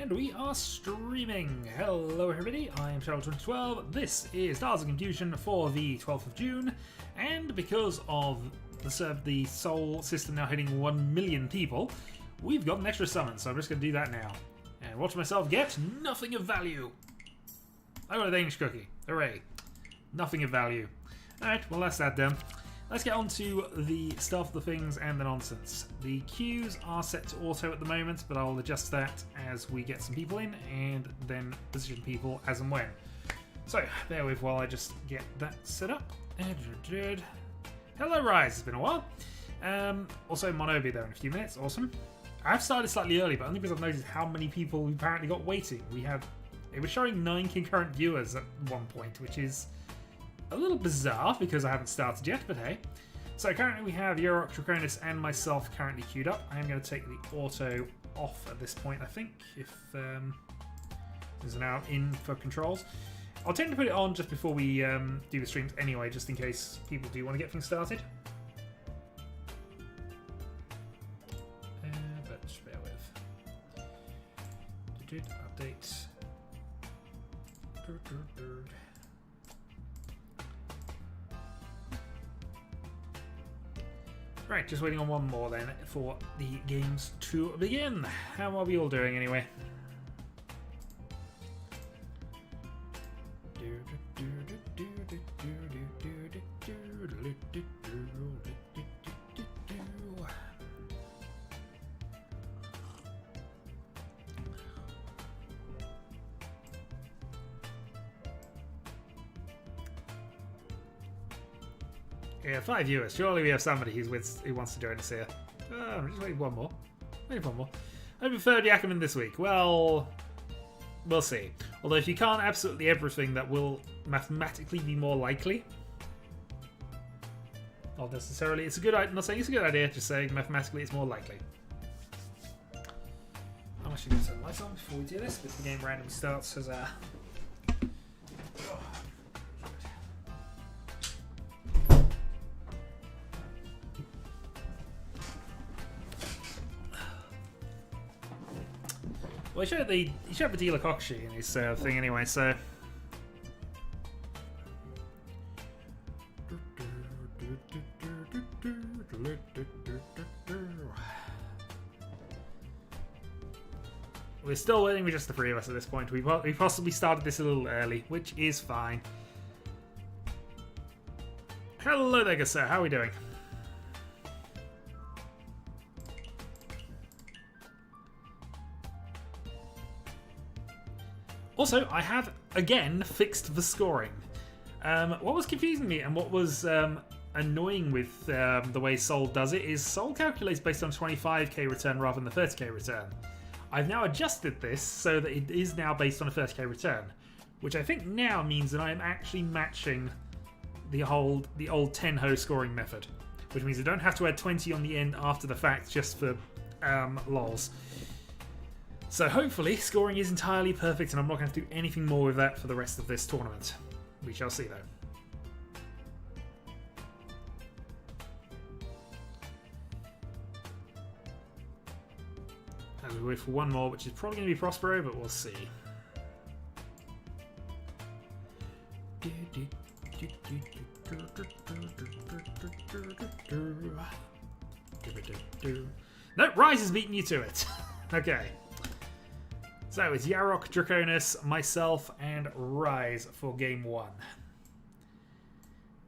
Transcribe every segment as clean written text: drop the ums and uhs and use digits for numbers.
And we are streaming. Hello everybody, I am Shadow2012. This is Stars of Confusion for the 12th of June. And because of the Soul system now hitting 1 million people, we've got an extra summon, so I'm just going to do that now. And watch myself get nothing of value. I got a Danish cookie. Hooray. Nothing of value. Alright, well that's that done. Let's get on to the stuff, the things, and the nonsense. The queues are set to auto at the moment, but I'll adjust that as we get some people in, and then position people as and when. So, bear with while I just get that set up. Hello Rise, it's been a while. Also, Mono will be there in a few minutes, awesome. I've started slightly early, but only because I've noticed how many people we apparently got waiting. It was showing 9 concurrent viewers at one point, which is a little bizarre because I haven't started yet, but hey. So currently we have Yorok, Draconis, and myself currently queued up. I am going to take the auto off at this point, I think, if there's now in for controls. I'll tend to put it on just before we do the streams anyway, just in case people do want to get things started. But just bear with. Update. Right, just waiting on one more then for the games to begin. How are we all doing anyway? Yeah, 5 viewers. Surely we have somebody who wants to join us here. I'm just waiting one more. I preferred Yakuman this week. Well, we'll see. Although if you can't absolutely everything, that will mathematically be more likely. Not necessarily. It's a good idea. I'm not saying it's a good idea. Just saying mathematically it's more likely. I'm actually going to turn the lights on before we do this. But the game randomly starts as a. Well, he showed the dealer Kokushi in his thing anyway, so. We're still waiting with just the 3 of us at this point. We possibly started this a little early, which is fine. Hello there, good sir. How are we doing? Also, I have, again, fixed the scoring. What was confusing me and what was annoying with the way Soul does it is Soul calculates based on 25k return rather than the 30k return. I've now adjusted this so that it is now based on a 30k return, which I think now means that I am actually matching the old 10-ho scoring method, which means I don't have to add 20 on the end after the fact just for lols. So hopefully scoring is entirely perfect and I'm not going to do anything more with that for the rest of this tournament. We shall see though. As we wait for one more, which is probably going to be Prospero, but we'll see. No, Rise has beaten you to it. Okay. So it's Yarok, Draconis, myself, and Rise for game 1.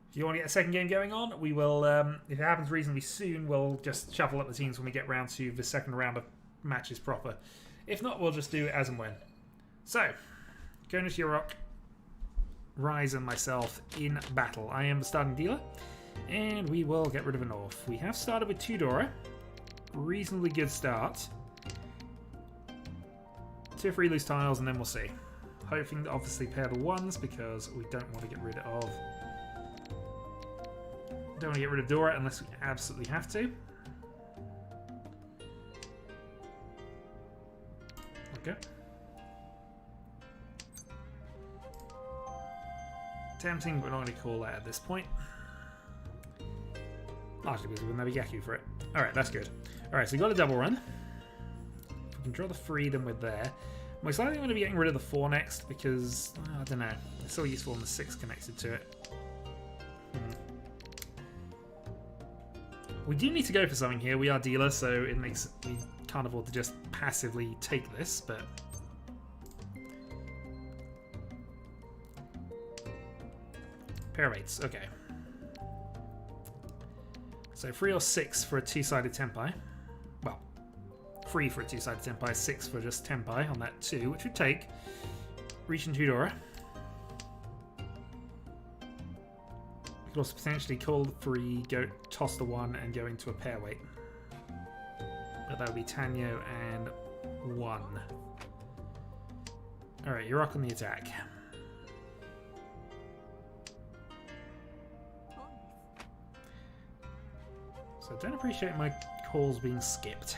If you want to get a second game going on, we will, if it happens reasonably soon, we'll just shuffle up the teams when we get round to the second round of matches proper. If not, we'll just do it as and when. So, Draconis, Yarok, Rise, and myself in battle. I am the starting dealer, and we will get rid of a North. We have started with 2 Dora. Reasonably good start. 2 or 3 loose tiles, and then we'll see. Hoping to obviously pair the 1s because we don't want to get rid of. Don't want to get rid of Dora unless we absolutely have to. Okay. Tempting, but not going to call that at this point. Largely because we wouldn't have a Yaku for it. Alright, that's good. Alright, so we got a double run. can draw the freedom with there. Most likely I'm going to be getting rid of the 4 next because, I don't know, it's still useful on the 6 connected to it. We do need to go for something here. We are dealer, so it makes we can't afford to just passively take this, but pair of 8s, okay. So 3 or 6 for a 2-sided Tenpai. Well, 3 for a 2-sided Tenpai, 6 for just Tenpai on that 2, which would take Riichi and Tudora. We could also potentially call the 3, go toss the 1, and go into a pair weight. But that would be Tanyo and 1. Alright, you're rock on the attack. So I don't appreciate my calls being skipped.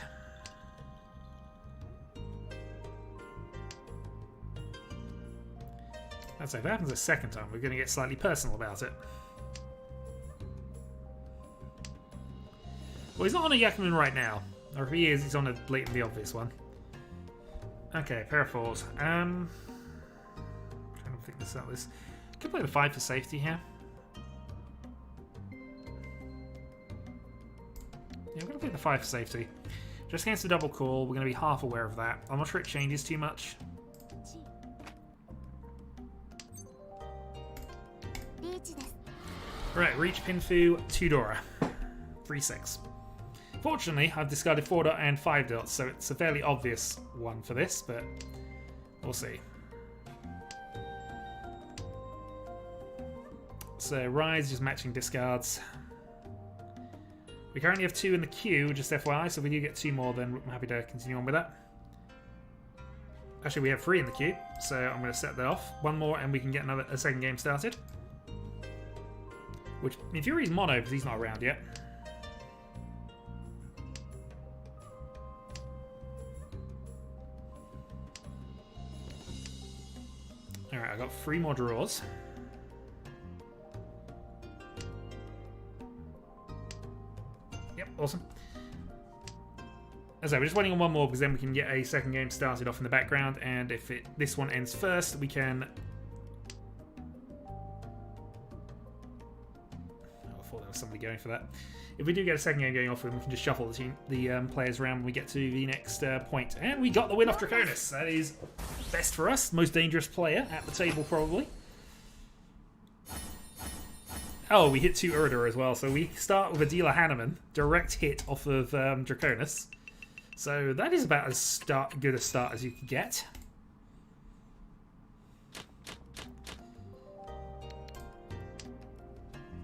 That's if it happens a second time, we're going to get slightly personal about it. Well, he's not on a Yakuman right now. Or if he is, he's on a blatantly obvious one. Okay, pair of 4s. Trying to think this out. This could play the 5 for safety here. Yeah, I'm going to play the 5 for safety. Just against the double call, we're going to be half aware of that. I'm not sure it changes too much. Right, Riichi, Pinfu, Tudora. 3-6. Fortunately, I've discarded 4 dot and 5 dots, so it's a fairly obvious one for this, but we'll see. So Rise just matching discards. We currently have 2 in the queue, just FYI, so if we do get 2 more, then I'm happy to continue on with that. Actually, we have 3 in the queue, so I'm going to set that off. 1 more, and we can get a second game started. Which, in theory, is mono, because he's not around yet. Alright, I got 3 more draws. Yep, awesome. As I say, we're just waiting on 1 more because then we can get a second game started off in the background, and if this one ends first, we can... Oh, I thought there was somebody going for that. If we do get a second game going off, we can just shuffle the players around when we get to the next point. And we got the win off Draconis. That is best for us. Most dangerous player at the table, probably. Oh, we hit 2 Urida as well. So we start with a dealer Hanneman. Direct hit off of Draconis. So that is about as good a start as you could get.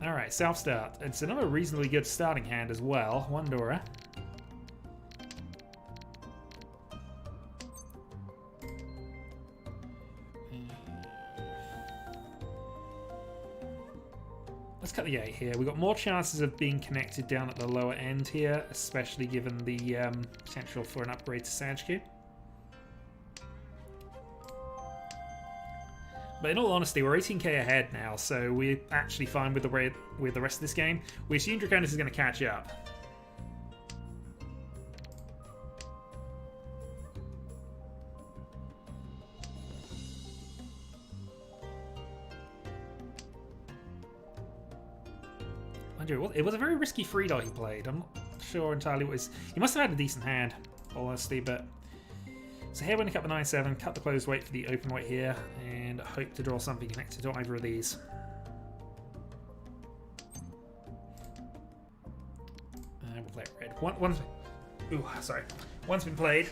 Alright, self-start. It's another reasonably good starting hand as well. 1 Dora. Let's cut the 8 here. We've got more chances of being connected down at the lower end here, especially given the potential for an upgrade to Sajku. But in all honesty, we're 18k ahead now, so we're actually fine with the rest of this game. We assume Draconis is going to catch up. Mind you, it was a very risky 3 dot he played. I'm not sure entirely what his... He must have had a decent hand, honestly, but... So here we're going to cut the 9-7, cut the closed weight for the open weight here, and hope to draw something connected to either of these. And we'll play it red. One's been played.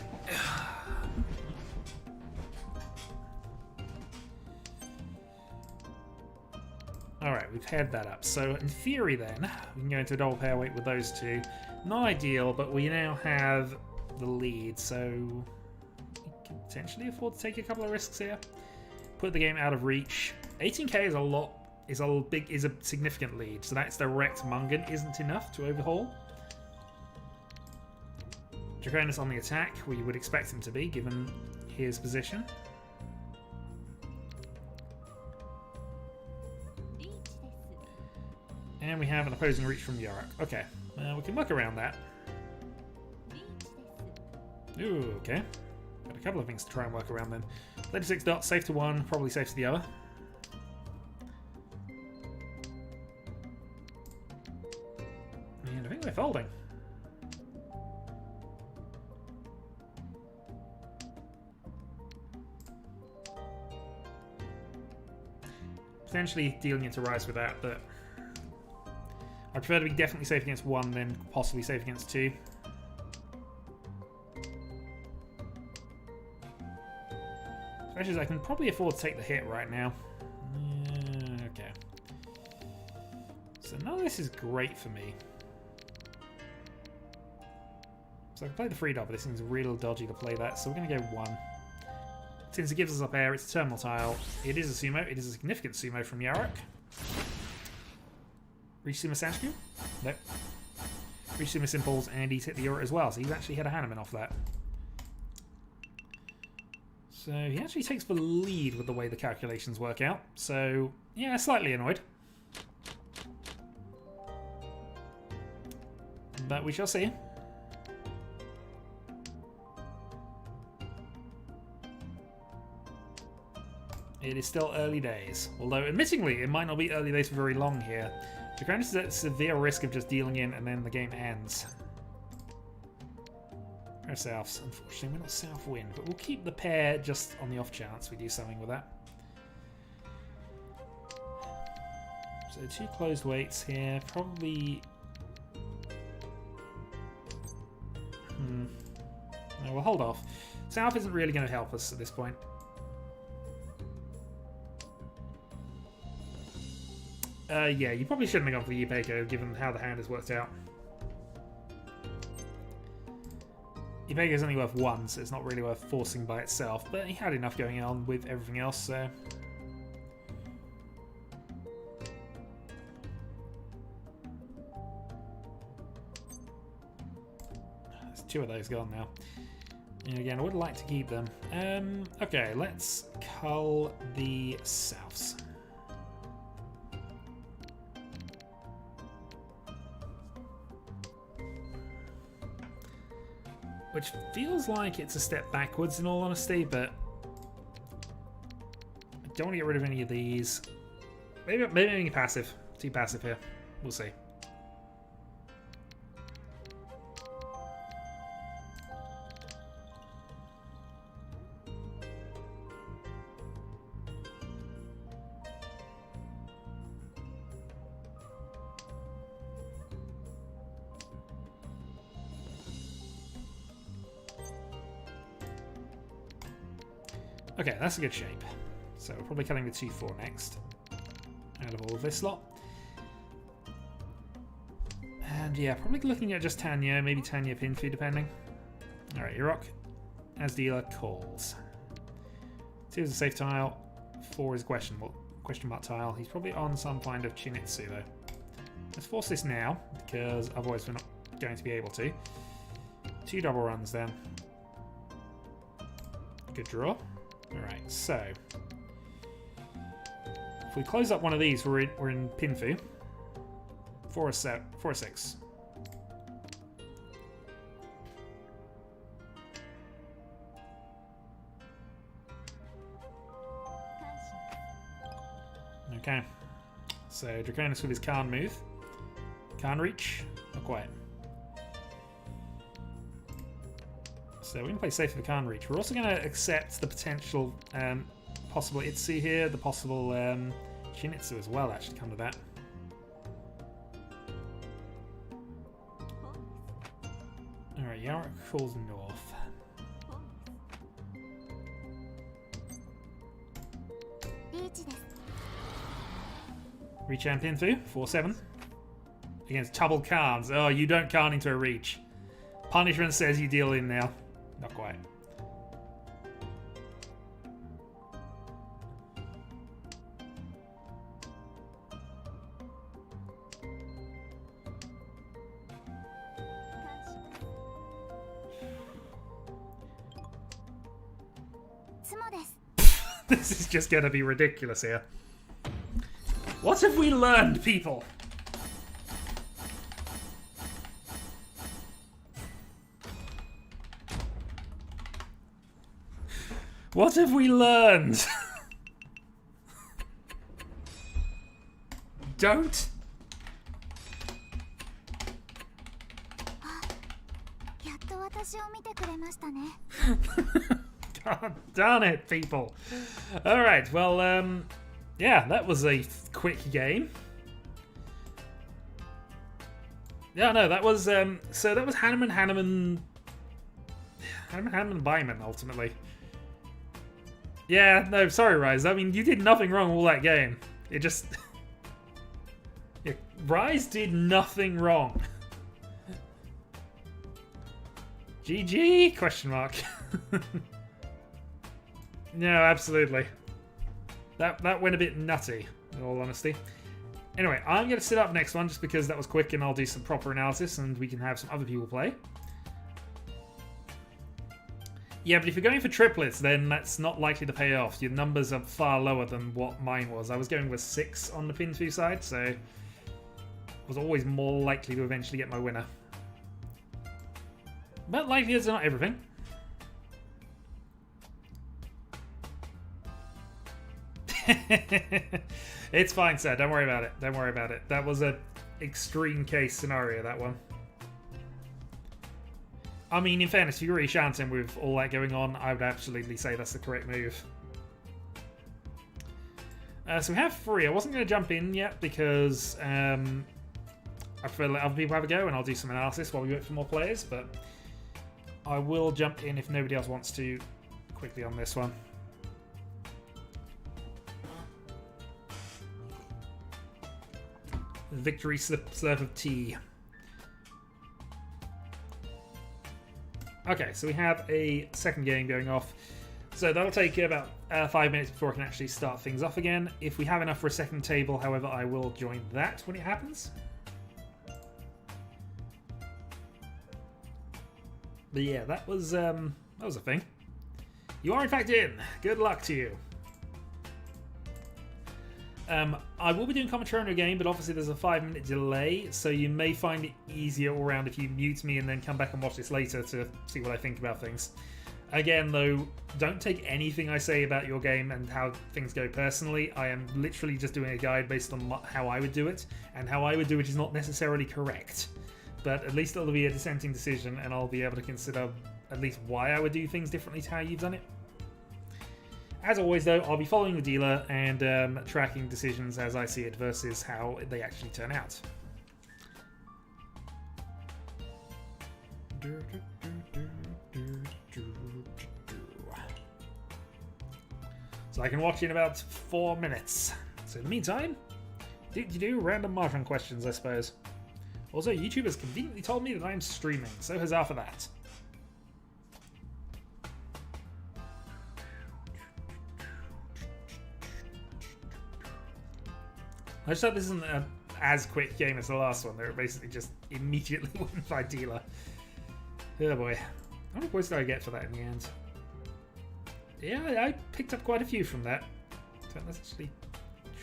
Alright, we've paired that up. So in theory then, we can go into a double pair weight with those 2. Not ideal, but we now have the lead, so... potentially afford to take a couple of risks here. Put the game out of reach. 18k is a significant lead, so that's direct Mungan isn't enough to overhaul. Draconis on the attack, we would expect him to be, given his position. And we have an opposing reach from Yarak. Okay, we can work around that. Ooh, okay. Got a couple of things to try and work around then. 36 dots, safe to one, probably safe to the other. And I think they're folding. Potentially dealing into Rice with that, but I prefer to be definitely safe against one than possibly safe against two. Especially as I can probably afford to take the hit right now. Yeah, okay. So none of this is great for me. So I can play the free dot, but this seems real dodgy to play that, so we're going to go one. Since it gives us up air, it's a terminal tile. It is a sumo. It is a significant sumo from Yarok. Reach Sumo Sanshku? Nope. Reach Sumo Simples, and he's hit the Ura as well, so he's actually had a Hanuman off that. So he actually takes the lead with the way the calculations work out. So, yeah, slightly annoyed. But we shall see. It is still early days. Although, admittingly, it might not be early days for very long here. Japan is at severe risk of just dealing in and then the game ends. We're Souths. Unfortunately, we're not South Wind, but we'll keep the pair just on the off chance we do something with that. So 2 closed weights here. Probably... No, we'll hold off. South isn't really going to help us at this point. Yeah, you probably shouldn't have gone for the Ipeco, given how the hand has worked out. Ipeco is only worth 1, so it's not really worth forcing by itself, but he had enough going on with everything else, so... There's 2 of those gone now. And again, I would like to keep them. Okay, let's cull the Souths. Which feels like it's a step backwards in all honesty, but I don't want to get rid of any of these. Maybe passive. Too passive here. We'll see. Okay, that's a good shape. So we're probably cutting the 2-4 next. Out of all of this lot. And yeah, probably looking at just Tanya, maybe Tanya Pinfu depending. Alright, Yarok, as dealer, calls. 2 is a safe tile, 4 is question mark tile. He's probably on some kind of Chinitsu though. Let's force this now, because otherwise we're not going to be able to. 2 double runs then. Good draw. Alright, so if we close up one of these, we're in Pinfu. 4 or 6. Okay. So Draconis with his Khan move. Khan reach. Not quite. So we're going to play safe for the Khan reach. We're also going to accept the potential possible Itsu here, the possible Shinitsu as well, actually, come to that. Alright, Yarok falls north. Reach and Pinfu, 4-7. Against double Khans. Oh, you don't Khan into a reach. Punishment says you deal in now. Not quite. This is just going to be ridiculous here. What have we learned, people? What have we learned? Don't. God darn it, people. Alright, well, yeah, that was a quick game. Yeah, no, that was, so that was Hanneman Byman, ultimately. Yeah, no, sorry, Rise. I mean, you did nothing wrong all that game. It just... yeah, Rise did nothing wrong. GG? Question mark. No, absolutely. That went a bit nutty, in all honesty. Anyway, I'm going to sit up next one just because that was quick and I'll do some proper analysis and we can have some other people play. Yeah, but if you're going for triplets, then that's not likely to pay off. Your numbers are far lower than what mine was. I was going with 6 on the pin 2 side, so I was always more likely to eventually get my winner. But likelihoods are not everything. It's fine, sir. Don't worry about it. Don't worry about it. That was an extreme case scenario, that one. I mean, in fairness, if you're really shouting with all that going on, I would absolutely say that's the correct move. So we have 3. I wasn't going to jump in yet because I prefer to let other people have a go, and I'll do some analysis while we wait for more players, but I will jump in if nobody else wants to quickly on this one. Victory slurp of tea. Okay, so we have a second game going off. So that'll take about 5 minutes before I can actually start things off again. If we have enough for a second table, however, I will join that when it happens. But yeah, that was a thing. You are in fact in. Good luck to you. I will be doing commentary on your game, but obviously there's a 5-minute delay, so you may find it easier all around if you mute me and then come back and watch this later to see what I think about things. Again, though, don't take anything I say about your game and how things go personally. I am literally just doing a guide based on how I would do it, and how I would do it is not necessarily correct. But at least it'll be a dissenting decision, and I'll be able to consider at least why I would do things differently to how you've done it. As always, though, I'll be following the dealer and tracking decisions as I see it versus how they actually turn out. So I can watch in about 4 minutes. So in the meantime, do random Mahjong questions, I suppose. Also, YouTube has conveniently told me that I am streaming, so huzzah for that. I just hope this isn't an as quick game as the last one. They were basically just immediately won by dealer. Oh boy. How many points did I get for that in the end? Yeah, I picked up quite a few from that. So let's actually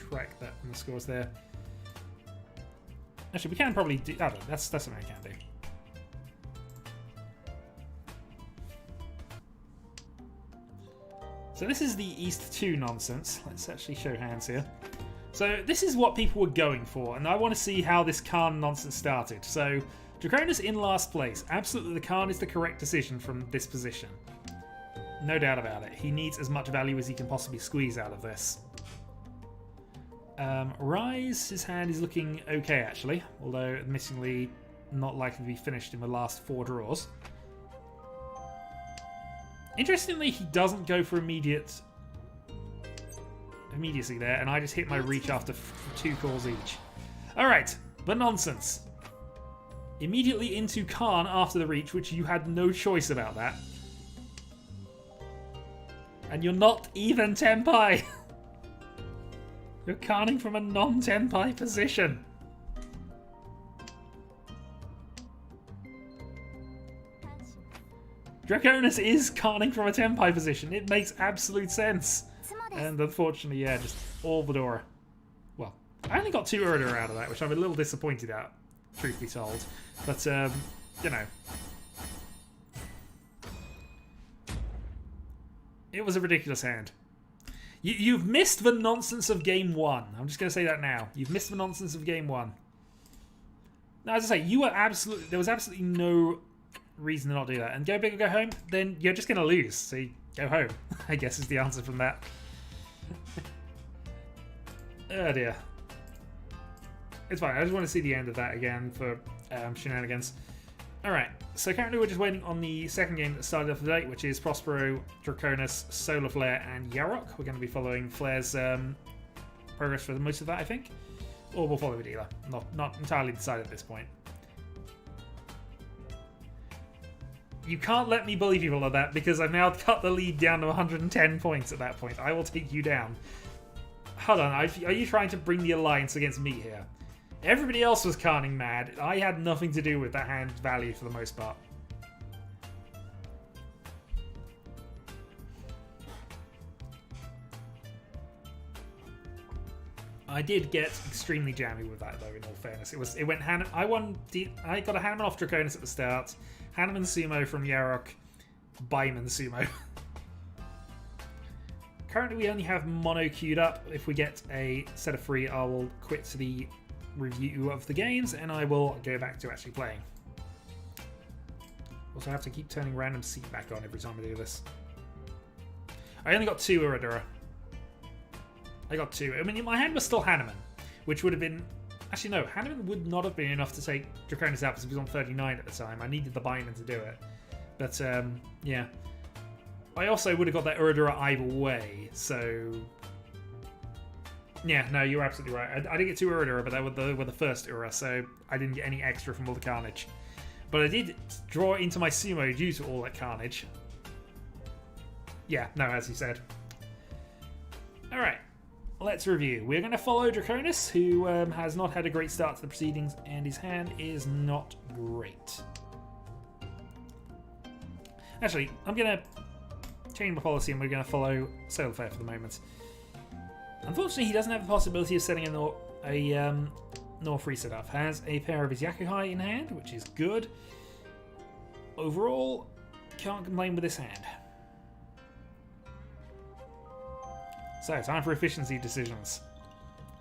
track that in the scores there. Actually, we can probably do... I don't know, that's something I can do. So this is the East 2 nonsense. Let's actually show hands here. So this is what people were going for, and I want to see how this Khan nonsense started. So Draconis in last place. Absolutely, the Khan is the correct decision from this position. No doubt about it. He needs as much value as he can possibly squeeze out of this. Rise, his hand is looking okay, actually, although admittingly not likely to be finished in the last 4 draws. Interestingly, he doesn't go for immediacy there, and I just hit my reach after 2 calls each. Alright, the nonsense. Immediately into Khan after the reach, which you had no choice about that. And you're not even Tenpai. You're Khaning from a non-Tenpai position. Draconis is Khaning from a Tenpai position. It makes absolute sense. And unfortunately, yeah, just all the door. Well, I only got 2 Urda out of that, which I'm a little disappointed at, truth be told. But, you know. It was a ridiculous hand. You've missed the nonsense of game 1. I'm just going to say that now. You've missed the nonsense of game 1. Now, as I say, there was absolutely no reason to not do that. And go big or go home, then you're just going to lose. So you go home, I guess is the answer from that. Oh dear. It's fine. I just want to see the end of that again for shenanigans. Alright, so currently we're just waiting on the second game that started off the day, which is Prospero, Draconis, Solar Flare, and Yarok. We're going to be following Flare's progress for most of that, I think. Or we'll follow the dealer. Not entirely decided at this point. You can't let me bully people like that, because I've now cut the lead down to 110 points at that point. I will take you down. Hold on, are you trying to bring the alliance against me here? Everybody else was carning mad. I had nothing to do with that hand's value for the most part. I did get extremely jammy with that, though. In all fairness, it went I got a Hanneman off Draconis at the start. Hanneman Sumo from Yarok. Byman Sumo. Currently, we only have mono queued up. If we get a set of free, I will quit the review of the games and I will go back to actually playing. Also, I have to keep turning random seat back on every time I do this. I only got 2 Uradura. I got 2. I mean, my hand was still Hanneman, which would have been... Actually, no. Hanneman would not have been enough to take Draconis out because he was on 39 at the time. I needed the Byman to do it. But, yeah. I also would have got that Uradura either way, so... Yeah, no, you're absolutely right. I did get 2 Uradura, but they were the first Ura, so I didn't get any extra from all the carnage. But I did draw into my Sumo due to all that carnage. Yeah, no, as you said. Alright, let's review. We're going to follow Draconis, who has not had a great start to the proceedings, and his hand is not great. Actually, I'm going to change my policy, and we're going to follow Solar Flare for the moment. Unfortunately, he doesn't have the possibility of setting a Nor free setup. Has a pair of his Yakuhai in hand, which is good. Overall, can't complain with this hand. So, time for efficiency decisions.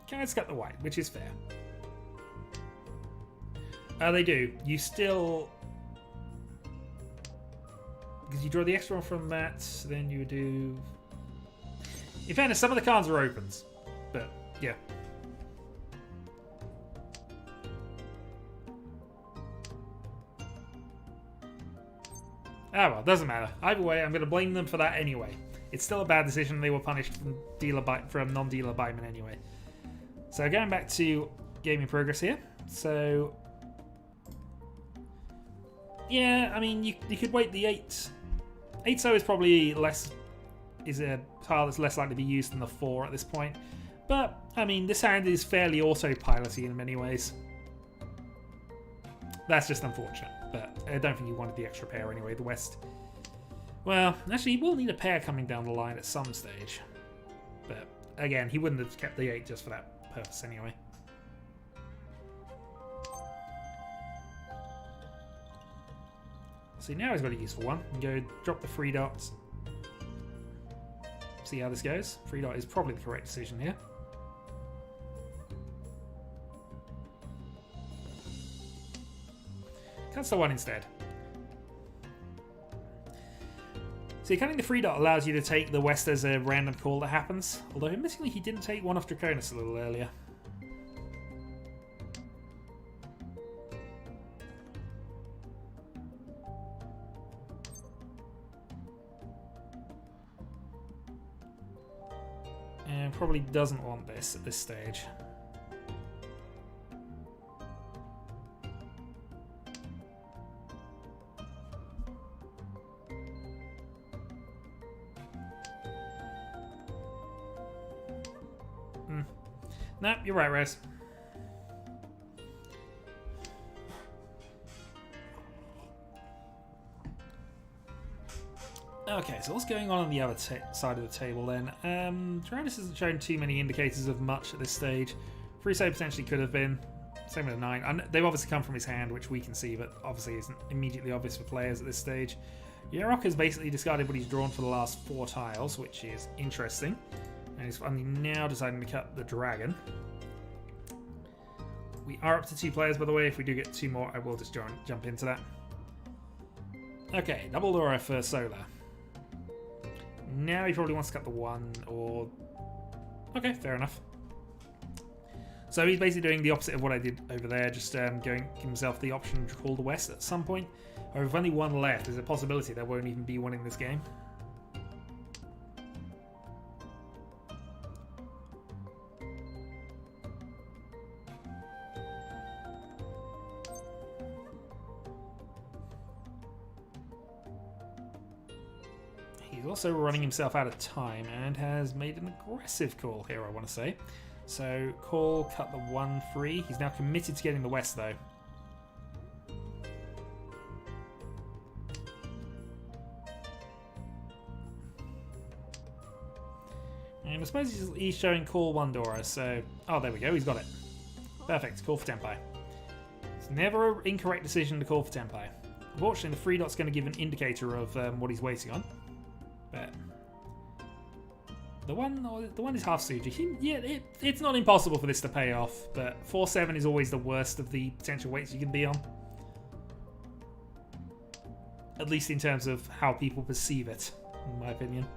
Cards got the white, which is fair. They do. You still... Because you draw the extra one from that, then you do... In fairness, some of the cards are opens, but yeah. Ah well, doesn't matter. Either way, I'm going to blame them for that anyway. It's still a bad decision. They were punished from non-dealer Byman anyway. So going back to gaming progress here. So yeah, I mean you could wait the 8. 8-0 is probably a tile that's less likely to be used than the 4 at this point. But, I mean, this hand is fairly autopilot-y in many ways. That's just unfortunate, but I don't think you wanted the extra pair anyway. The West... Well, actually, he will need a pair coming down the line at some stage. But, again, he wouldn't have kept the 8 just for that purpose anyway. See, now he's got a useful one. You can go drop the 3 dots. See how this goes. 3 dot is probably the correct decision here. Cuts the 1 instead. See, cutting the 3 dot allows you to take the West as a random call that happens. Although, admittedly, he didn't take one off Draconis a little earlier. And probably doesn't want this at this stage. No, you're right, Rez. Okay, so what's going on the other side of the table then? Tyrannus hasn't shown too many indicators of much at this stage. Free save potentially could have been. Same with a 9. They've obviously come from his hand, which we can see, but obviously isn't immediately obvious for players at this stage. Yarok has basically discarded what he's drawn for the last 4 tiles, which is interesting. And he's finally now deciding to cut the dragon. We are up to 2 players, by the way. If we do get 2 more, I will just jump into that. Okay, double Laura for Solar. Now he probably wants to cut the 1 or... Okay, fair enough. So he's basically doing the opposite of what I did over there, just giving himself the option to call the West at some point. Or with only 1 left, there's a possibility there won't even be one in this game. He's also running himself out of time and has made an aggressive call here, I want to say. So, call, cut the 1 free. He's now committed to getting the West, though. And I suppose he's showing call 1 Dora, so... Oh, there we go, he's got it. Perfect, call for Tenpai. It's never an incorrect decision to call for Tenpai. Unfortunately, the 3 dot's going to give an indicator of what he's waiting on. But... The one is half Suji. Yeah, it's not impossible for this to pay off, but 4-7 is always the worst of the potential weights you can be on. At least in terms of how people perceive it, in my opinion.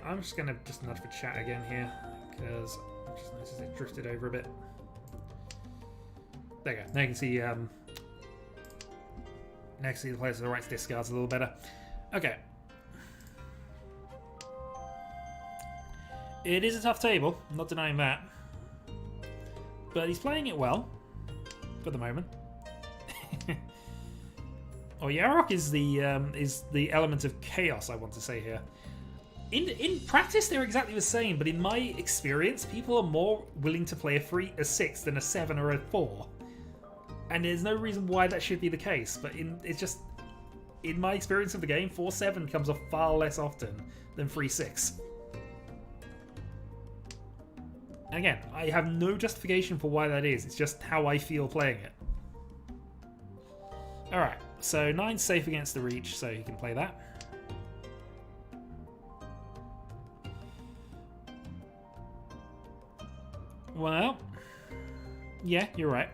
I'm just going to nudge for chat again here, because I just noticed it drifted over a bit. There you go. Now you can see next to the players with the right to discards a little better. Okay. It is a tough table, I'm not denying that. But he's playing it well for the moment. Oh, Yarok is the element of chaos, I want to say here. In practice, they're exactly the same, but in my experience, people are more willing to play a 6 than a 7 or a 4. And there's no reason why that should be the case, but it's just, in my experience of the game, 4-7 comes off far less often than 3-6. And again, I have no justification for why that is, it's just how I feel playing it. Alright, so 9's safe against the Riichi, so he can play that. Well, yeah, you're right.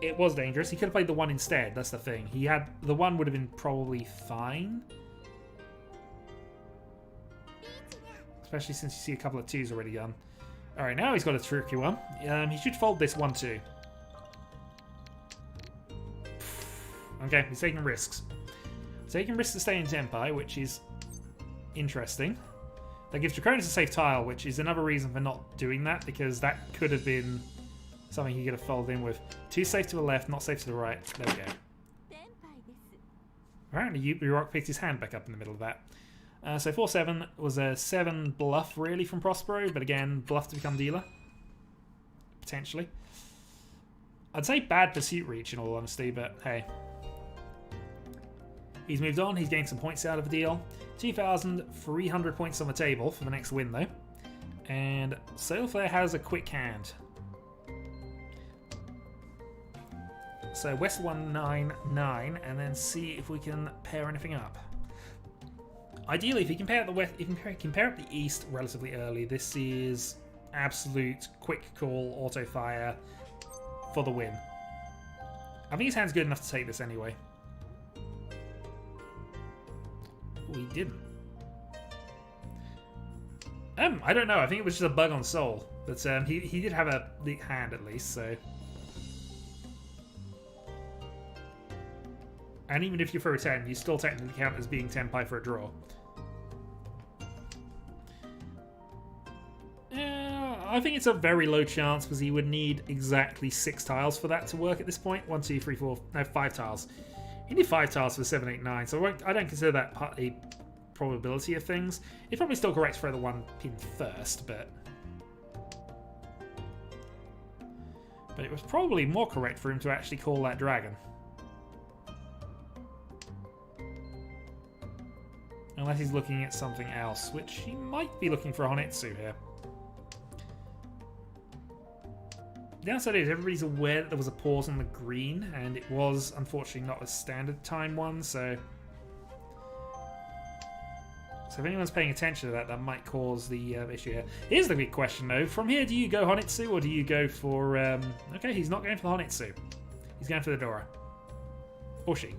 It was dangerous. He could have played the 1 instead, that's the thing. He had... The 1 would have been probably fine. Especially since you see a couple of 2s already gone. Alright, now he's got a tricky one. He should fold this 1 too. Okay, he's taking risks. Taking risks to stay in Tenpai, which is interesting. That gives Draconis a safe tile, which is another reason for not doing that, because that could have been something he could have folded in with. 2 safe to the left, not safe to the right. There we go. Apparently, Yarok picked his hand back up in the middle of that. So 4-7 was a 7 bluff, really, from Prospero, but again, bluff to become dealer. Potentially. I'd say bad pursuit reach, in all honesty, but hey. He's moved on, he's gained some points out of the deal. 2,300 points on the table for the next win, though. And Solar Flare has a quick hand. So West 199, and then see if we can pair anything up. Ideally, if you can pair up the West, if you can pair up the East relatively early, this is absolute quick call, auto fire for the win. I think his hand's good enough to take this anyway. We didn't. I don't know. I think it was just a bug on Soul, but he did have the hand at least. So, and even if you throw a 10, you still technically count as being Tenpai for a draw. I think it's a very low chance because he would need exactly 6 tiles for that to work at this point. 1, 2, 3, 4, no, 5 tiles. He needed 5 tiles for 7, 8, 9, so I don't consider that a probability of things. It's probably still correct to throw the 1 pin first, but it was probably more correct for him to actually call that dragon. Unless he's looking at something else, which he might be looking for a Honetsu here. The downside is everybody's aware that there was a pause on the green, and it was unfortunately not a standard time one, so if anyone's paying attention to that, that might cause the issue here. Here's the big question though. From here, do you go Honetsu or do you go for... okay, he's not going for the Honetsu. He's going for the Dora. Or she.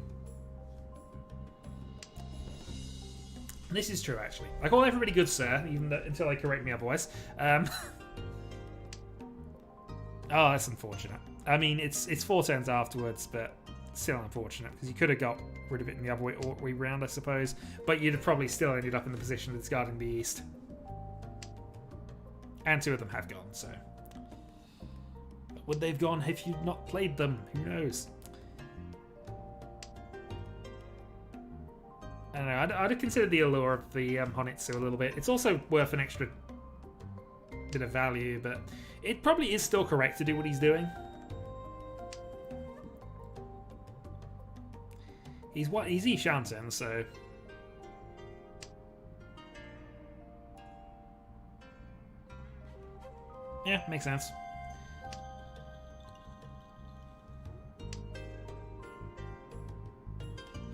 This is true, actually. I call everybody good sir, even though, until they correct me otherwise. Oh, that's unfortunate. I mean, it's 4 turns afterwards, but still unfortunate, because you could have got rid of it in the other way round, I suppose. But you'd have probably still ended up in the position of discarding the East. And 2 of them have gone, so... But would they've gone if you'd not played them? Who knows? I don't know, I'd have considered the allure of the Honetsu a little bit. It's also worth an extra bit of value, but it probably is still correct to do what he's doing. He's Ishanten, so... Yeah, makes sense.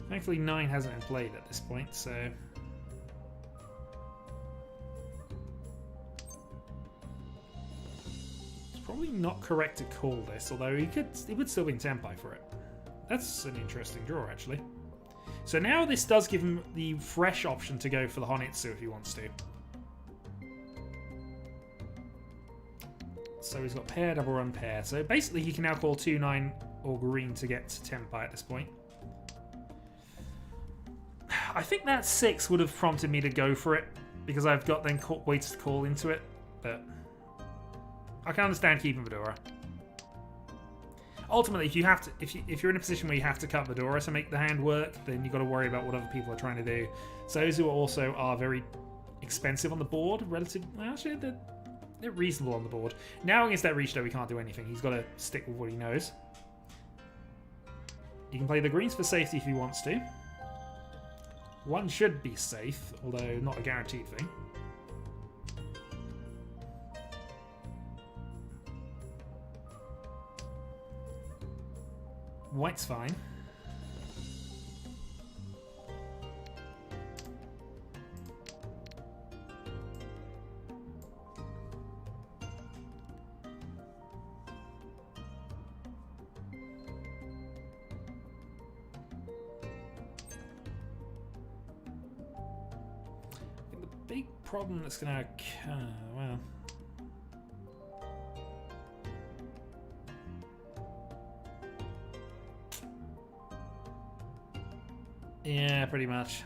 Thankfully 9 hasn't been played at this point, so... It's probably not correct to call this, although he would still be in Tenpai for it. That's an interesting draw, actually. So now this does give him the fresh option to go for the Honetsu if he wants to. So he's got pair, double run, pair. So basically he can now call 2, 9 or green to get to Tenpai at this point. I think that 6 would have prompted me to go for it, because I've got then ways to call into it, but I can understand keeping Vedora. Ultimately, if you're in a position where you have to cut Vedora to make the hand work, then you've got to worry about what other people are trying to do. So those who also are very expensive on the board, actually they're reasonable on the board. Now against that Riichi, though, we can't do anything. He's got to stick with what he knows. You can play the greens for safety if he wants to. 1 should be safe, although not a guaranteed thing. White's fine. Big problem that's going to occur, well... Yeah, pretty much.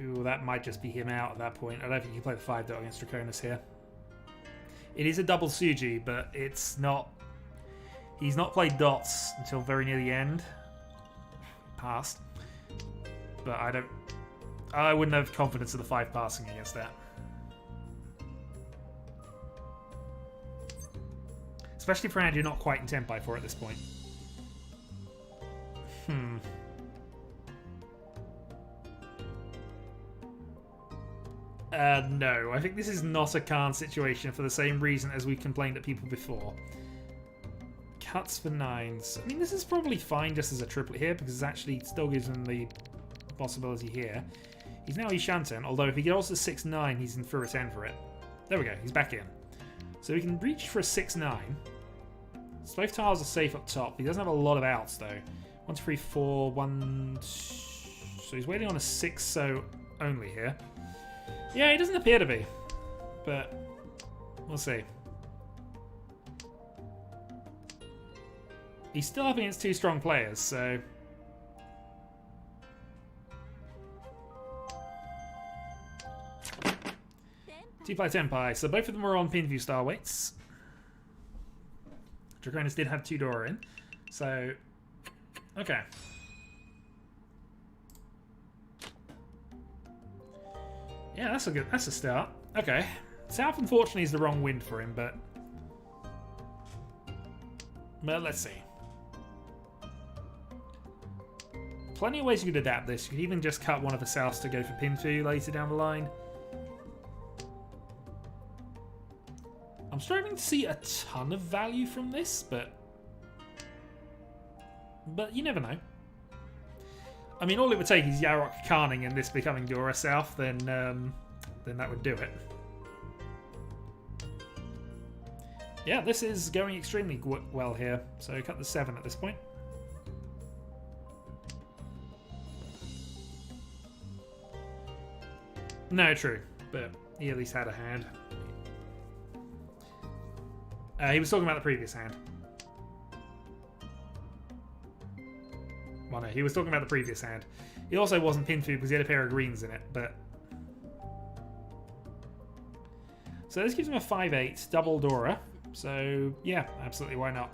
Ooh, that might just be him out at that point. I don't think you can play the 5-dot against Draconis here. It is a double Suji, but it's not... He's not played dots until very near the end. Passed. But I wouldn't have confidence of the 5 passing against that. Especially for a hand you're not quite in Tenpai for at this point. No, I think this is not a Khan situation for the same reason as we complained at people before. Cuts for 9s. I mean, this is probably fine just as a triplet here, because it actually still gives him the possibility here. He's now Ishanten, although if he goes to 6-9, he's in for a 10 for it. There we go, he's back in. So we can reach for a 6-9. So both tiles are safe up top. He doesn't have a lot of outs, though. 1, 2, 3, 4, 1... So he's waiting on a 6-so only here. Yeah, he doesn't appear to be. But we'll see. He's still up against 2 strong players, so... Tenpai Tenpai. So both of them are on pin view star weights. Draconis did have 2 Dora in. So, okay. Yeah, that's a start. Okay. South, unfortunately, is the wrong wind for him, but But let's see. Plenty of ways you could adapt this. You could even just cut one of the souths to go for Pinfu later down the line. I'm struggling to see a ton of value from this, but you never know. I mean, all it would take is Yarok Karning and this becoming Dora South, then that would do it. Yeah, this is going extremely well here. So cut the 7 at this point. No, true, but he at least had a hand. He was talking about the previous hand. Well, no, he was talking about the previous hand. He also wasn't Pinfu because he had a pair of greens in it, but... So this gives him a 5-8, double Dora. So, yeah, absolutely, why not?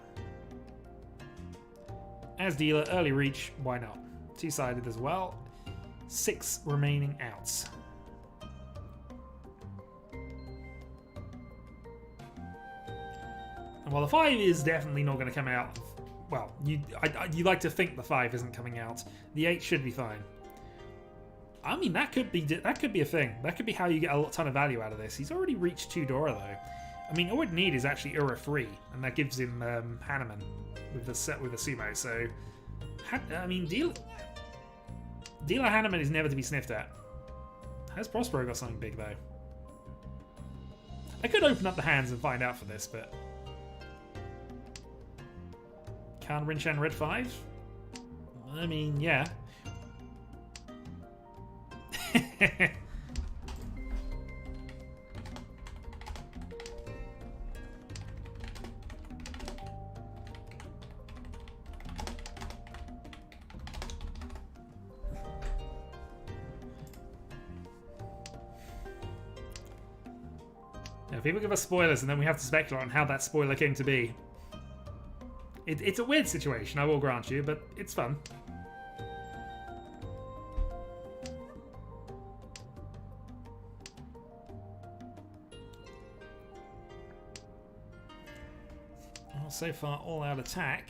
As dealer, early reach, why not? Two-sided as well. 6 remaining outs. And while the 5 is definitely not going to come out, well, you like to think the 5 isn't coming out. The 8 should be fine. I mean, that could be a thing. That could be how you get a ton of value out of this. He's already reached 2 Dora though. I mean, all we'd need is actually Ura 3, and that gives him Hanneman with the sumo. So, I mean, dealer Hanneman is never to be sniffed at. Has Prospero got something big though? I could open up the hands and find out for this, but. Can Rinchan red 5? I mean, yeah. Now, people give us spoilers and then we have to speculate on how that spoiler came to be. It's a weird situation, I will grant you, but it's fun. Well, so far, all out attack.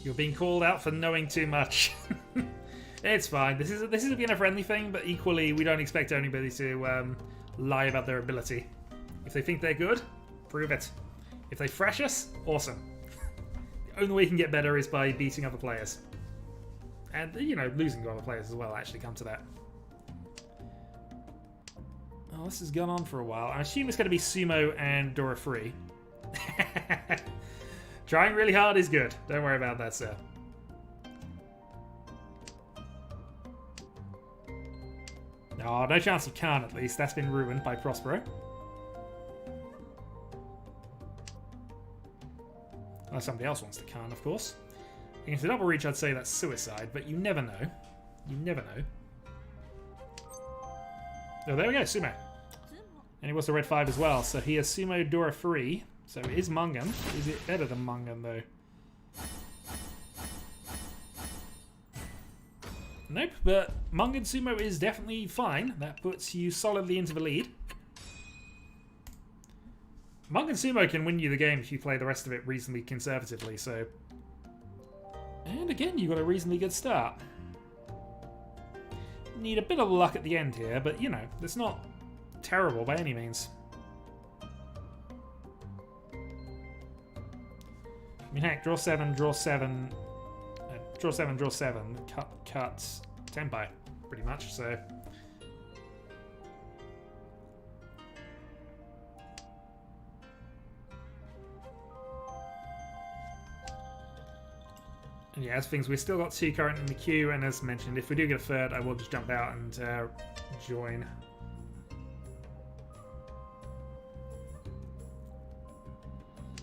You're being called out for knowing too much. It's fine. This is a beginner-friendly thing, but equally, we don't expect anybody to lie about their ability. If they think they're good, prove it. If they fresh us, awesome. The only way you can get better is by beating other players. And, you know, losing to other players as well, actually come to that. Oh, this has gone on for a while. I assume it's going to be Sumo and Dora free. Trying really hard is good. Don't worry about that, sir. Oh, no chance of Khan, at least. That's been ruined by Prospero. Unless somebody else wants to Khan, of course. Against the double reach, I'd say that's suicide, but you never know. You never know. Oh, there we go, Sumo. And he was the red 5 as well, so he has Sumo Dora free. So it is Mungan. Is it better than Mungan, though? Nope, but Mungan Sumo is definitely fine. That puts you solidly into the lead. Mungan Sumo can win you the game if you play the rest of it reasonably conservatively, so... And again, you got a reasonably good start. Need a bit of luck at the end here, but, you know, it's not terrible by any means. I mean, heck, draw 7, draw 7, draw 7, draw 7, cut, Tenpai, pretty much, so... And yeah, as things, we've still got 2 current in the queue, and as mentioned, if we do get a third, I will just jump out and join.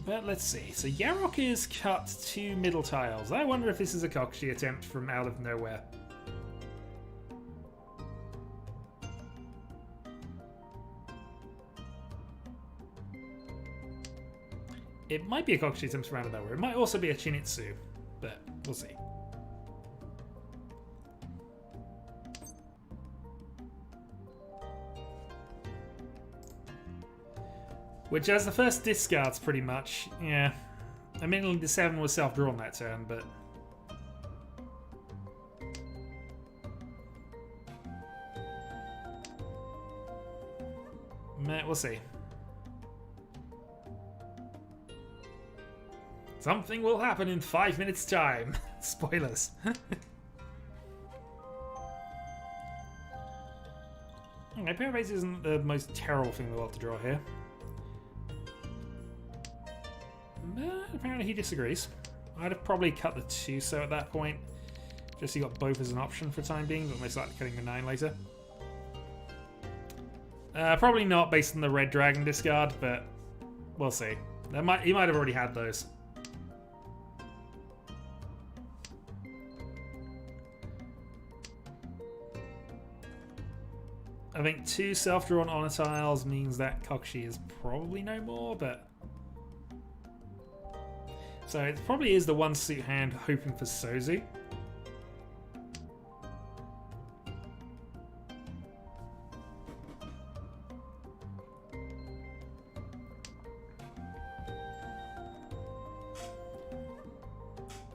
But let's see. So Yarok is cut 2 middle tiles. I wonder if this is a Kokshi attempt from out of nowhere. It might be a Kokushi attempt to round nowhere. It might also be a Chinitsu, but we'll see. Which, as the first discards, pretty much, yeah. Admittedly, the 7 was self-drawn that turn, but... we'll see. Something will happen in 5 minutes' time. Spoilers. Okay, pair of eights isn't the most terrible thing in the world to draw here. But apparently he disagrees. I'd have probably cut the 2 so at that point. Just so you got both as an option for the time being, but most likely cutting the 9 later. Probably not based on the red dragon discard, but we'll see. He might have already had those. I think 2 self-drawn honor tiles means that Kokushi is probably no more, but... So it probably is the 1 suit hand hoping for Sozu.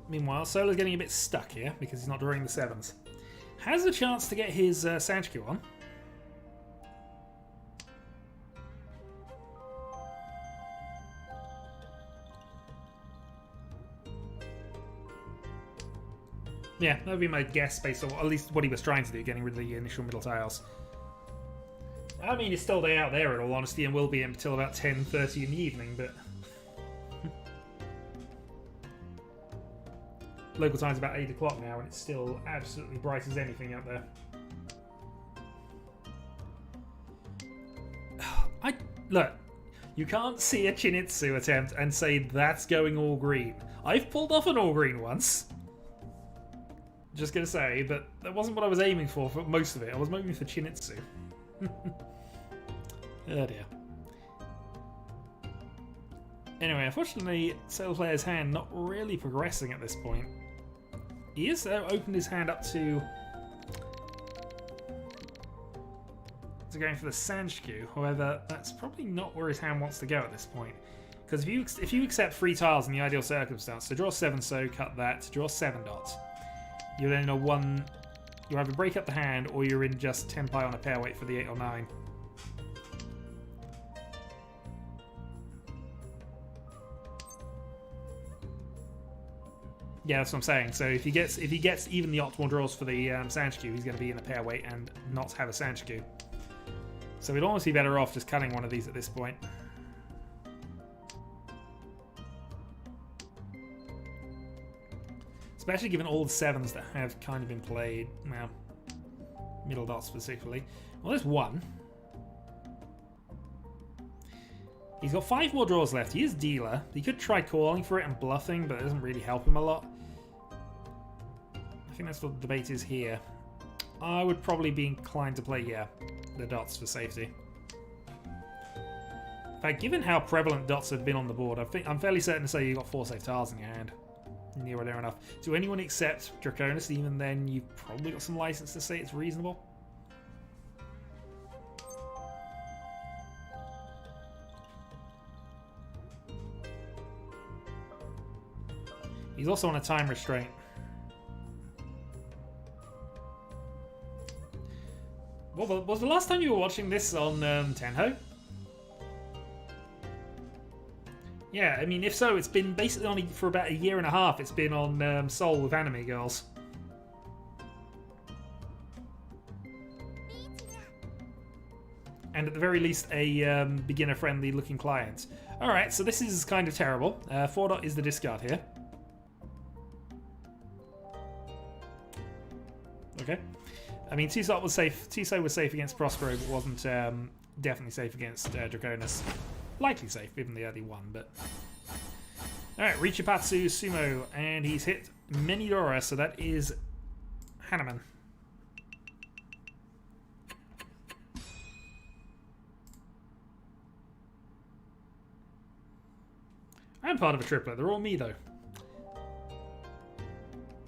Meanwhile, Solo's getting a bit stuck here because he's not drawing the 7s. Has a chance to get his Sanchiku on. Yeah, that would be my guess based on at least what he was trying to do, getting rid of the initial middle tiles. I mean, it's still day out there in all honesty and will be until about 10:30 in the evening, but... Local time's about 8 o'clock now and it's still absolutely bright as anything out there. Look, you can't see a Chinitsu attempt and say that's going all green. I've pulled off an all green once. Just gonna say, but that wasn't what I was aiming for most of it. I was aiming for Chinitsu. Oh dear. Anyway, unfortunately, Solo player's hand not really progressing at this point. He has opened his hand up to going for the Sanchiku. However, that's probably not where his hand wants to go at this point. Because if you accept 3 tiles in the ideal circumstance, to draw 7 so cut that, to draw 7 dots, you're then in a 1. You either break up the hand or you're in just 10 pi on a pair weight for the 8 or 9. Yeah, that's what I'm saying. So if he gets even the optimal draws for the Sanchiku, he's going to be in a pair weight and not have a Sanchiku. So we'd almost be better off just cutting one of these at this point. Especially given all the 7s that have kind of been played. Well, middle dots specifically. Well, there's 1. He's got 5 more draws left. He is dealer. He could try calling for it and bluffing, but it doesn't really help him a lot. I think that's what the debate is here. I would probably be inclined to play, yeah, the dots for safety. In fact, given how prevalent dots have been on the board, I'm fairly certain to say you've got 4 safe tiles in your hand. Near or there enough. Do anyone accept Draconis? Even then, you've probably got some license to say it's reasonable. He's also on a time restraint. Well, was the last time you were watching this on Tenho? Yeah, I mean, if so, it's been basically only for about 1.5 years. It's been on Soul with Anime Girls. And at the very least, a beginner-friendly looking client. Alright, so this is kind of terrible. 4 dot is the discard here. Okay. I mean, 2 dot was safe. 2 was safe against Prospero, but wasn't definitely safe against Draconis. Likely safe, given the early one, but... Alright, Riichi Sumo, and he's hit Menidora, so that is Hanuman. I'm part of a triplet. They're all me, though.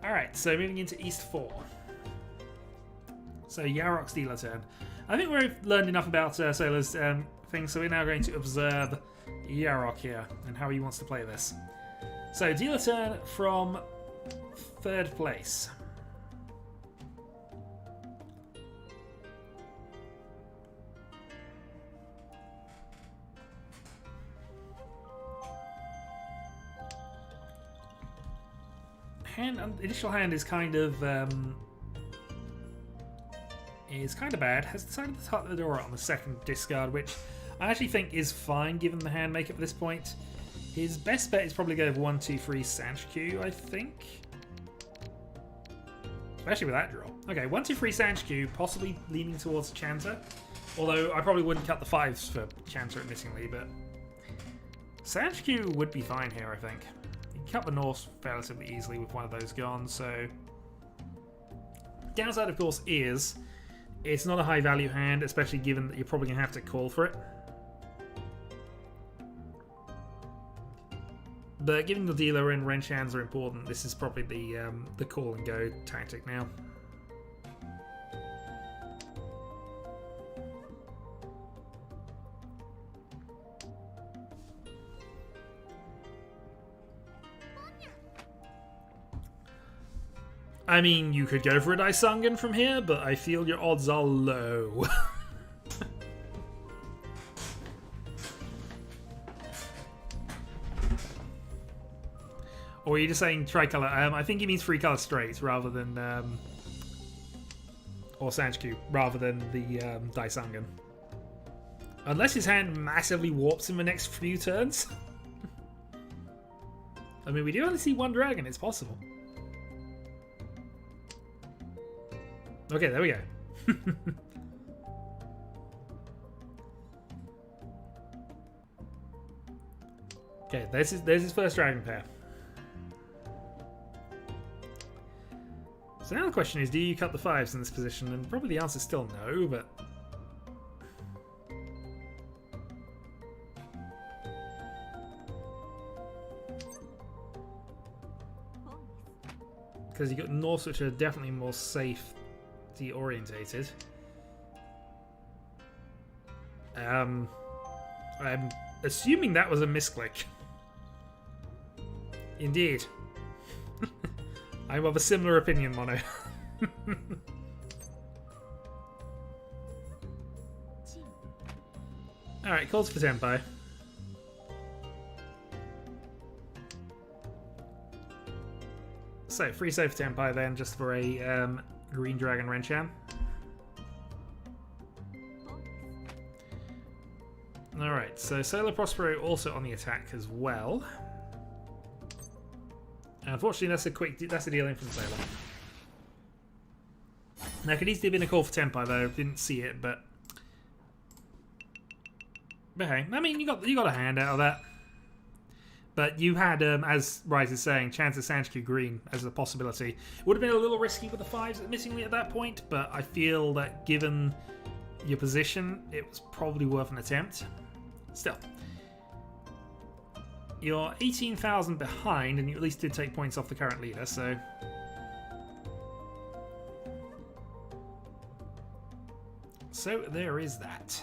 Alright, so moving into East 4. So Yarok's dealer turn. I think we've learned enough about Sailor's things, so we're now going to observe Yarok here and how he wants to play this. So dealer turn from 3rd place. Initial hand is kind of bad. Has decided to cut the door on the 2nd discard, which I actually think is fine given the hand makeup at this point. His best bet is probably go with 1, 2, 3 Sanch-Q, I think. Especially with that draw. Okay, 1, 2, 3 Sanch-Q, possibly leaning towards Chanter. Although I probably wouldn't cut the 5s for Chanter, admittingly, but Sanch-Q would be fine here, I think. You can cut the Norse relatively easily with one of those gone, so... Downside, of course, is it's not a high value hand, especially given that you're probably going to have to call for it. But given the dealer and wrench hands are important, this is probably the call and go tactic now. I mean, you could go for a Daisangan from here, but I feel your odds are low. Or are you just saying tricolour? I think he means 3-colour straight rather than... or Sanch-Q, rather than the Daisangan. Unless his hand massively warps in the next few turns. I mean, we do only see one dragon, it's possible. Okay, there we go. Okay, there's his first dragon pair. So now the question is, do you cut the 5s in this position? And probably the answer is still no, but... Because you've got Norse, which are definitely more safety orientated. I'm assuming that was a misclick. Indeed. I'm of a similar opinion, Mono. Alright, calls for Tenpai. So, free save for Tenpai then, just for a Green Dragon Renchan. Alright, so Solar Prospero also on the attack as well. Unfortunately, that's a deal in from Sailor. Now, could easily have been a call for Tenpai though. Didn't see it, but hey, I mean, you got a hand out of that. But you had, as Rise is saying, chance of Sanch-Q Green as a possibility. Would have been a little risky with the 5s, admittingly, at that point. But I feel that given your position, it was probably worth an attempt. Still. You're 18,000 behind, and you at least did take points off the current leader, so... So there is that.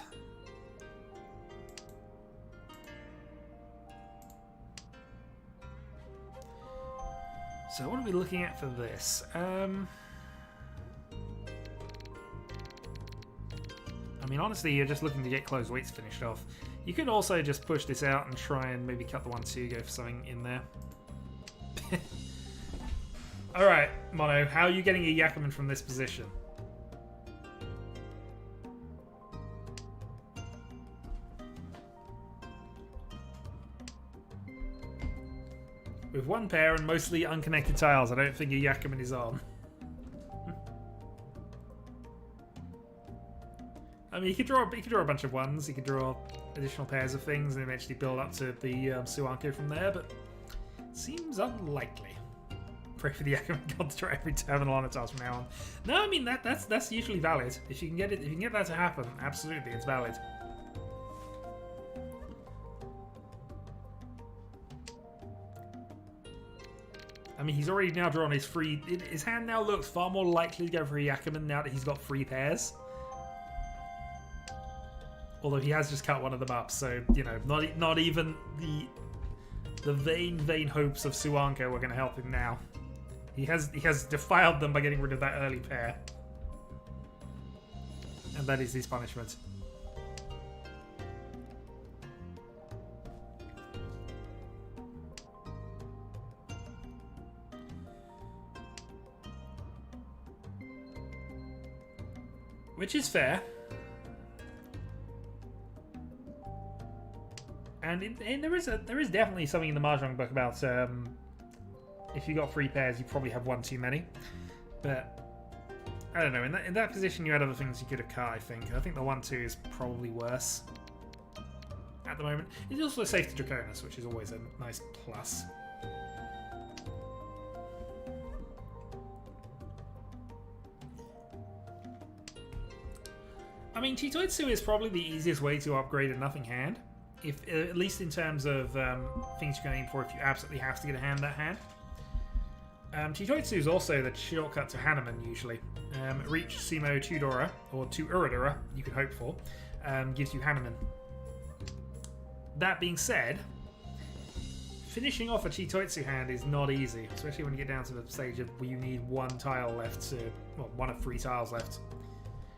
So what are we looking at for this? I mean, honestly, you're just looking to get closed weights finished off. You could also just push this out and try and maybe cut the 1-2, go for something in there. Alright, Mono, how are you getting a Yakuman from this position? With one pair and mostly unconnected tiles, I don't think a Yakuman is on. I mean, you could draw a bunch of ones. You could draw additional pairs of things and eventually build up to the Suanko from there, but it seems unlikely. Pray for the Yakuman god to draw every terminal on its ass from now on. No, I mean that's usually valid. If you can get that to happen, absolutely, it's valid. I mean, he's already now drawn his free... His hand now looks far more likely to go for a Yakuman now that he's got 3 pairs. Although he has just cut one of them up, so, you know, not even the vain hopes of Suanko are going to help him now. He has defiled them by getting rid of that early pair. And that is his punishment. Which is fair. And there is definitely something in the Mahjong book about if you got 3 pairs, you probably have 1 too many. But I don't know. In that position, you had other things you could have cut. I think the 1-2 is probably worse at the moment. It's also safe to Draconis, which is always a nice plus. I mean, Chitoitsu is probably the easiest way to upgrade a nothing hand. If at least in terms of things you can aim for if you absolutely have to get a hand that hand. Chitoitsu is also the shortcut to Hanuman usually. Riichi, Sumo, 2 Dora, or 2 Uradora, you could hope for, gives you Hanuman. That being said, finishing off a Chitoitsu hand is not easy, especially when you get down to the stage of where you need 1 tile left to, well, 1 of 3 tiles left.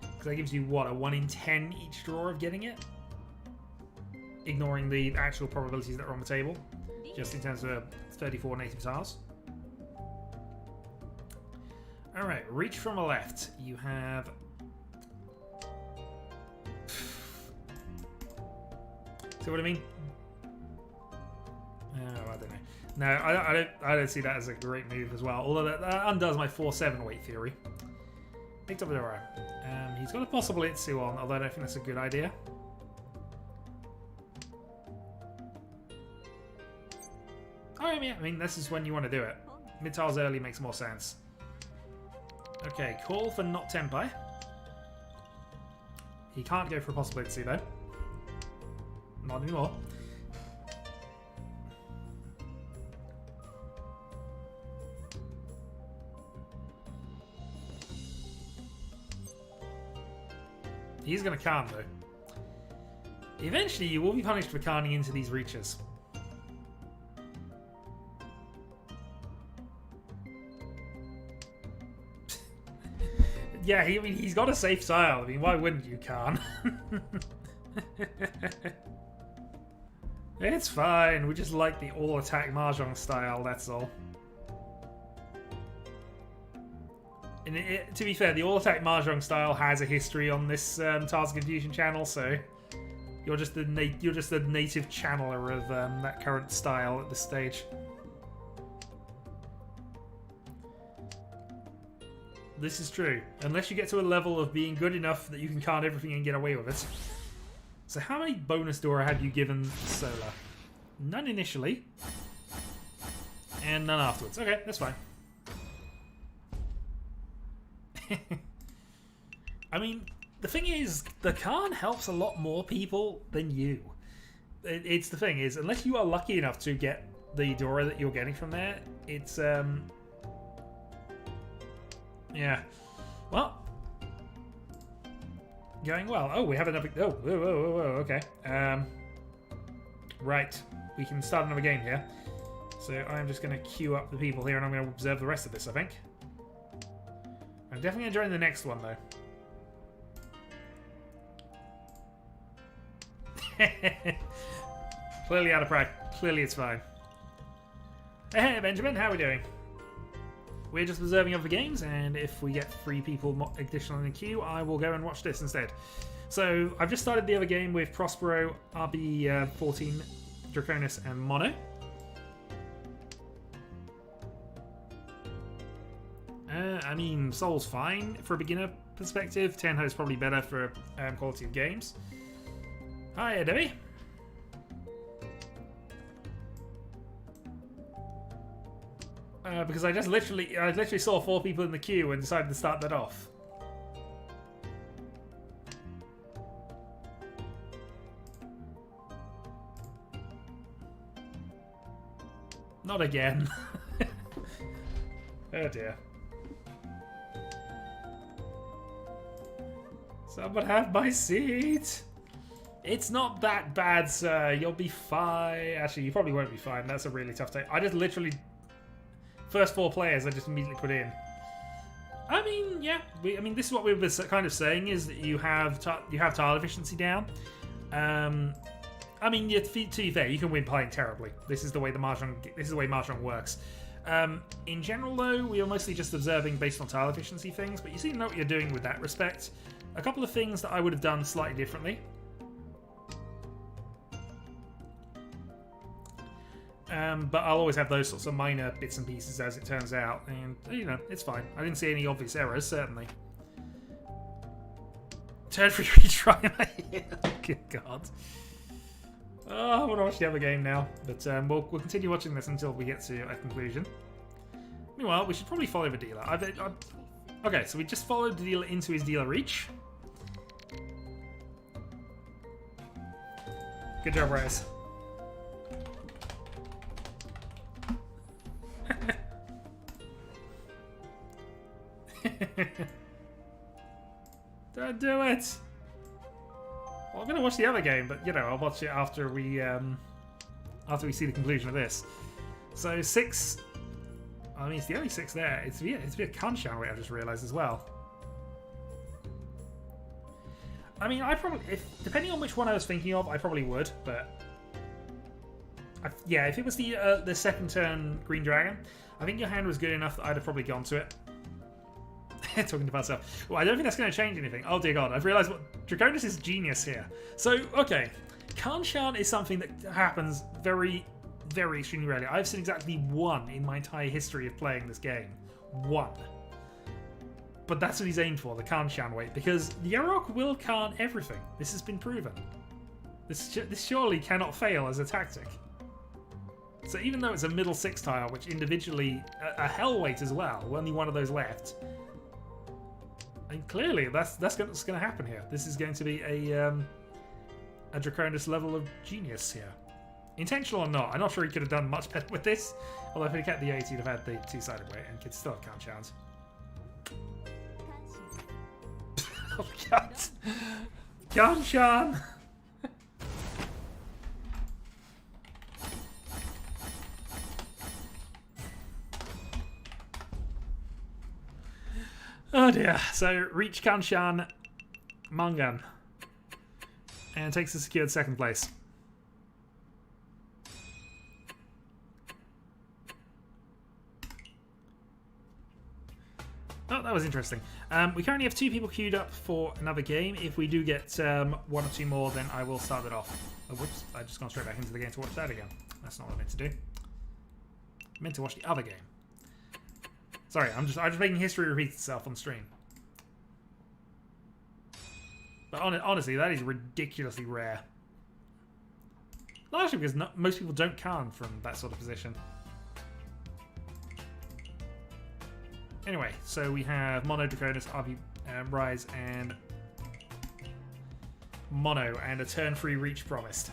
Because that gives you, what, a 1 in 10 each draw of getting it? Ignoring the actual probabilities that are on the table, just in terms of 34 native tiles. Alright, reach from the left. You have... See what I mean? Oh, I don't know. No, I don't see that as a great move as well. Although that undoes my 4-7 weight theory. Picked up the Dora. He's got a possible Itsu on, although I don't think that's a good idea. Oh, yeah, I mean, this is when you want to do it. Mid-tiles early makes more sense. Okay, call for not Tenpai. He can't go for a possible Itsu, though. Not anymore. He's going to Khan, though. Eventually, you will be punished for Khanning into these reaches. Yeah, I mean, he's got a safe tile. I mean, why wouldn't you, Khan? It's fine. We just like the all-attack Mahjong style, that's all. And to be fair, the all-attack Mahjong style has a history on this Tiles of Confusion channel, so you're just the native channeler of that current style at this stage. This is true. Unless you get to a level of being good enough that you can card everything and get away with it. So how many bonus Dora have you given Solar? None initially. And none afterwards. Okay, that's fine. I mean, the thing is, the Khan helps a lot more people than you. It's the thing is, unless you are lucky enough to get the Dora that you're getting from there, it's yeah. Well, going well. Oh, we have another. Oh, whoa, okay. Right, we can start another game here. So I'm just going to queue up the people here, and I'm going to observe the rest of this. I think. I'm definitely going to join the next one though. Clearly out of practice. Clearly it's fine. Hey, Benjamin, how are we doing? We're just observing other games, and if we get 3 people additional in the queue, I will go and watch this instead. So, I've just started the other game with Prospero, RB14, Draconis, and Mono. I mean, Soul's fine for a beginner perspective. Tenho's probably better for quality of games. Hi, Debbie. Because I literally saw 4 people in the queue and decided to start that off. Not again. Oh dear. Someone have my seat! It's not that bad, sir. You'll be fine. Actually, you probably won't be fine. That's a really tough day. I just literally... First 4 players I just immediately put in. I mean, yeah. I mean, this is what we were kind of saying, is that you have tile efficiency down. I mean, to be fair, you can win playing terribly. This is the way Mahjong works. In general, though, we are mostly just observing based on tile efficiency things, but you seem to know what you're doing with that respect. A couple of things that I would have done slightly differently. But I'll always have those sorts of minor bits and pieces as it turns out, and, you know, it's fine. I didn't see any obvious errors, certainly. Turn for retry. Good God. Oh, I want to watch the other game now, but we'll continue watching this until we get to a conclusion. Meanwhile, we should probably follow the dealer. Okay, so we just followed the dealer into his dealer Riichi. Good job, Reyes. Don't do it! Well, I'm going to watch the other game, but, you know, I'll watch it after we see the conclusion of this. So, 6... I mean, it's the only 6 there. It's via Kanshan, I just realised as well. I mean, I probably... depending on which one I was thinking of, I probably would, but... yeah, if it was the second turn Green Dragon, I think your hand was good enough that I'd have probably gone to it. Talking to myself. Well, I don't think that's going to change anything. Oh dear God, I've realised what Draconis is genius here. So, okay, Kanshan is something that happens very, very extremely rarely. I've seen exactly 1 in my entire history of playing this game. 1. But that's what he's aimed for, the Kanshan weight, because Yarok will Khan everything. This has been proven. This surely cannot fail as a tactic. So even though it's a middle 6 tile, which individually a hell weight as well, only 1 of those left. And clearly, that's what's going to happen here. This is going to be a Draconis level of genius here. Intentional or not, I'm not sure he could have done much better with this. Although if he kept the 8, he'd have had the 2-sided weight and could still have Kanshans. Oh God! Kanshan! Oh dear. So, Riichi Kanshan Mangan. And takes a secured 2nd place. Oh, that was interesting. We currently have 2 people queued up for another game. If we do get 1 or 2 more, then I will start it off. Oh, whoops. I've just gone straight back into the game to watch that again. That's not what I meant to do. I meant to watch the other game. Sorry, I'm just making history repeat itself on stream. But honestly, that is ridiculously rare. Largely because most people don't Khan from that sort of position. Anyway, so we have Mono, Draconis, RV, Rise, and Mono, and a turn-free Riichi promised.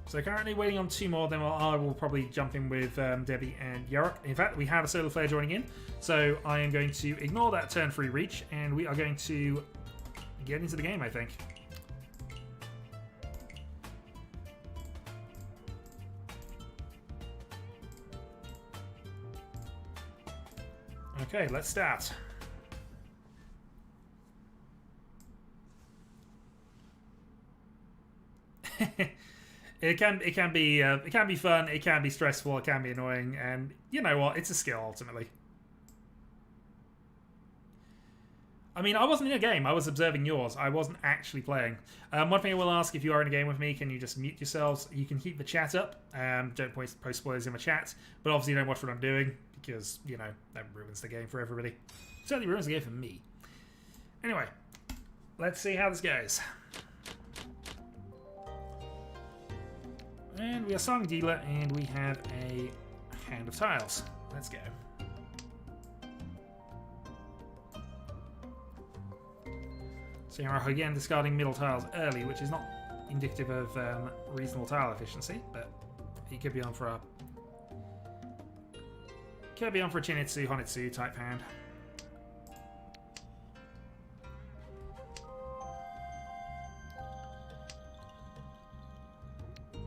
So currently waiting on 2 more, then I will probably jump in with Debbie and Yarok. In fact, we have a Solar Flare joining in, so I am going to ignore that turn-free Riichi, and we are going to get into the game, I think. Okay, let's start. It can be fun, it can be stressful, it can be annoying, and you know what? It's a skill ultimately. I mean, I wasn't in a game. I was observing yours. I wasn't actually playing. One thing I will ask, if you are in a game with me, can you just mute yourselves? You can keep the chat up. Don't post spoilers in my chat, but obviously don't watch what I'm doing because you know that ruins the game for everybody. Certainly ruins the game for me. Anyway, let's see how this goes. And we are starting dealer, and we have a hand of tiles. Let's go. So you're again discarding middle tiles early, which is not indicative of reasonable tile efficiency, but he could be on for a Could be on for a Chinitsu, Honitsu type hand.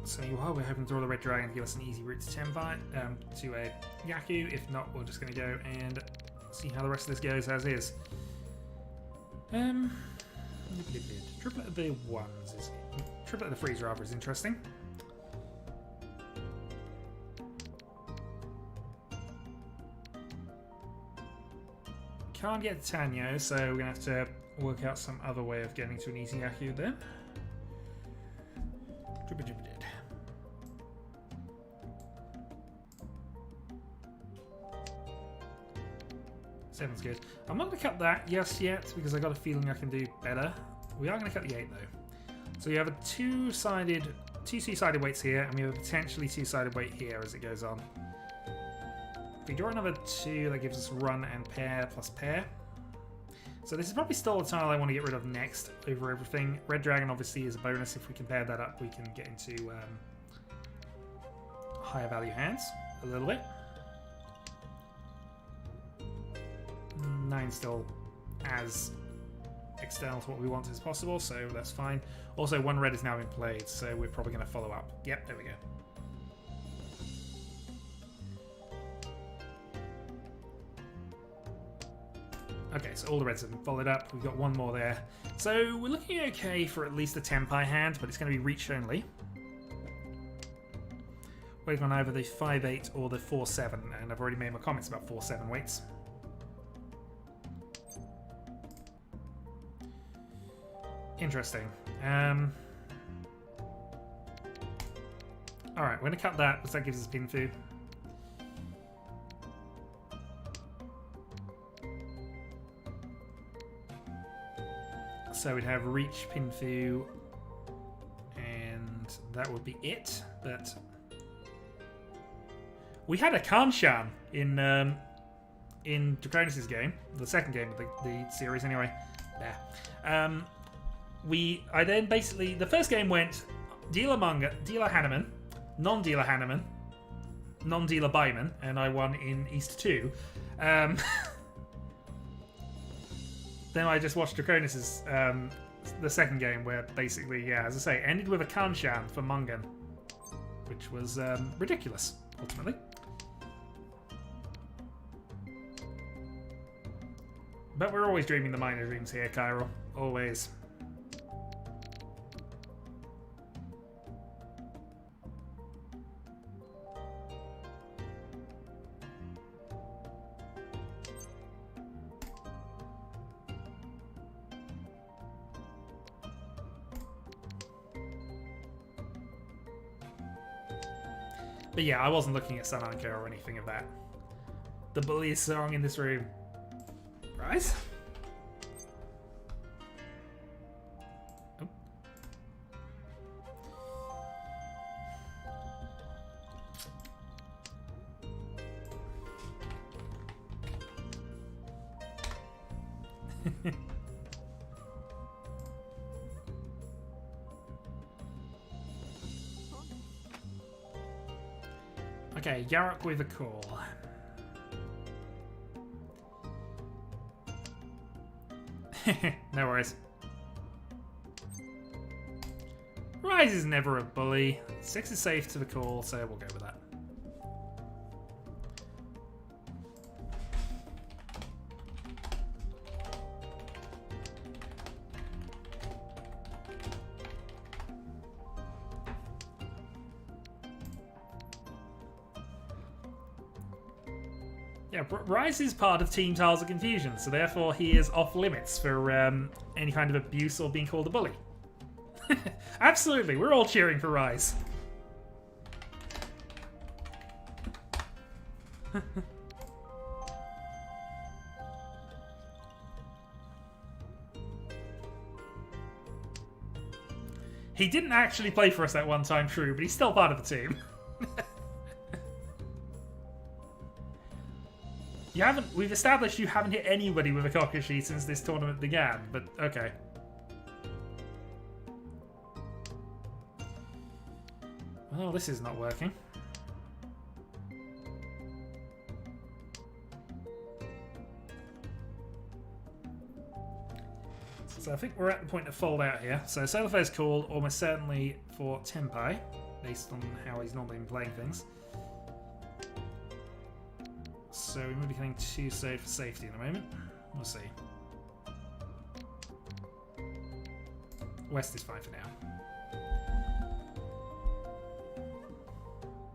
So we're hoping to draw the red dragon to give us an easy route to Tenpai, to a Yaku. If not, we're just going to go and see how the rest of this goes as is. Triplet of the ones is triplet of the freeze rather is interesting. Can't get Tanyo, so we're gonna have to work out some other way of getting to an easy Yaku then. Seven's good. I'm not going to cut that just yet because I got a feeling I can do better. We are going to cut the 8 though. So you have a two two-sided weights here, and we have a potentially two-sided weight here as it goes on. If we draw another 2, that gives us run and pair plus pair. So this is probably still the tile I want to get rid of next over everything. Red Dragon obviously is a bonus. If we can pair that up, we can get into higher value hands a little bit. 9 still as external to what we want as possible, so that's fine. Also, 1 red is now in play, so we're probably going to follow up. Yep, there we go. Okay, so all the reds have been followed up. We've got 1 more there. So we're looking okay for at least a Tenpai hand, but it's going to be Riichi only. Waiting on either the 5-8 or the 4-7, and I've already made my comments about 4-7 weights. Interesting. Alright, we're going to cut that because that gives us Pinfu. So we'd have Riichi, Pinfu, and that would be it. But we had a Kanshan in Draconis' game, the second game of the series anyway. Yeah. I then basically, the first game went dealer manga, dealer Hanneman, non-dealer Hanneman, non-dealer Byman, and I won in East 2. Then I just watched Draconis' the second game where basically, yeah, as I say, ended with a Kanshan for Mungan, which was ridiculous, ultimately. But we're always dreaming the minor dreams here, Cairo. Always. But yeah, I wasn't looking at Sananka or anything of that. The bulliest song in this room. Right? Oh. Okay, Yarok with a call. No worries. Rise is never a bully. 6 is safe to the call, so we'll go with that. Yeah, Rise is part of Team Tiles of Confusion, so therefore he is off limits for any kind of abuse or being called a bully. Absolutely, we're all cheering for Rise. He didn't actually play for us that one time, true, but he's still part of the team. We've established you haven't hit anybody with a Kokoshi since this tournament began, but okay. Well, this is not working. So I think we're at the point of fold out here. So Sailor Fair's called almost certainly for Tenpai, based on how he's normally been playing things. So we may be getting 2 saved for safety in a moment. We'll see. West is fine for now.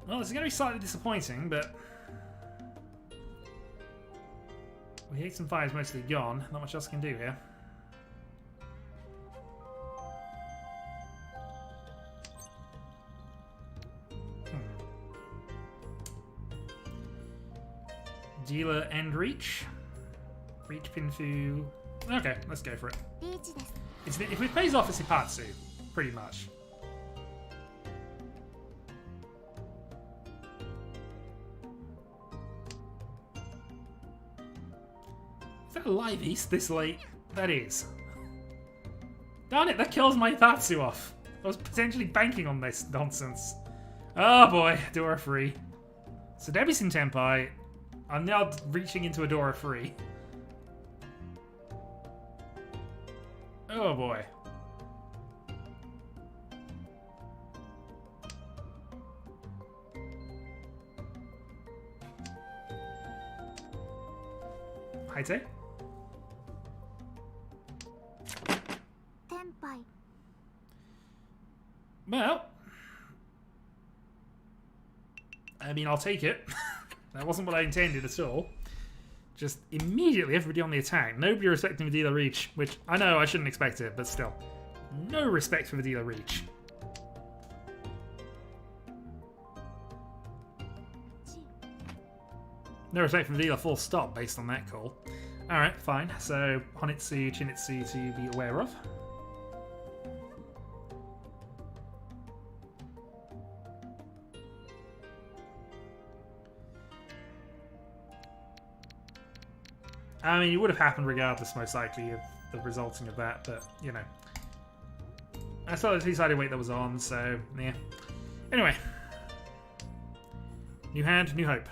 Well, this is going to be slightly disappointing, but we Heats and Fire is mostly gone. Not much else I can do here. Dealer and Reach. Reach Pinfu. Okay, let's go for it. If it pays off, it's Ipatsu, pretty much. Is that a live East this late? That is. Darn it, that kills my Ipatsu off. I was potentially banking on this nonsense. Oh boy, Dora free. So Debbie's in Tenpai. I'm now reaching into a Dora free. Oh boy. Haite? Tenpai. Well, I mean, I'll take it. That wasn't what I intended at all. Just immediately everybody on the attack. Nobody respecting Vidila Reach, which I know I shouldn't expect it, but still. No respect for Vidila Reach. No respect for Vidila full stop based on that call. Alright, fine. So, Honitsu, Chinitsu to be aware of. I mean, it would have happened regardless, most likely, of the resulting of that, but, you know. I saw the two-sided weight that was on, so, yeah. Anyway. New hand, new hope.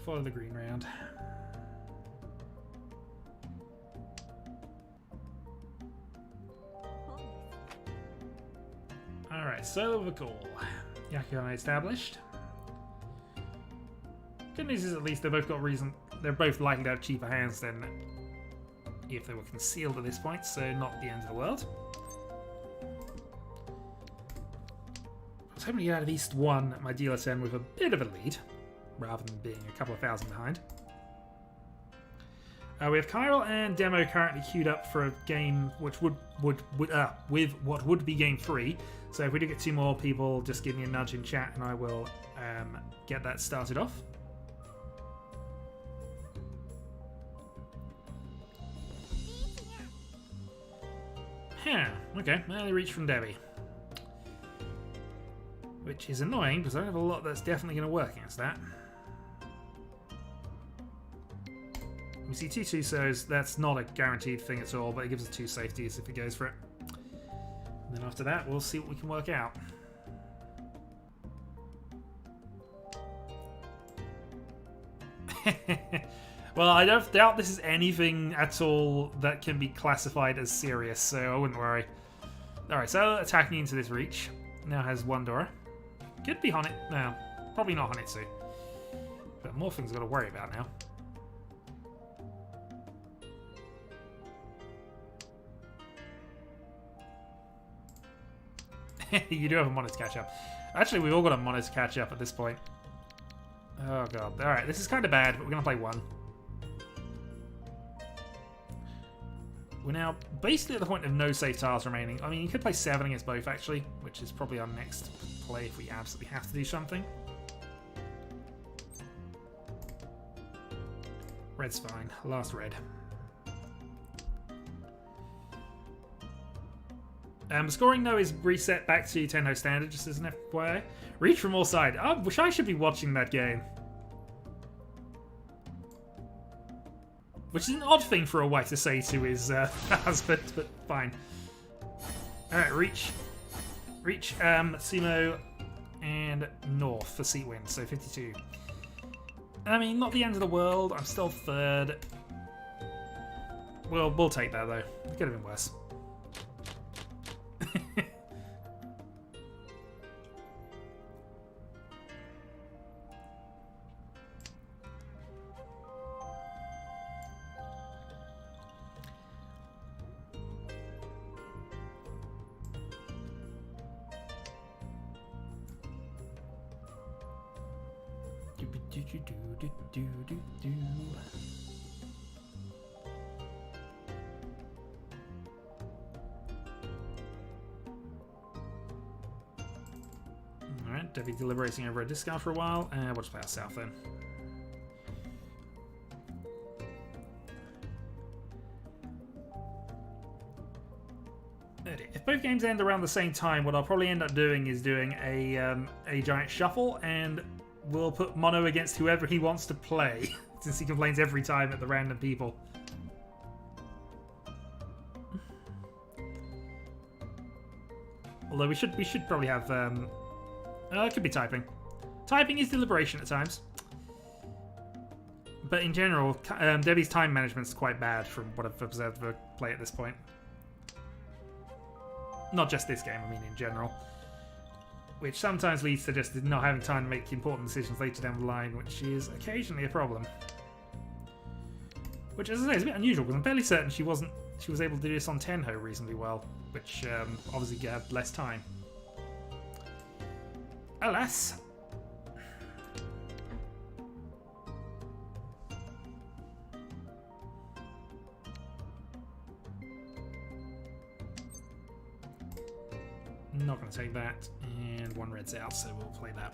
Follow the green round. Alright, solo of a goal. Yakuhana established. Good news is at least they've both got reason. They're both likely to have cheaper hands than if they were concealed at this point, so not the end of the world. I was hoping to get out of East 1 at my dealer turn with a bit of a lead, rather than being a couple of thousand behind. We have Chiral and Demo currently queued up for a game which with what would be game 3. So if we do get 2 more people, just give me a nudge in chat and I will get that started off. Yeah, okay, early reach from Debbie. Which is annoying because I don't have a lot that's definitely going to work against that. We see 2 Tusos, that's not a guaranteed thing at all, but it gives us 2 safeties if it goes for it. And then after that, we'll see what we can work out. Well, I don't doubt this is anything at all that can be classified as serious, so I wouldn't worry. Alright, so attacking into this reach. Now has 1 Dora. Could be Honit. No, probably not Honitsu. But more things I've got to worry about now. You do have a mono to catch up. Actually, we've all got a mono to catch up at this point. Oh god. Alright, this is kind of bad, but we're going to play 1. We're now basically at the point of no safe tiles remaining. I mean, you could play 7 against both, actually, which is probably our next play if we absolutely have to do something. Red's fine. Last red. Scoring, though, is reset back to Tenho standard, just as an FYI. Reach from all sides. I wish I should be watching that game. Which is an odd thing for a white to say to his husband, but fine. Alright, Riichi. Simo, and North for seat wins, so 52. I mean, not the end of the world. I'm still third. We'll take that, though. It could have been worse. Alright, Debbie deliberating over a discount for a while. We'll just play our south then. If both games end around the same time, what I'll probably end up doing is doing a giant shuffle, and we'll put Mono against whoever he wants to play, since he complains every time at the random people. Although we should probably have it could be typing. Typing is deliberation at times. But in general, Debbie's time management is quite bad from what I've observed of her play at this point. Not just this game, I mean in general. Which sometimes leads to just not having time to make important decisions later down the line, which is occasionally a problem. Which, as I say, is a bit unusual, because I'm fairly certain she was able to do this on Tenho reasonably well, which obviously had less time. Alas. Not going to take that, and one red's out, so we'll play that.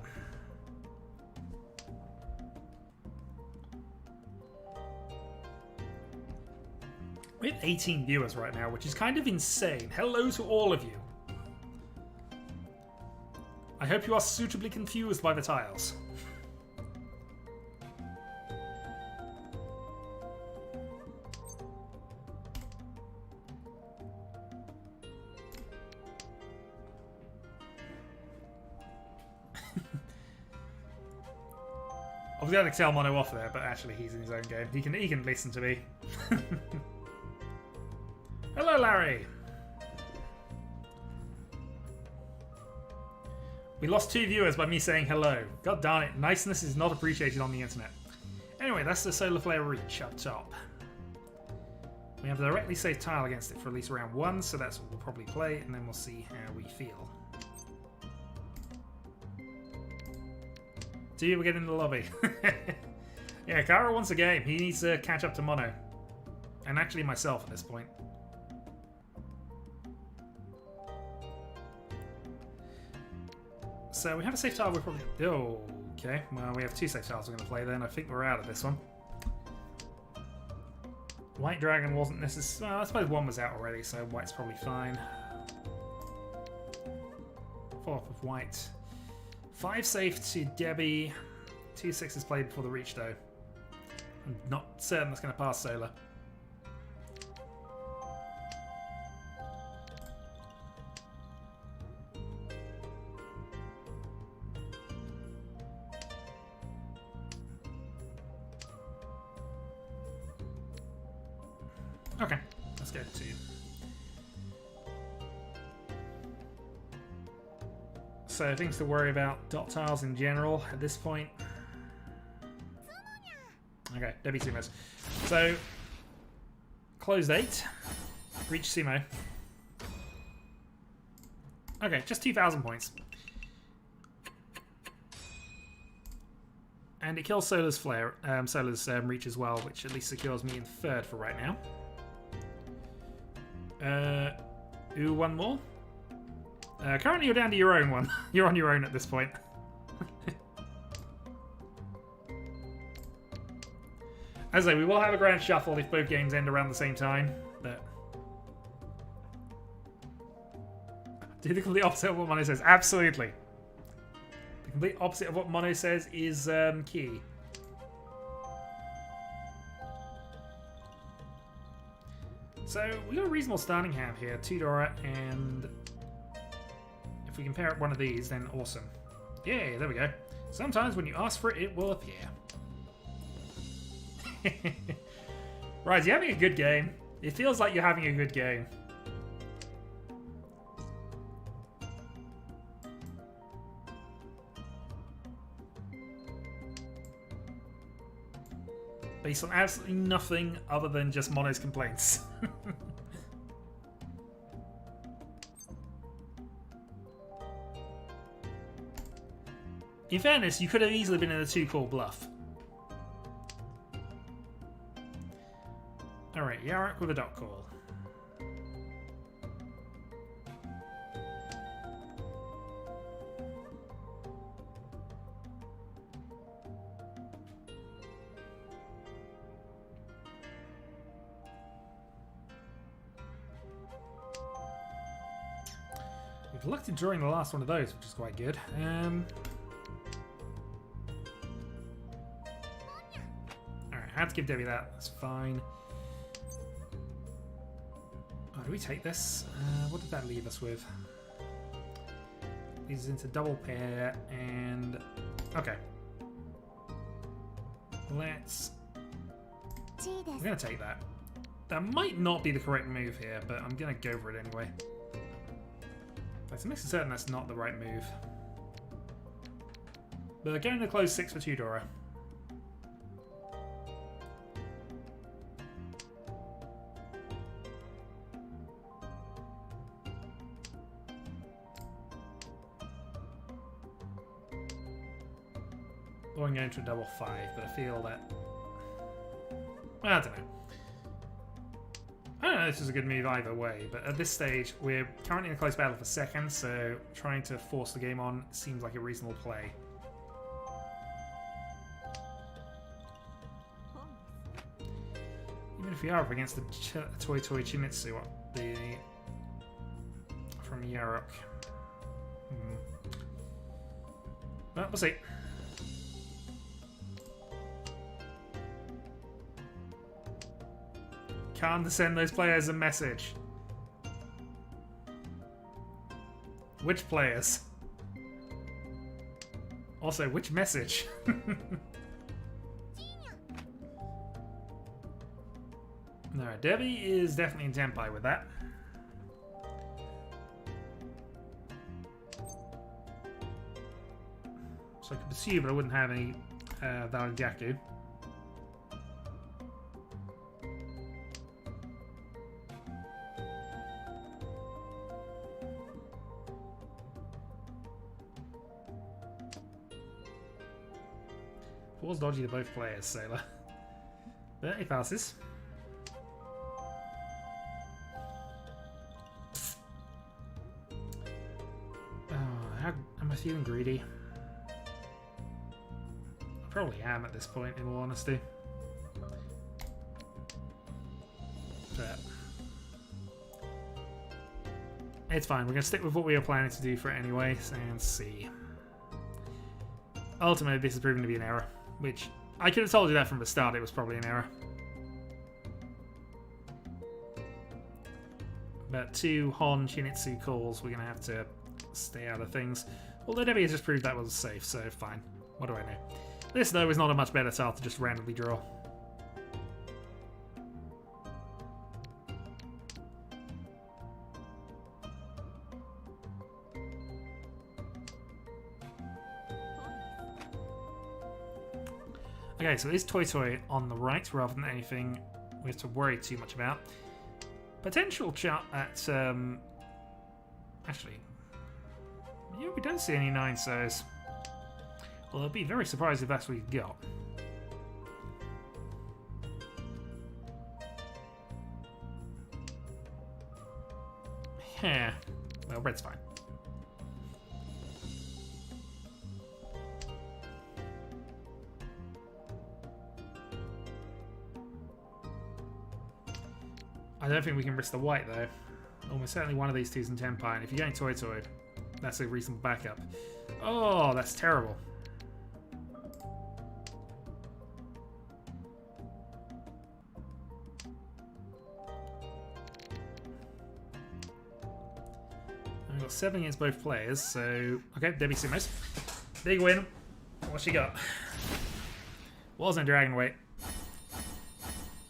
We have 18 viewers right now, which is kind of insane. Hello to all of you. I hope you are suitably confused by the tiles. I was going to tell Mono off there, but actually he's in his own game. He can listen to me. Hello, Larry. We lost 2 viewers by me saying hello. God darn it, niceness is not appreciated on the internet. Anyway, that's the Solar Flare Riichi up top. We have a directly safe tile against it for at least round 1, so that's what we'll probably play, and then we'll see how we feel. Do you ever get in the lobby? Yeah, Kara wants a game. He needs to catch up to Mono. And actually myself at this point. So we have a safe tile we're probably... Oh, okay. Well, we have 2 safe tiles we're going to play then. I think we're out of this one. White Dragon wasn't necessary. Well, I suppose 1 was out already, so white's probably fine. Follow up with white. 5 safe to Debbie. 2 6s played before the Riichi, though. I'm not certain that's going to pass Solar. Okay, let's go to... So things to worry about, dot tiles in general at this point. Okay, Debbie Sumos. So, closed 8. Riichi Sumo. Okay, just 2,000 points. And it kills Solar's Flare, Solar's Riichi as well, which at least secures me in 3rd for right now. Ooh, 1 more. Currently you're down to your own one. You're on your own at this point. As I say, we will have a grand shuffle if both games end around the same time. But do the complete opposite of what Mono says. Absolutely. The complete opposite of what Mono says is key. So we got a reasonable starting hand here, 2 Dora, and if we can pair up one of these, then awesome. Yeah, there we go. Sometimes when you ask for it, it will appear. Right, you're having a good game. It feels like you're having a good game. Based on absolutely nothing other than just Mono's complaints. In fairness, you could have easily been in a 2-call bluff. Alright, Yarok with a dot call. We've lucked in drawing the last one of those, which is quite good. Alright, I had to give Debbie that. That's fine. Oh, do we take this? What did that leave us with? Leads us into double pair and... Okay. Let's... I'm going to take that. That might not be the correct move here, but I'm going to go for it anyway. To make certain that's not the right move. But going to close 6 for 2 Dora. Or I'm going to a double 5, but I feel that... I don't know. I don't know if this is a good move either way, but at this stage, we're currently in a close battle for second, so trying to force the game on seems like a reasonable play. Even if we are up against the Toy Chimitsu from Yarok. Well, we'll see. Can't send those players a message. Which players? Also, which message? No, Debbie is definitely in Tenpai with that. So I could pursue, but I wouldn't have any valid Yaku. Falls dodgy to both players, Sailor. But he passes. How am I feeling greedy? I probably am at this point, in all honesty. But it's fine. We're going to stick with what we were planning to do for it anyway, and see. Ultimately, this is proving to be an error. Which, I could have told you that from the start, it was probably an error. But 2 Hon Shinitsu calls, we're going to have to stay out of things. Although Debbie has just proved that was safe, so fine. What do I know? This, though, is not a much better style to just randomly draw. Okay, so is Toy Toy on the right rather than anything we have to worry too much about? Potential chart at, actually, yeah, we don't see any 9 so's. Well, I'll be very surprised if that's what we've got. Yeah, well, red's fine. I don't think we can risk the white, though. Almost certainly one of these two's in Tenpai, and if you're going Toy Toy, that's a reasonable backup. Oh, that's terrible. 7 against both players, so... Okay, Debbie Simos. Big win. What she got? Wasn't Dragon Weight.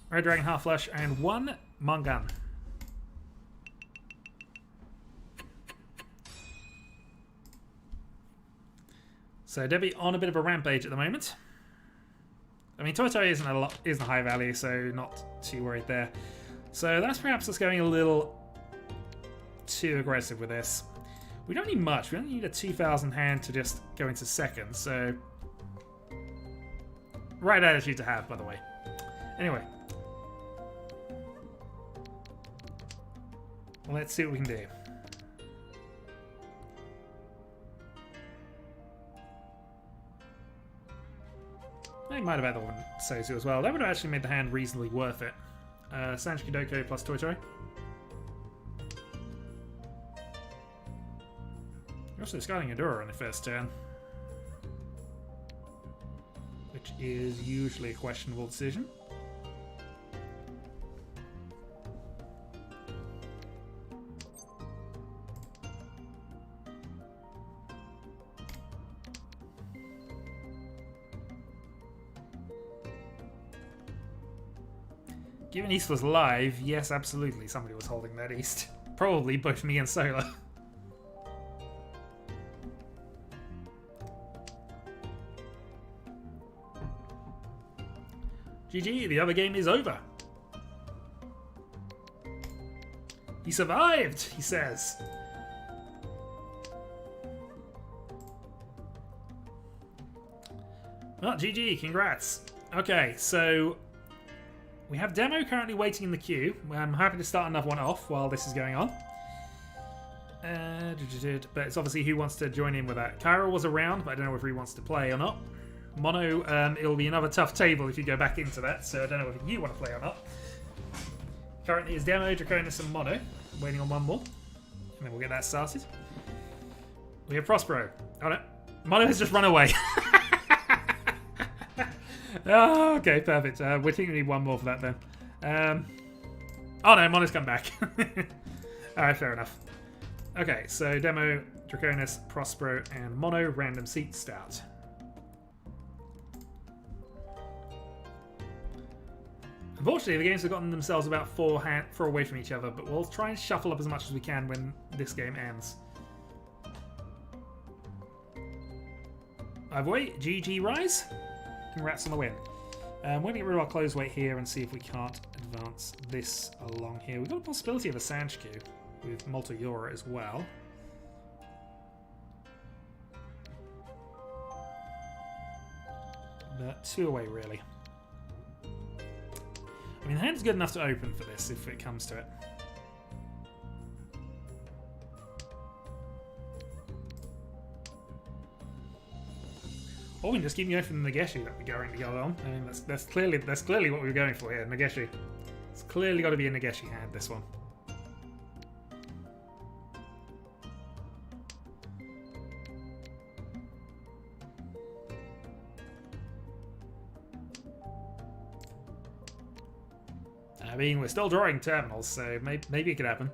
Red Dragon Half Flush and 1 Mangan. So Debbie on a bit of a rampage at the moment. I mean, Toto isn't a high value, so not too worried there. So that's perhaps us going a little too aggressive with this. We don't need much. We only need a 2,000 hand to just go into second. So right attitude to have, by the way. Anyway, let's see what we can do. I might have had the one Sozu as well. That would have actually made the hand reasonably worth it. Sanji Kidoko plus Toy Toy. You're also discarding Adora on the first turn, which is usually a questionable decision. Given East was live, yes, absolutely, somebody was holding that East. Probably both me and Solar. GG, the other game is over. He survived, he says. Well, GG, congrats. Okay, so we have Demo currently waiting in the queue. I'm happy to start another one off while this is going on. But it's obviously who wants to join in with that. Kyra was around, but I don't know if he wants to play or not. Mono, it'll be another tough table if you go back into that, so I don't know if you want to play or not. Currently it's Demo, Draconis and Mono. Waiting on one more. And then we'll get that started. We have Prospero. Oh no. Mono has just run away. Oh, okay, perfect. We think we need one more for that then. Oh no, Mono's come back. Alright, fair enough. Okay, so Demo, Draconis, Prospero, and Mono, random seat start. Unfortunately, the games have gotten themselves about four away from each other, but we'll try and shuffle up as much as we can when this game ends. Either way, GG Rise. Congrats on the win. We're going to get rid of our close weight here and see if we can't advance this along here. We've got a possibility of a Sanchku with Molto Yora as well. But 2 away, really. I mean, the hand's good enough to open for this if it comes to it. Or we can just keep going for the Nageshi that we're going to go on. I mean, that's clearly what we were going for here, Nageshi. It's clearly got to be a Nageshi hand, this one. I mean, we're still drawing terminals, so maybe it could happen.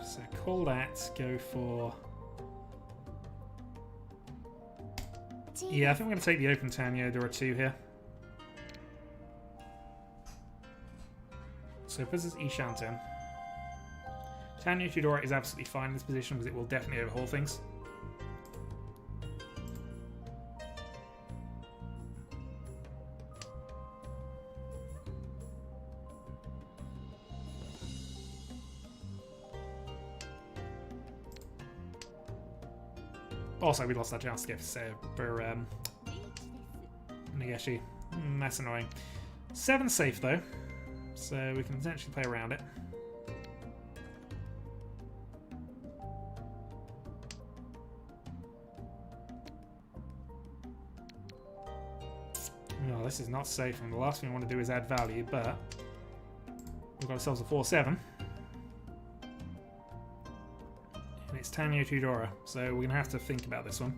So call that, go for... Yeah, I think we're going to take the open Tanya Dora 2 here. So it puts us Ishanten. Tanya Tudora is absolutely fine in this position because it will definitely overhaul things. Also, we lost our chance to get for Nageshi. That's annoying. 7 safe though. So we can potentially play around it. No, this is not safe, and the last thing we want to do is add value, but we've got ourselves a 4-7. And it's Tanyo Tudora, so we're going to have to think about this one.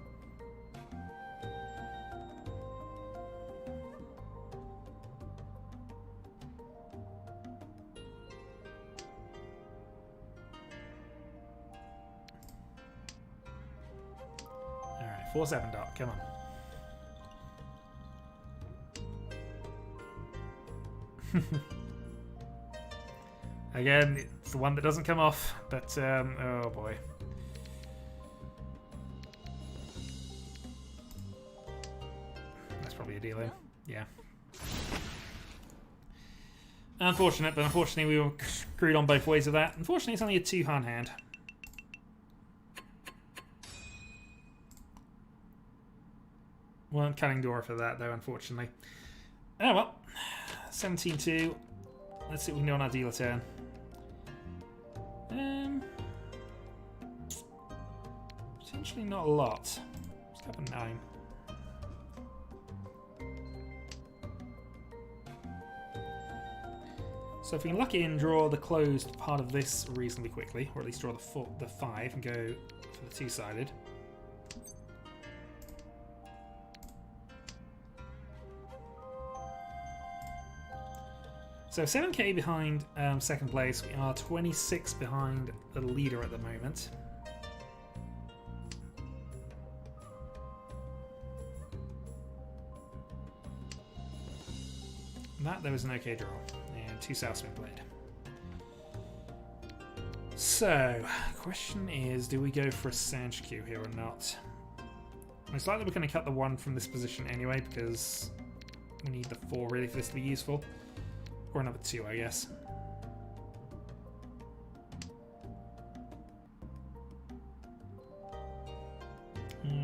Alright, 4-7 dot, come on. Again, it's the one that doesn't come off, but oh boy. That's probably a deal in. Yeah. Unfortunate, but unfortunately we were screwed on both ways of that. Unfortunately, it's only a 2-hand hand. Weren't cutting door for that, though, unfortunately. Oh well. 17-2. Let's see what we can do on our dealer turn. Potentially not a lot. Let's go for 9. So if we can luck in, draw the closed part of this reasonably quickly, or at least draw the 5 and go for the 2-sided. So 7k behind second place. We are 26 behind the leader at the moment. That there was an okay draw. And 2 Southspin played. So, question is, do we go for a Sanshikyu here or not? Most likely we're going to cut the 1 from this position anyway, because we need the 4 really for this to be useful. Or another 2, I guess.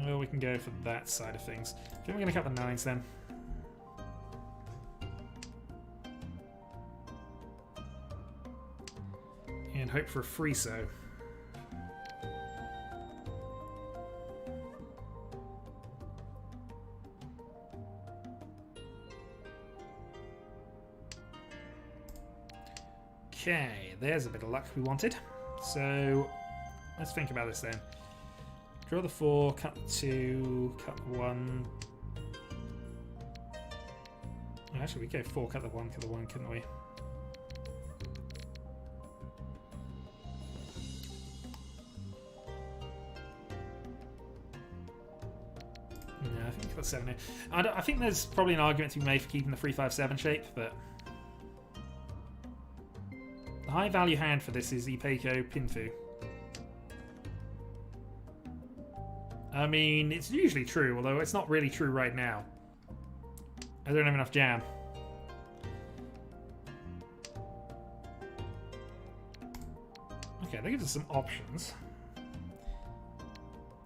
Well, we can go for that side of things. I think we're going to cut the 9s then. And hope for a free-so. Okay, there's a bit of luck we wanted. So, let's think about this then. Draw the 4, cut the 2, cut the 1. Actually, we go 4, cut the 1, couldn't we? No, I think we got 7 here. I think there's probably an argument to be made for keeping the 3-5-7 shape, but the high value hand for this is Ipeiko Pinfu. I mean, it's usually true, although it's not really true right now. I don't have enough jam. Okay, that gives us some options.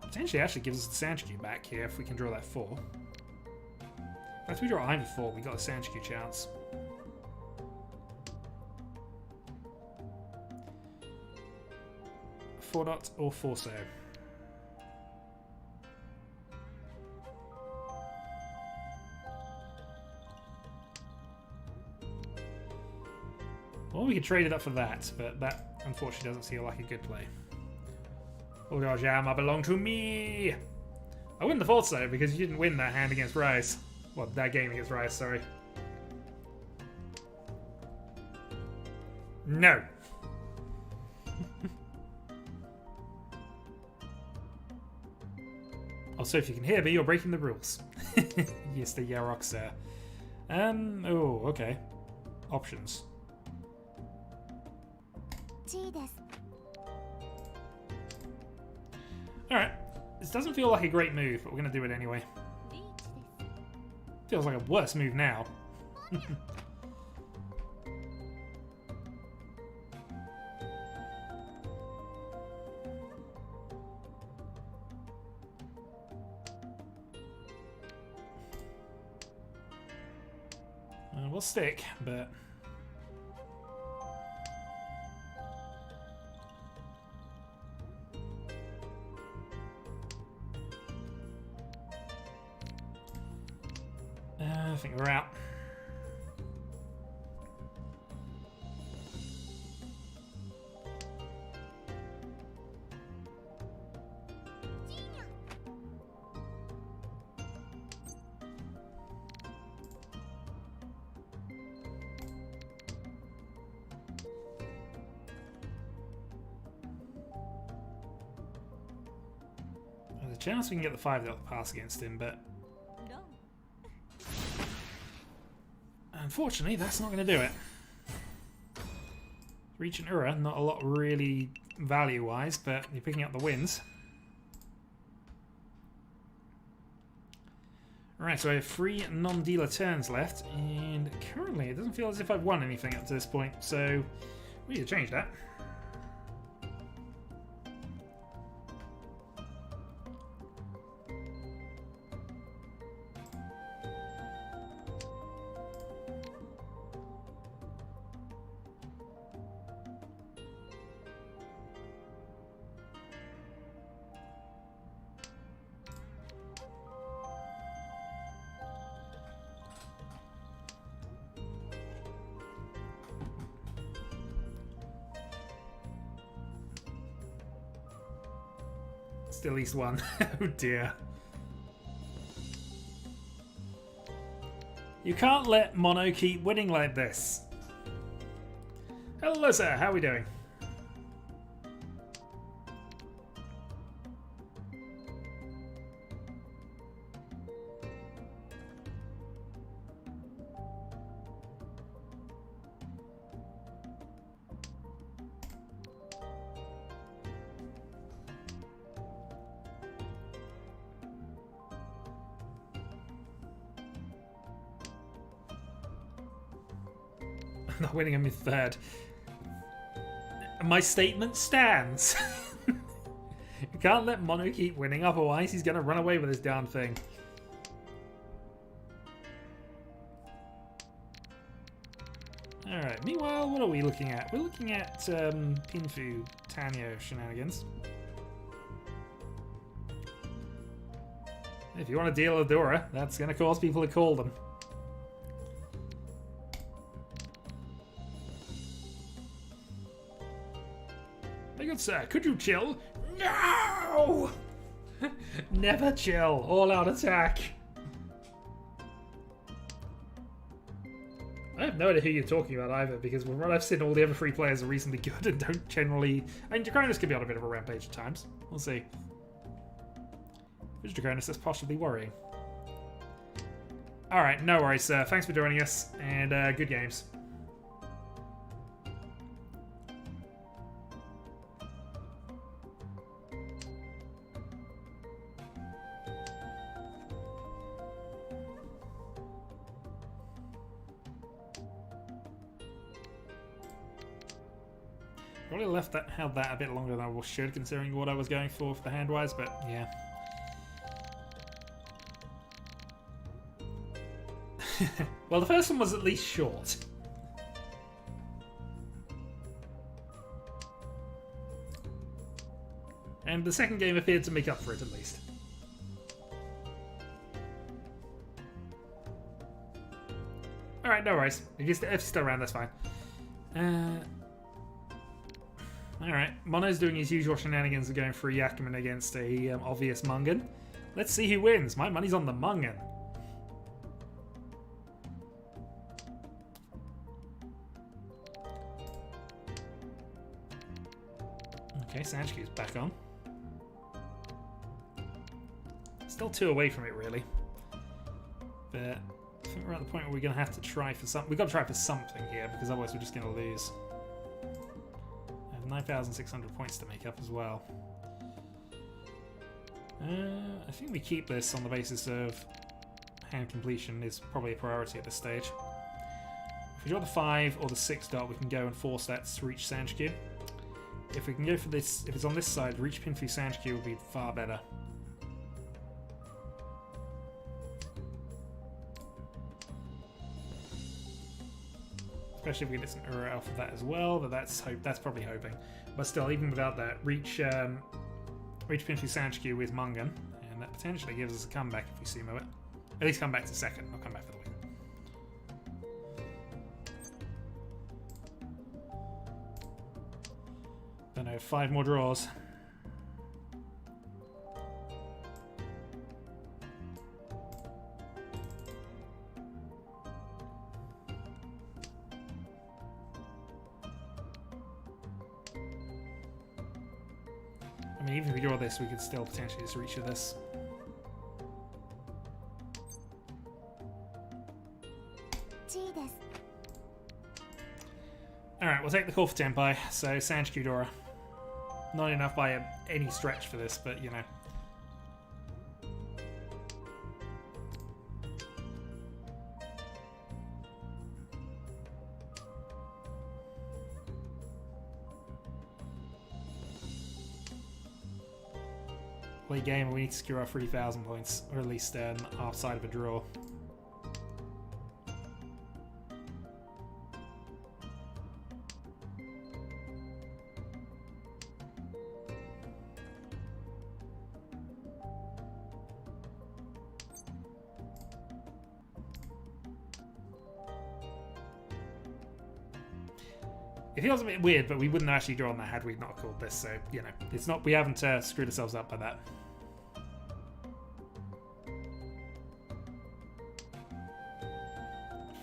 Potentially actually gives us the Sanshikyu back here if we can draw that 4. If we draw either 4, we got a Sanshikyu chance. Four dot or 4-so. Well, we could trade it up for that, but that unfortunately doesn't seem like a good play. Oh gosh, Yama belong to me! I wouldn't have thought so, because you didn't win that hand against Rice. Well, that game against Rice, sorry. No! Also, if you can hear me, you're breaking the rules. Yes, the Yarok, sir. Oh, okay. Options. Alright. This doesn't feel like a great move, but we're going to do it anyway. Feels like a worse move now. We'll stick, but I think we're out. chance we can get the 5 that pass against him, but unfortunately that's not going to do it. Riichi and Ura, not a lot really value-wise, but you're picking up the wins. Alright, so I have 3 non-dealer turns left, and currently it doesn't feel as if I've won anything up to this point, so we need to change that. Still at least one. Oh dear. You can't let Mono keep winning like this. Hello sir, how are we doing? Not winning him in 3rd. My statement stands. You can't let Mono keep winning, otherwise he's going to run away with this darn thing. Alright, meanwhile, what are we looking at? We're looking at Pinfu Tanyo shenanigans. If you want to deal with Dora, that's going to cause people to call them. Good sir, could you chill? No! Never chill. All out attack. I have no idea who you're talking about either, because from what I've seen, all the other 3 players are reasonably good and don't generally... I mean, Draconis can be on a bit of a rampage at times. We'll see. Which Draconis, that's possibly worrying. Alright, no worries, sir. Thanks for joining us, and good games. Probably held that a bit longer than I should, considering what I was going for the hand-wise, but yeah. Well, the first one was at least short. And the second game appeared to make up for it, at least. Alright, no worries. If you're still around, that's fine. Alright, Mono's doing his usual shenanigans of going for a Yakuman against a obvious Mungan. Let's see who wins. My money's on the Mungan. Okay, Sanchiki's back on. Still 2 away from it, really. But I think we're at the point where we're going to have to try for something. We've got to try for something here, because otherwise we're just going to lose. 9,600 points to make up as well. I think we keep this on the basis of hand completion is probably a priority at this stage. If we draw the 5 or the 6 dot, we can go and force that to reach Sanchiku. If we can go for this, if it's on this side, reach Pinfu Sanchiku would be far better. Especially if we get some Ura out of that as well, but that's probably hoping. But still, even without that, reach Pinfu Sanchiku with Mungan, and that potentially gives us a comeback if we sumo it. At least come back to 2nd, not come back for the win. Don't know, 5 more draws. I mean, even if we draw this, we could still potentially just reach with this. Alright, we'll take the call for Tenpai. So, Sanj Kudora. Not enough by any stretch for this, but you know. Play game, we need to secure our 3,000 points, or at least our side of a draw. It feels a bit weird, but we wouldn't actually draw on that had we not called this, so, you know, it's not, we haven't screwed ourselves up by that.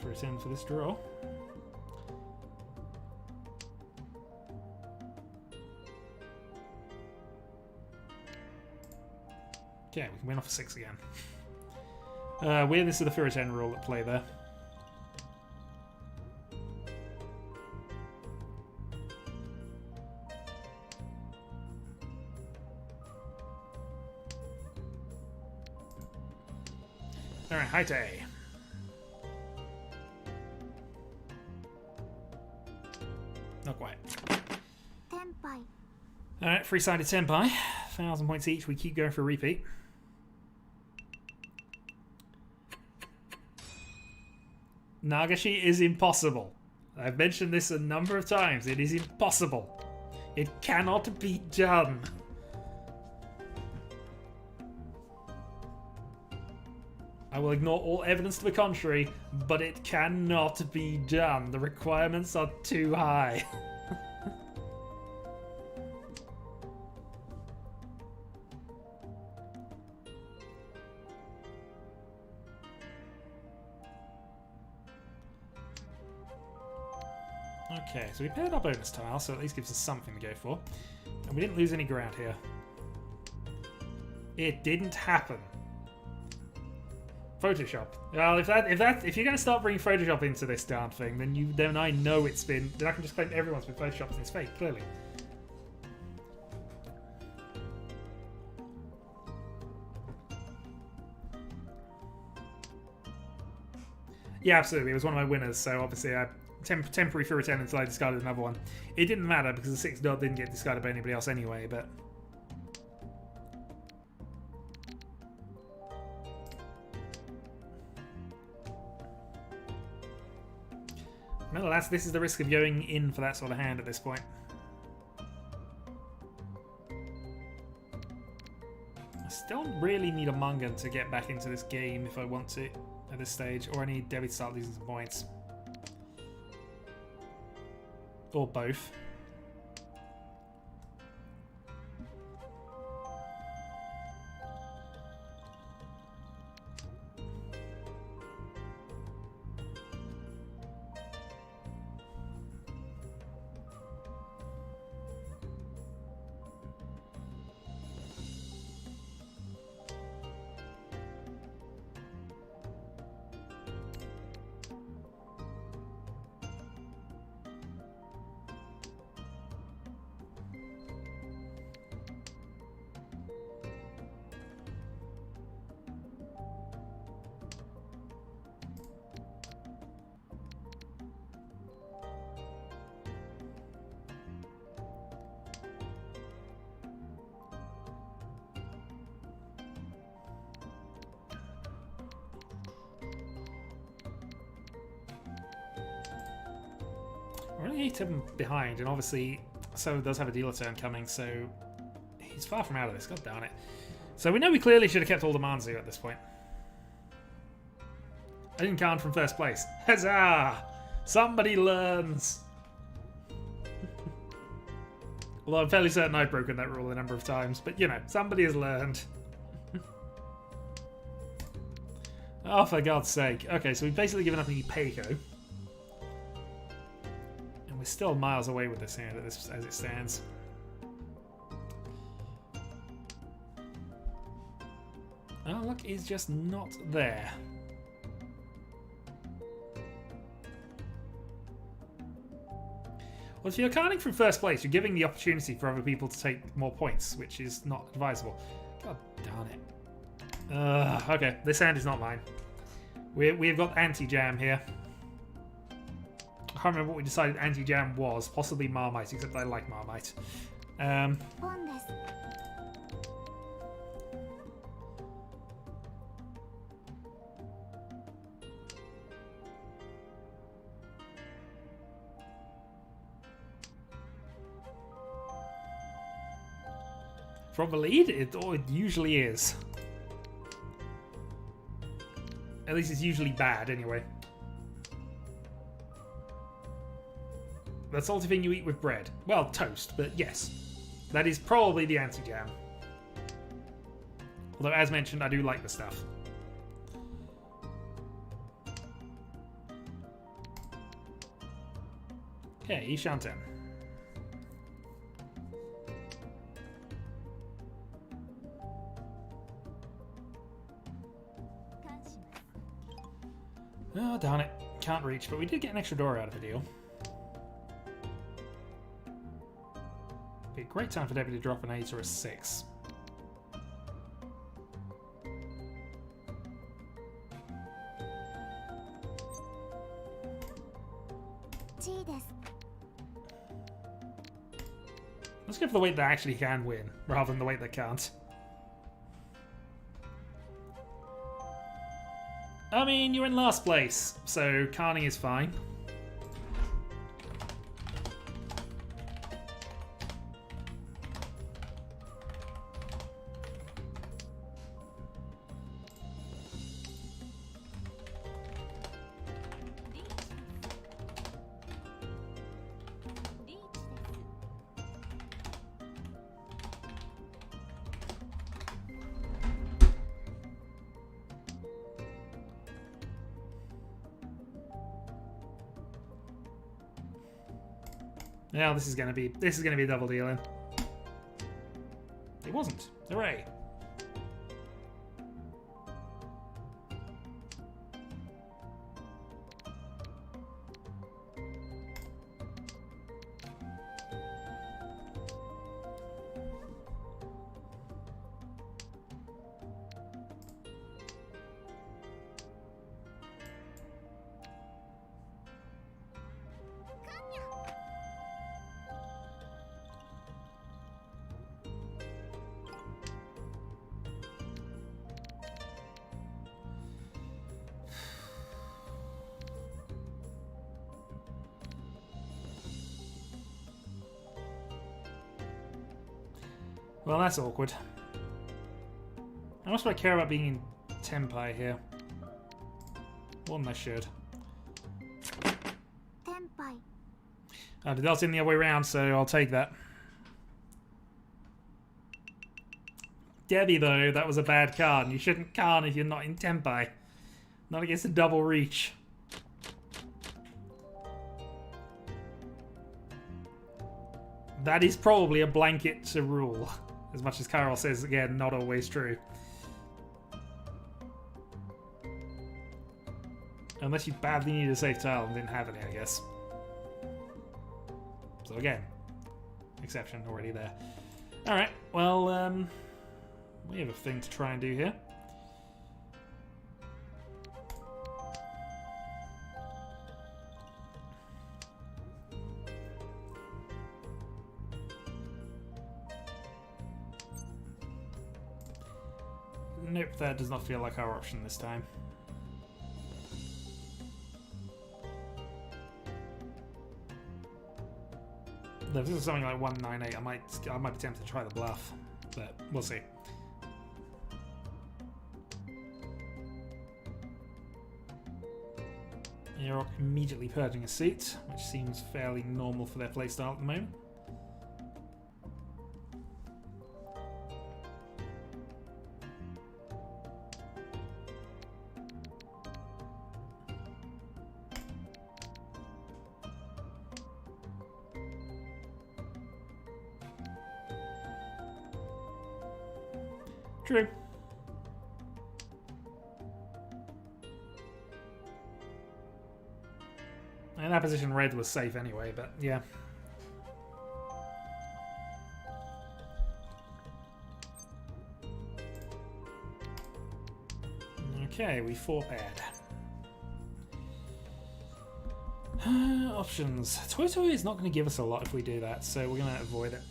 First in for this draw. Okay, we can win off a 6 again. Weirdness of the Furitan rule at play there. Alright, Haite. Not quite. Tenpai. Alright, three-sided Tenpai. 1,000 points each. We keep going for a repeat. Nagashi is impossible. I've mentioned this a number of times. It is impossible. It cannot be done. I will ignore all evidence to the contrary, but it cannot be done. The requirements are too high. Okay, so we paired our bonus tile, so at least gives us something to go for. And we didn't lose any ground here. It didn't happen. Photoshop. Well, if you're going to start bringing Photoshop into this darn thing, then I know it's been. Then I can just claim everyone's been photoshopped and it's fake. Clearly. Yeah, absolutely. It was one of my winners, so obviously I temporary for return until I discarded another one. It didn't matter because the 6 dot didn't get discarded by anybody else anyway, but. Nonetheless, this is the risk of going in for that sort of hand at this point. I still really need a Manga to get back into this game if I want to at this stage, or I need Debbie to start losing some points. Or both. We're only 8 behind, and obviously So does have a dealer turn coming, so he's far from out of this. God darn it. So we know we clearly should have kept all the Manzu at this point. I didn't count from first place. Huzzah! Somebody learns! Although I'm fairly certain I've broken that rule a number of times, but you know, somebody has learned. Oh, for God's sake. Okay, so we've basically given up Ipeiko. And we're still miles away with this hand as it stands. luck is just not there. Well, if you're carting from first place, you're giving the opportunity for other people to take more points, which is not advisable. God darn it. Okay, this hand is not mine. We've got anti-jam here. I can't remember what we decided anti-jam was. Possibly Marmite, except I like Marmite. From the lead, it usually is. At least it's usually bad, anyway. That's the only thing you eat with bread. Well, toast, but yes. That is probably the anti-jam. Although, as mentioned, I do like the stuff. Okay, Ishanten. Oh, darn it. Can't reach, but we did get an extra door out of the deal. Be a great time for Debbie to drop an 8 or a 6. Let's go for the weight that actually can win, rather than the weight that can't. I mean, you're in last place, so carning is fine. Now this is gonna be a double deal in. It wasn't. Hooray. Well, that's awkward. How much do I care about being in Tenpai here? More than I should. Tenpai. The delta in the other way around, so I'll take that. Debbie, though, that was a bad card, and you shouldn't card if you're not in Tenpai. Not against a double reach. That is probably a blanket rule. As much as Carol says, again, not always true. Unless you badly need a safe tile and didn't have any, I guess. So again, exception already there. Alright, well, we have a thing to try and do here. Nope, that does not feel like our option this time. If this is something like 198, I might be tempted to try the bluff, but we'll see. You're immediately purging a seat, which seems fairly normal for their playstyle at the moment. True. In that position, red was safe anyway, but yeah. Okay, we 4-paired. Options. Toy Toy is not going to give us a lot if we do that, so we're going to avoid it.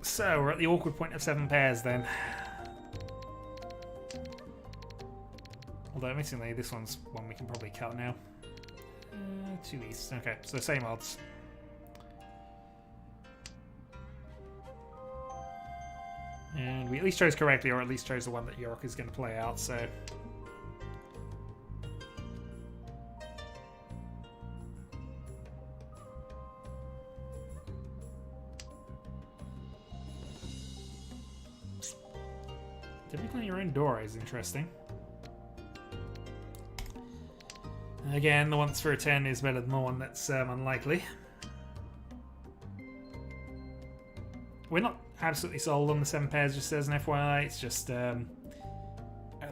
So, we're at the awkward point of 7 pairs then. Although, admittedly, this one's one we can probably cut now. 2 east. Okay, so same odds. And we at least chose correctly, or at least chose the one that York is going to play out, so... Typically your own door is interesting. Again, the one that's for a 10 is better than the one that's unlikely. We're not absolutely sold on the 7 pairs, just as an FYI. It's just, at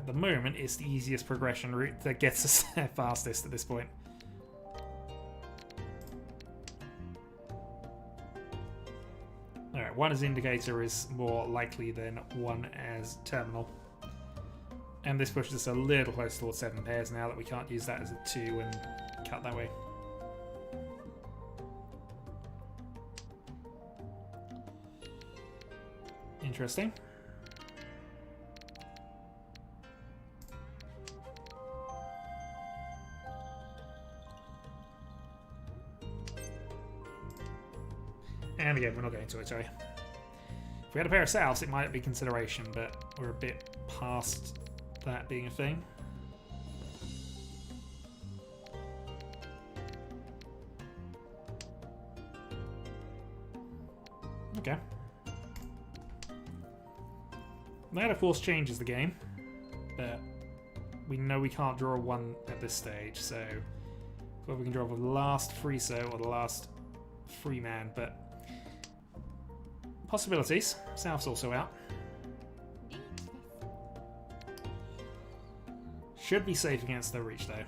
the moment, it's the easiest progression route that gets us there fastest at this point. Alright, 1 as indicator is more likely than 1 as terminal. And this pushes us a little closer towards 7 pairs now that we can't use that as a 2 and cut that way. Interesting. And again, we're not going to it, sorry. If we had a pair of souths, it might be consideration, but we're a bit past that being a thing. Okay. That, of course, changes the game, but we know we can't draw a 1 at this stage, so whether we can draw the last free so or the last free man, but possibilities. South's also out. Should be safe against the Riichi, though.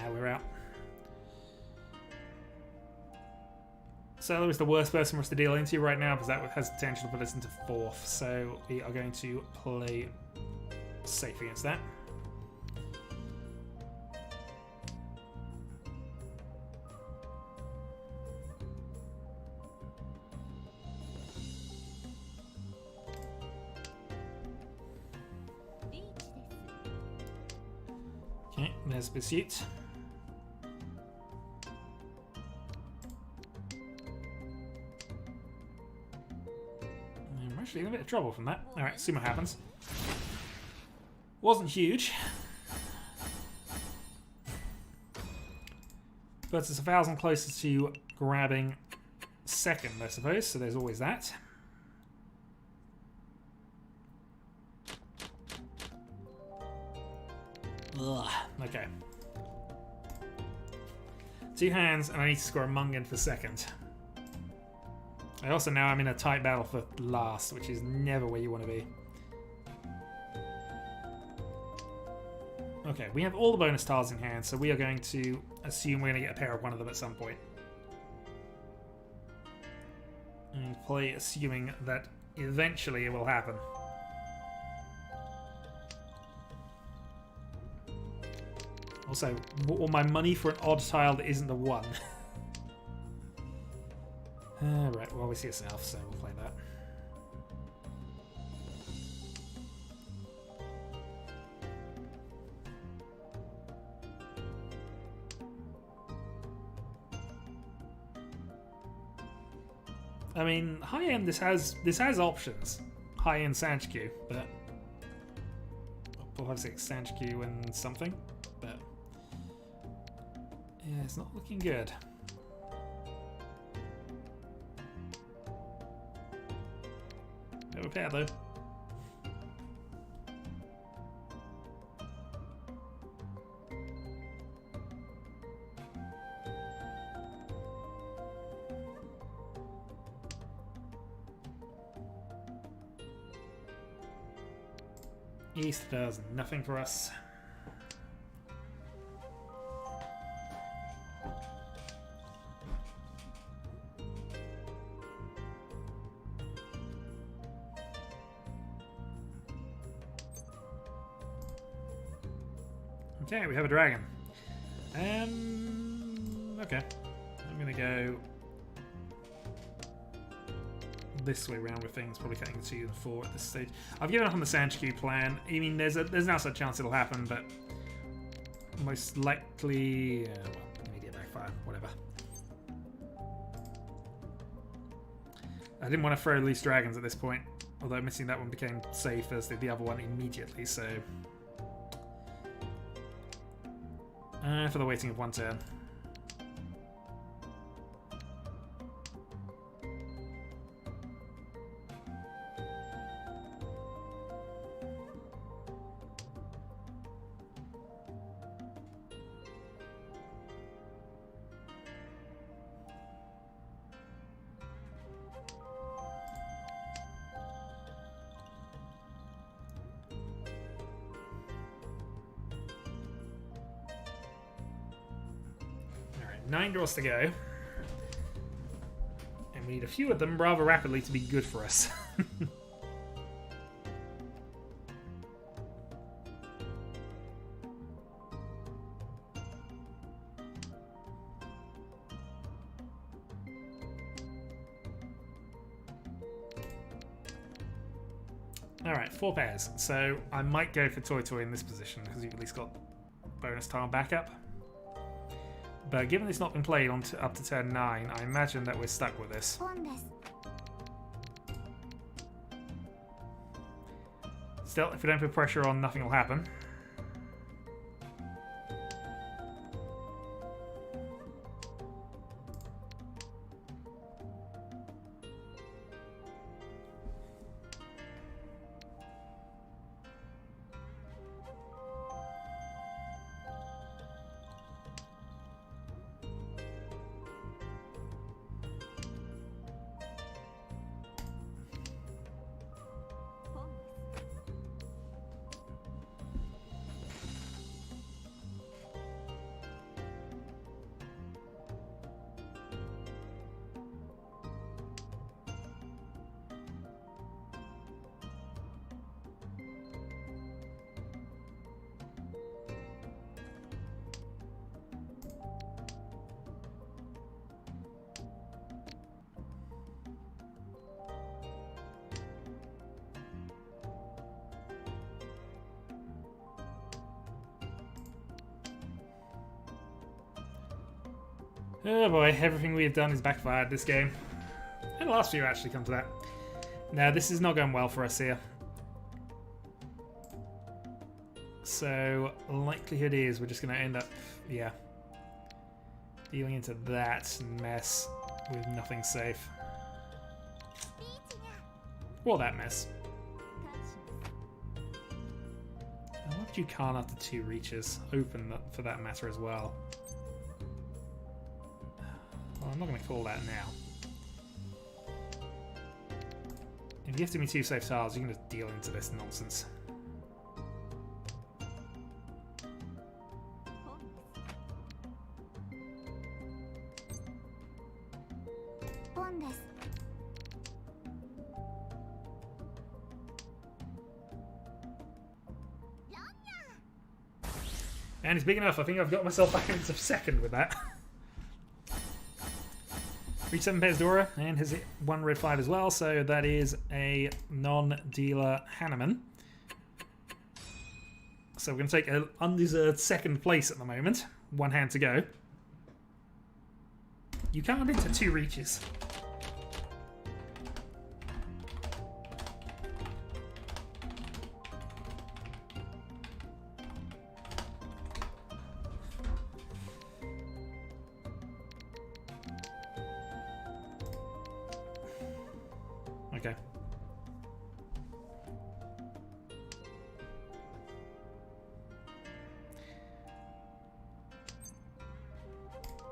Nah, we're out. Seller is the worst person for us to deal into right now because that has potential to put us into 4th, so we are going to play safe against that. Okay, there's Pursuit. I'm actually in a bit of trouble from that. Alright, see what happens. Wasn't huge. But it's 1,000 closer to grabbing 2nd, I suppose, so there's always that. Ugh, okay. 2 hands, and I need to score a Mungan for 2nd. I also now I'm in a tight battle for last, which is never where you want to be. Okay, we have all the bonus tiles in hand, so we are going to assume we're going to get a pair of one of them at some point. And play assuming that eventually it will happen. Also, all my money for an odd tile that isn't the 1. Right, well we see a south, so we'll play that. I mean, high end. This has options. High end Sanchiku, but 456 Sanchiku and something, but yeah, it's not looking good. No repair though. East does nothing for us. Okay, we have a dragon. Okay. I'm gonna go this way round with things, probably cutting 2 and 4 at this stage. I've given up on the Sanchiku plan. I mean, there's now such a chance it'll happen, but most likely, well, immediate backfire, whatever. I didn't want to throw loose dragons at this point, although missing that one became safe as did the other one immediately, so for the waiting of 1 turn. Alright, 9 draws to go. And we need a few of them rather rapidly to be good for us. Alright, 4 pairs. So I might go for Toy Toy in this position because you've at least got bonus tile backup. But given it's not been played on up to turn 9, I imagine that we're stuck with this. Still, if we don't put pressure on, nothing will happen. Oh boy, everything we have done is backfired this game. And the last few actually come to that. Now this is not going well for us here. So likelihood is we're just going to end up, yeah, dealing into that mess with nothing safe. Or that mess. I want you can't after 2 reaches open for that matter as well. Well, I'm not going to call that now. If you give me 2 safe tiles, you can just deal into this nonsense. And it's big enough. I think I've got myself back into second with that. Reach 7 pairs Dora and has hit 1 red 5 as well, so that is a non-dealer Hanneman. So we're going to take an undeserved second place at the moment. 1 hand to go. You can't into 2 reaches.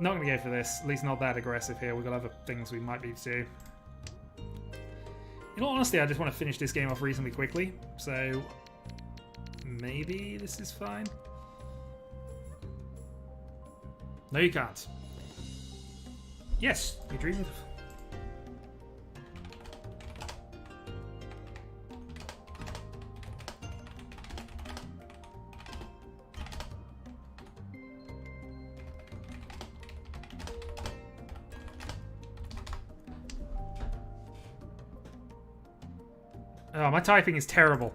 Not going to go for this. At least not that aggressive here. We've got other things we might need to do. In all honesty, I just want to finish this game off reasonably quickly. So maybe this is fine. No, you can't. Yes, you dreamed. Oh, my typing is terrible.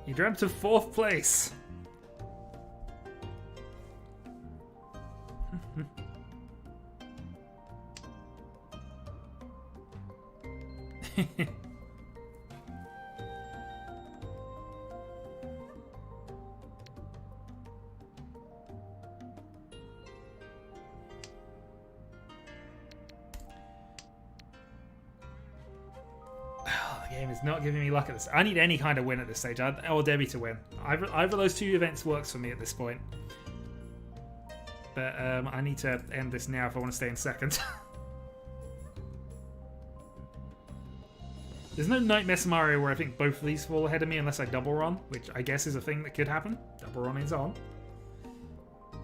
You dreamt of 4th place. The game is not giving me luck at this. I need any kind of win at this stage. Or Debbie to win. Either of those two events works for me at this point. But I need to end this now if I want to stay in second. There's no Nightmare Scenario where I think both of these fall ahead of me unless I double run, which I guess is a thing that could happen. Double run is on.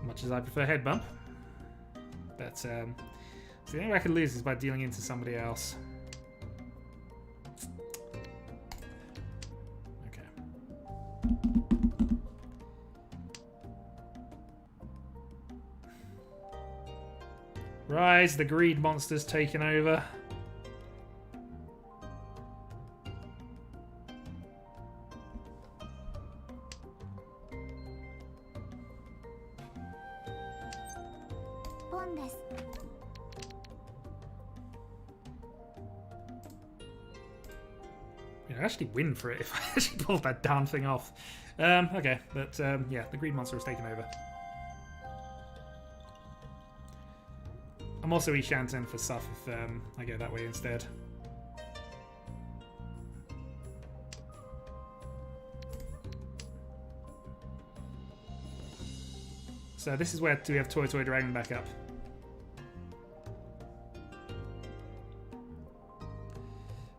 Much as I prefer head bump. But so the only way I could lose is by dealing into somebody else. Rise, the greed monster's taken over. I'd actually win for it if I actually pulled that damn thing off. Okay, but yeah, the greed monster has taken over. I'm also enchanting for stuff if I go that way instead. So this is where we have Toy Toy Dragon back up.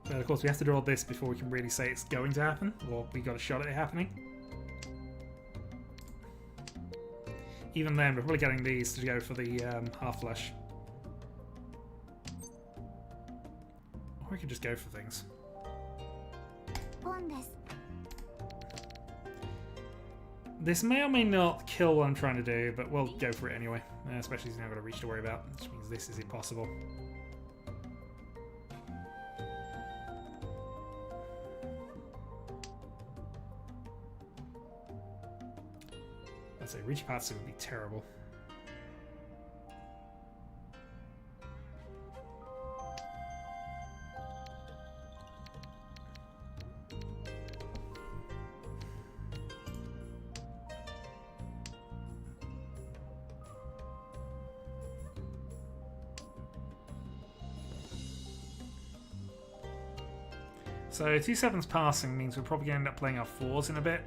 But of course we have to draw this before we can really say it's going to happen, or we got a shot at it happening. Even then, we're probably getting these to go for the half flush. Or we could just go for things. This may or may not kill what I'm trying to do, but we'll go for it anyway. Especially since I've got a reach to worry about, which means this is impossible. I'd say Riichi Patsu would be terrible. So 2 sevens passing means we're probably going to end up playing our 4s in a bit.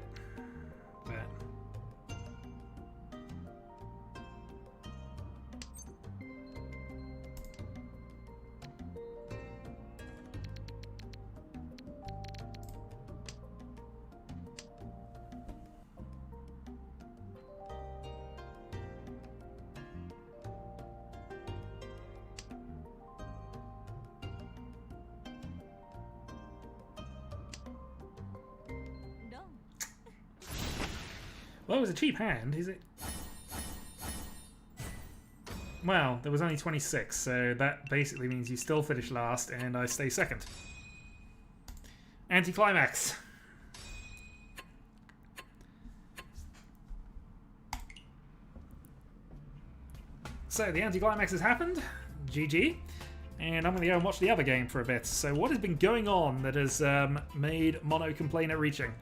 But well, it was a cheap hand, is it? Well, there was only 26, so that basically means you still finish last and I stay second. Anticlimax. So the anticlimax has happened. GG. And I'm going to go and watch the other game for a bit. So what has been going on that has made Mono complain at reaching?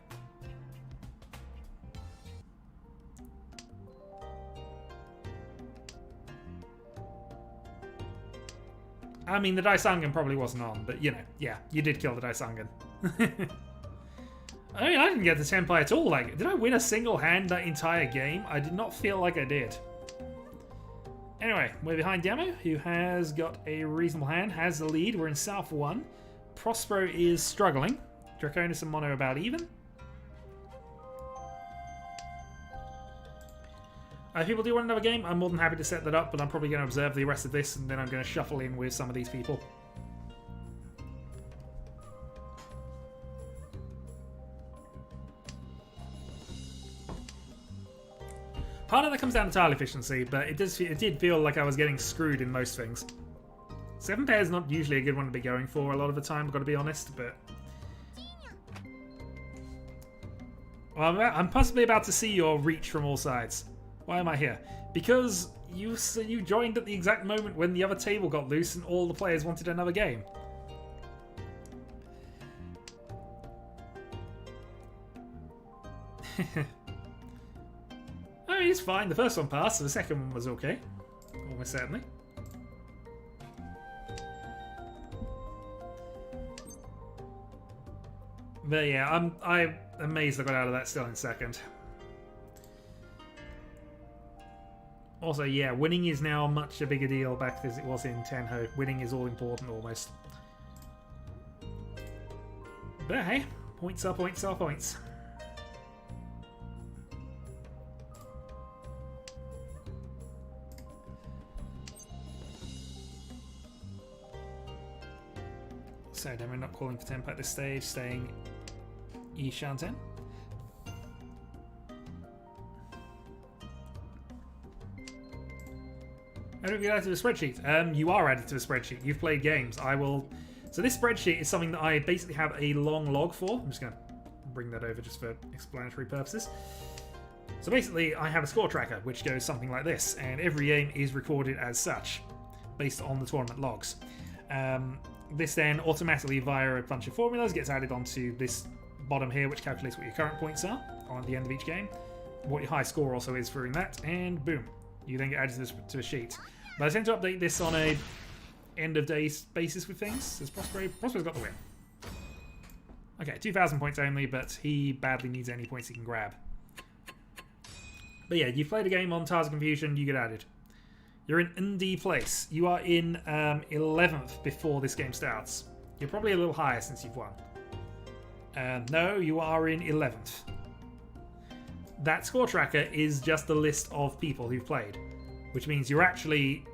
I mean, the Daisangan probably wasn't on, but, you know, yeah, you did kill the Daisangan. I mean, I didn't get the Senpai at all. Like, did I win a single hand that entire game? I did not feel like I did. Anyway, we're behind Demo, who has got a reasonable hand, has the lead. We're in South 1. Prospero is struggling. Draconis and Mono about even. If people do want another game, I'm more than happy to set that up, but I'm probably going to observe the rest of this, and then I'm going to shuffle in with some of these people. Part of that comes down to tile efficiency, but it did feel like I was getting screwed in most things. 7 pair is not usually a good one to be going for a lot of the time, I've got to be honest, but... Well, I'm possibly about to see your reach from all sides. Why am I here? Because you joined at the exact moment when the other table got loose and all the players wanted another game. I mean, it's fine. The first one passed, so the second one was okay. Almost certainly. But yeah, I'm amazed I got out of that still in second. Also, yeah, winning is now much a bigger deal back as it was in Tenho. Winning is all important almost. But hey, points are points are points. So, then we're not calling for tempo at this stage, staying Ishanten. How do we get added to the spreadsheet? You are added to the spreadsheet. You've played games. So this spreadsheet is something that I basically have a long log for. I'm just going to bring that over just for explanatory purposes. So basically, I have a score tracker, which goes something like this, and every game is recorded as such, based on the tournament logs. This then automatically, via a bunch of formulas, gets added onto this bottom here, which calculates what your current points are on the end of each game, what your high score also is for that, and boom. You then get added to a sheet. But I tend to update this on a end of day basis with things. As Prospero's got the win. Okay, 2,000 points only, but he badly needs any points he can grab. But yeah, you've played a game on Tars of Confusion, you get added. You're in ND place. You are in 11th before this game starts. You're probably a little higher since you've won. No, you are in 11th. That score tracker is just the list of people who've played, which means you're actually,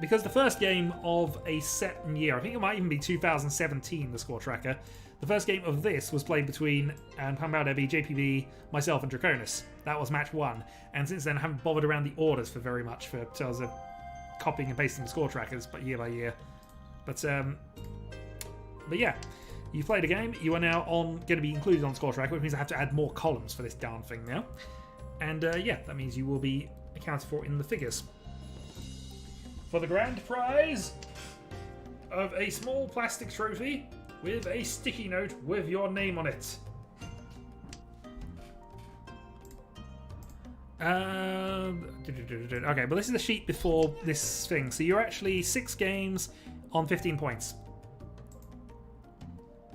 because the first game of a certain year, I think it might even be 2017, the score tracker, the first game of this was played between Pambao Debbie, JPV, myself and Draconis. That was match 1, and since then I haven't bothered around the orders for very much for terms of copying and pasting the score trackers, but year by year. But yeah. You've played a game, you are now going to be included on Score Tracker, which means I have to add more columns for this darn thing now. And yeah, that means you will be accounted for in the figures. For the grand prize of a small plastic trophy with a sticky note with your name on it. Okay, but this is the sheet before this thing. So you're actually 6 games on 15 points.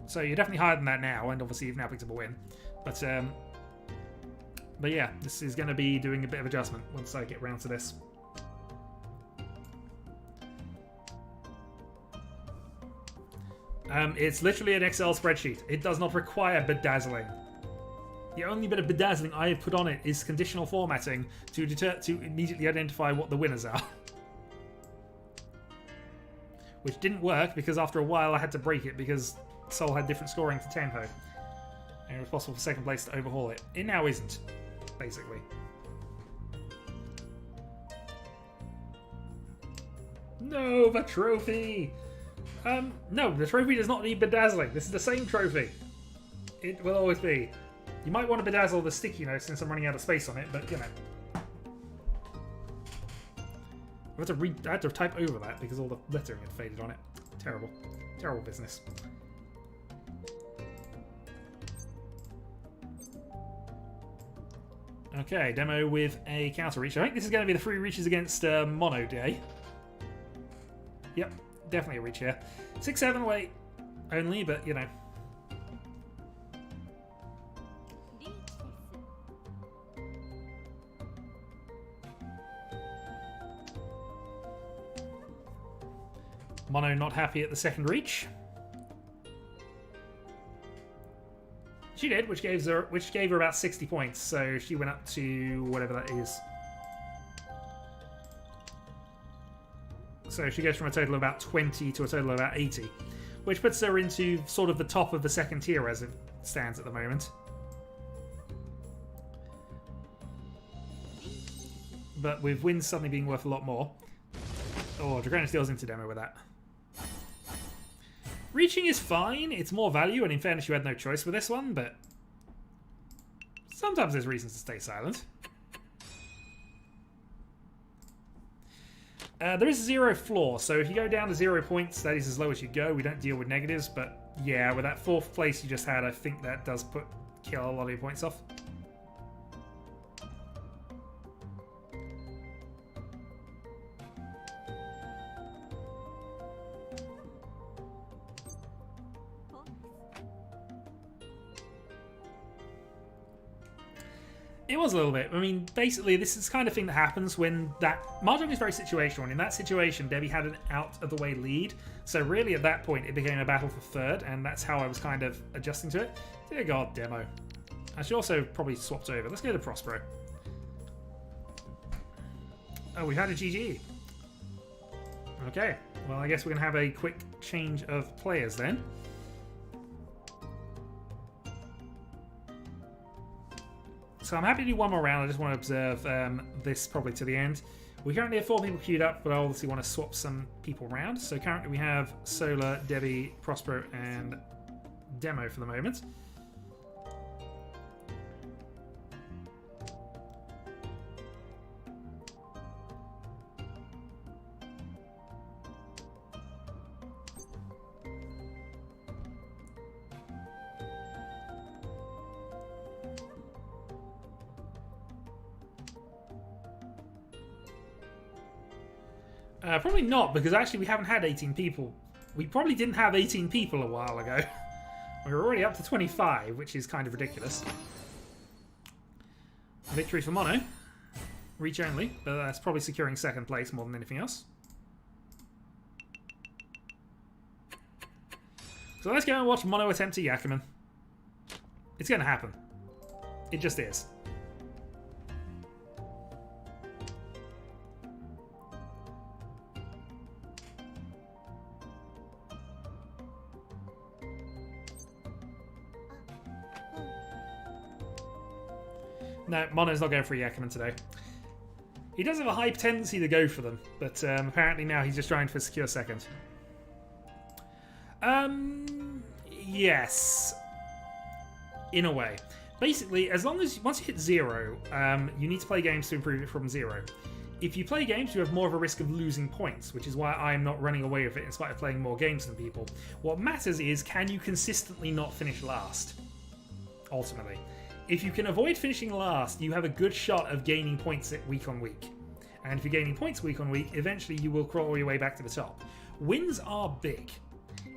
So you're definitely higher than that now, and obviously you've now picked up a win. But yeah, this is going to be doing a bit of adjustment once I get round to this. It's literally an Excel spreadsheet. It does not require bedazzling. The only bit of bedazzling I have put on it is conditional formatting to immediately identify what the winners are. Which didn't work because after a while I had to break it because Seoul had different scoring to Tenho. And it was possible for second place to overhaul it. It now isn't, basically. No, the trophy! No, the trophy does not need bedazzling. This is the same trophy. It will always be. You might want to bedazzle the sticky note since I'm running out of space on it, but you know. I had to type over that because all the lettering had faded on it. Terrible. Terrible business. Okay, demo with a counter reach. I think this is going to be the 3 reaches against Mono Day. Yep, definitely a reach here. 6-7 weight only, but you know. Mono not happy at the second reach. She did, which gave her about 60 points, so she went up to whatever that is. So she goes from a total of about 20 to a total of about 80, which puts her into sort of the top of the second tier as it stands at the moment. But with wins suddenly being worth a lot more. Oh, Draconis deals into demo with that. Reaching is fine, it's more value, and in fairness you had no choice with this one, but sometimes there's reasons to stay silent. There is 0 floor, so if you go down to 0 points, that is as low as you go. We don't deal with negatives, but yeah, with that 4th place you just had, I think that does kill a lot of your points off. It was a little bit. I mean, basically, this is the kind of thing that happens when that... Mahjong is very situational, and in that situation, Debbie had an out-of-the-way lead. So really, at that point, it became a battle for third, and that's how I was kind of adjusting to it. Dear God, demo. I should also probably swapped over. Let's go to Prospero. Oh, we've had a GG. Okay. Well, I guess we're going to have a quick change of players then. So I'm happy to do one more round. I just want to observe this probably to the end. We currently have 4 people queued up, but I obviously want to swap some people around. So currently we have Solar, Debbie, Prospero, and Demo for the moment. Probably not, because actually we haven't had 18 people. We probably didn't have 18 people a while ago. We were already up to 25, which is kind of ridiculous. Victory for Mono. Reach only, but that's probably securing second place more than anything else. So let's go and watch Mono attempt to Yakuman. It's going to happen. It just is. No, Mono's not going for a Yakuman today. He does have a high tendency to go for them, but apparently now he's just trying for secure second. Yes. In a way. Basically, as long as once you hit 0, you need to play games to improve it from 0. If you play games, you have more of a risk of losing points, which is why I'm not running away with it in spite of playing more games than people. What matters is, can you consistently not finish last? Ultimately. If you can avoid finishing last, you have a good shot of gaining points week on week. And if you're gaining points week on week, eventually you will crawl your way back to the top. Wins are big.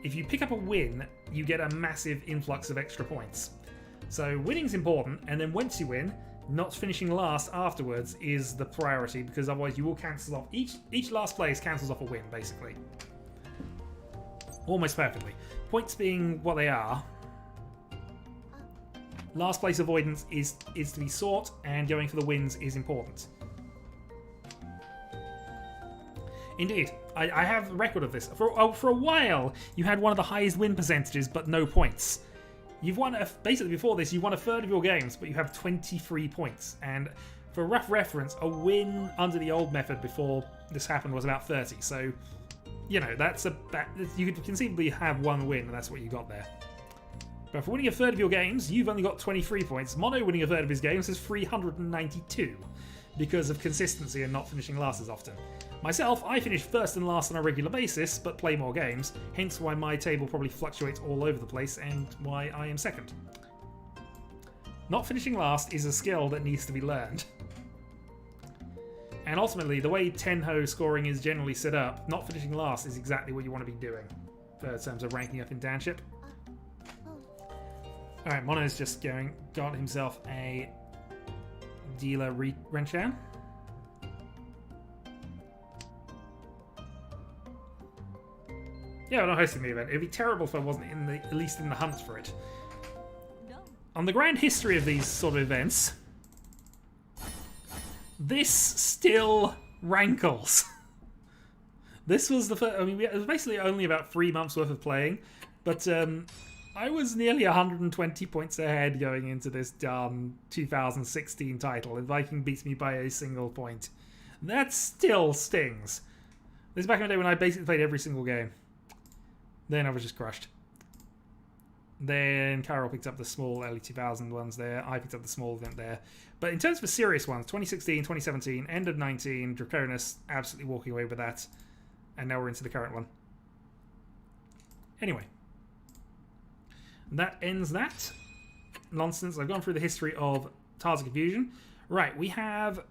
If you pick up a win, you get a massive influx of extra points. So winning's important, and then once you win, not finishing last afterwards is the priority, because otherwise you will cancel off. Each last place cancels off a win, basically. Almost perfectly. Points being what they are. Last place avoidance is to be sought, and going for the wins is important. Indeed, I have a record of this. For a while, you had one of the highest win percentages, but no points. You've won, basically before this, you won a third of your games, but you have 23 points. And for rough reference, a win under the old method before this happened was about 30. So, you know, you could conceivably have one win, and that's what you got there. But for winning a third of your games, you've only got 23 points. Mono winning a third of his games is 392 because of consistency and not finishing last as often. Myself, I finish first and last on a regular basis, but play more games, hence why my table probably fluctuates all over the place and why I am second. Not finishing last is a skill that needs to be learned. And ultimately, the way Tenho scoring is generally set up, not finishing last is exactly what you want to be doing in terms of ranking up in Danship. Alright, Mono's just got himself a dealer Renshan. Yeah, I'm not hosting the event. It'd be terrible if I wasn't in the, at least in the hunt for it. On the grand history of these sort of events, this still rankles. This was the first, I mean, it was basically only about 3 months worth of playing, but I was nearly 120 points ahead going into this darn 2016 title, and Viking beats me by a single point. That still stings. This is back in the day when I basically played every single game. Then I was just crushed. Then Carol picked up the small early 2000 ones there. I picked up the small event there. But in terms of serious ones, 2016, 2017, end of 19, Draconis, absolutely walking away with that. And now we're into the current one. Anyway. That ends that nonsense. I've gone through the history of Tiles of Confusion. Right, we have...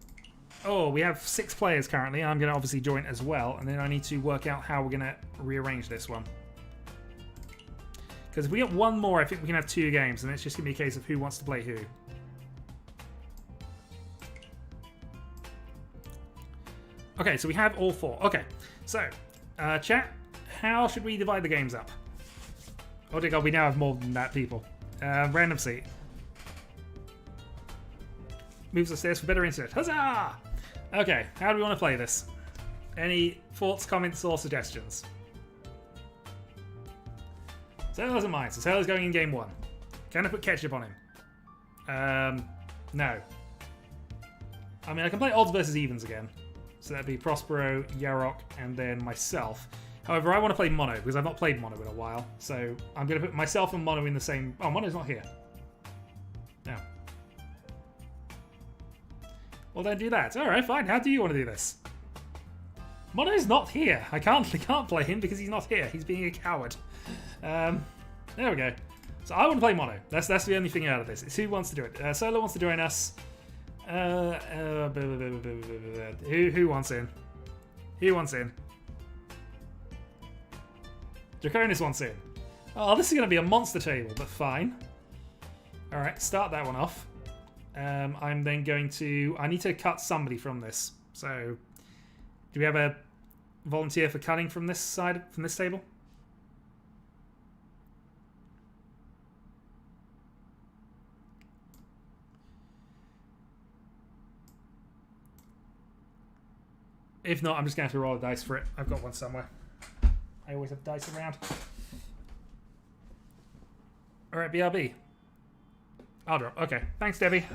Oh, we have 6 players currently. I'm going to obviously join as well. And then I need to work out how we're going to rearrange this one. Because if we get one more, I think we can have 2 games. And it's just going to be a case of who wants to play who. Okay, so we have all 4. Okay, so, chat, how should we divide the games up? Oh dear god, we now have more than that, people. Random seat. Moves upstairs for better internet. Huzzah! Okay, how do we want to play this? Any thoughts, comments, or suggestions? Sailor doesn't mind, so Sailor's going in game 1. Can I put ketchup on him? No. I mean, I can play odds versus evens again. So that'd be Prospero, Yarok, and then myself. However, I want to play Mono, because I've not played Mono in a while. So I'm going to put myself and Mono in the same... Oh, Mono's not here. No. Well, then do that. Alright, fine. How do you want to do this? Mono's not here. I can't play him because he's not here. He's being a coward. There we go. So I want to play Mono. That's the only thing out of this. It's who wants to do it. Solo wants to join us. Who wants in? Who wants in? Draconis wants in. Oh, this is going to be a monster table, but fine. Alright, start that one off. I'm then going to... I need to cut somebody from this. So, do we have a volunteer for cutting from this side, from this table? If not, I'm just going to have to roll a dice for it. I've got one somewhere. I always have dice around. Alright, BRB. I'll drop. Okay. Thanks, Debbie.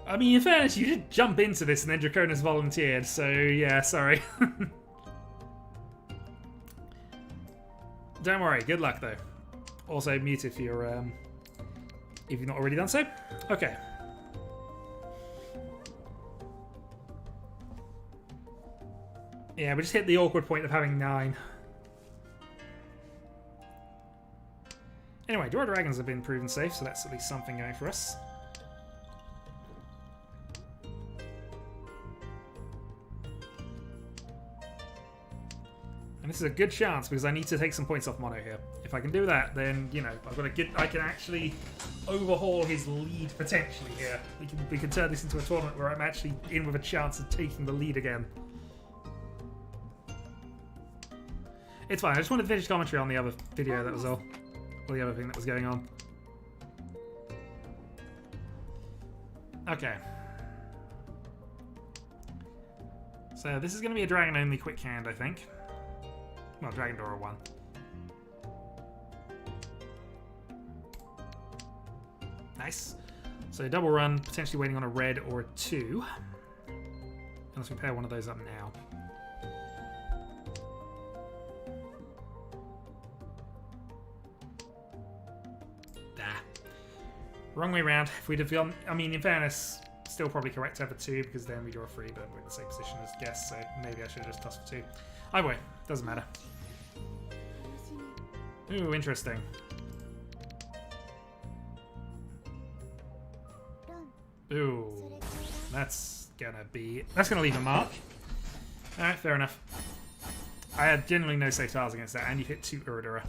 I mean, in fairness, you did jump into this and then Draconis volunteered, so yeah, sorry. Don't worry, good luck though. Also, mute if you're if you've not already done so. Okay. Yeah, we just hit the awkward point of having 9. Anyway, Draw Dragons have been proven safe, so that's at least something going for us. And this is a good chance because I need to take some points off Mono here. If I can do that, then, you know, I've got a good... I can actually overhaul his lead potentially here. We can turn this into a tournament where I'm actually in with a chance of taking the lead again. It's fine. I just wanted to finish commentary on the other video, that was all. Or the other thing that was going on. Okay. So this is going to be a dragon-only quick hand, I think. Well, Dragon Door 1. Nice. So double run, potentially waiting on a red or a 2. Unless we pair one of those up now. Wrong way round. If we'd have gone, I mean, in fairness, still probably correct to have a 2 because then we draw a 3, but we're in the same position as guests, so maybe I should have just tossed a 2. Either way, doesn't matter. Ooh, interesting. Ooh, that's gonna leave a mark. Alright, fair enough. I had generally no safe tiles against that, and you hit 2 Uridura.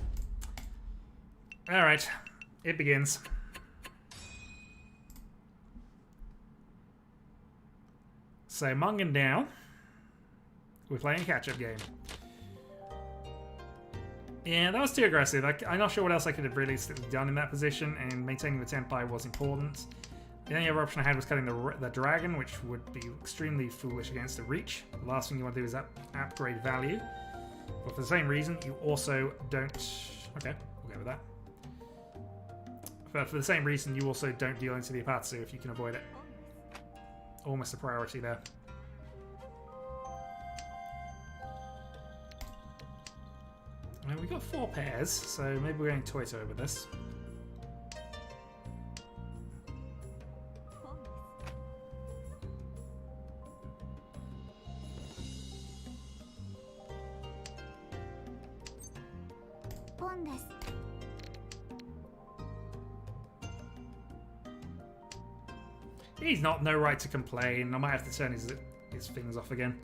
Alright, it begins. So Mungan down. We're playing a catch-up game. Yeah, that was too aggressive. I'm not sure what else I could have realistically done in that position, and maintaining the Tenpai was important. The only other option I had was cutting the dragon, which would be extremely foolish against the Riichi. The last thing you want to do is upgrade value. But for the same reason, you also don't... Okay, we'll go with that. But for the same reason, you also don't deal into the Apatsu if you can avoid it. Almost a priority there. Well, we've got 4 pairs, so maybe we're going Toito with this. He's not no right to complain. I might have to turn his things off again.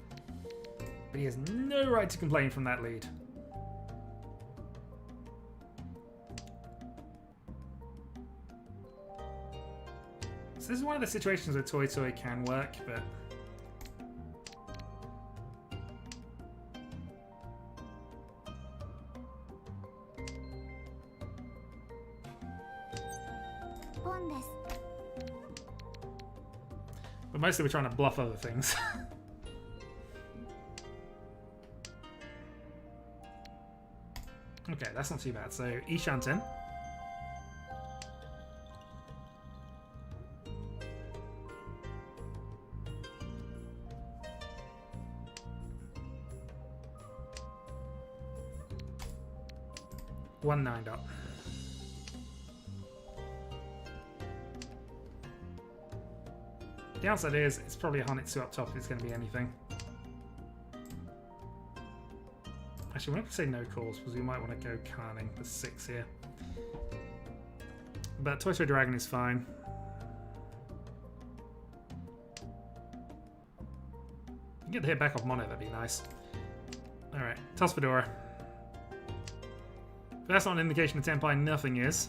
But he has no right to complain from that lead. So this is one of the situations where Toy can work, but... But mostly we're trying to bluff other things. Okay, that's not too bad. So, Ishanten. One 9 up. The downside is it's probably a Hanitsu up top if it's going to be anything. Actually, we're not going to say no calls because we might want to go Carning for 6 here. But Toy Story Dragon is fine. Get the hit back off Mono, that'd be nice. Alright, toss Fedora. If that's not an indication of Tenpai, nothing is.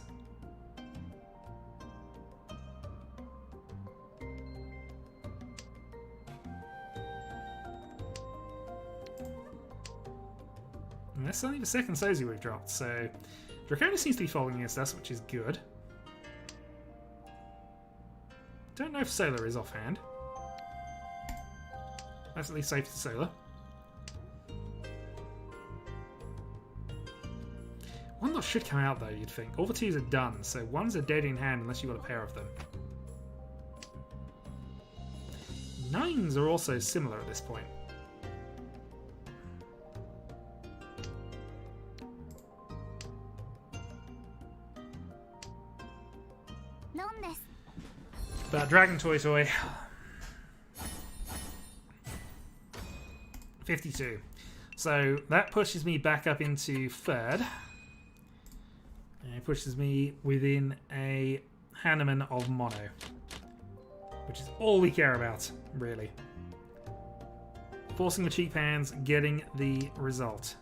And that's only the second Sozu we've dropped, so Draconis seems to be following against us, which is good. Don't know if Solar is offhand. That's at least safe to Solar. One that should come out though, you'd think. All the 2s are done, so 1's a dead in hand unless you've got a pair of them. 9s are also similar at this point. But Dragon Toy 52. So that pushes me back up into 3rd. And it pushes me within a Hanuman of Mono. Which is all we care about, really. Forcing the cheap hands, getting the result.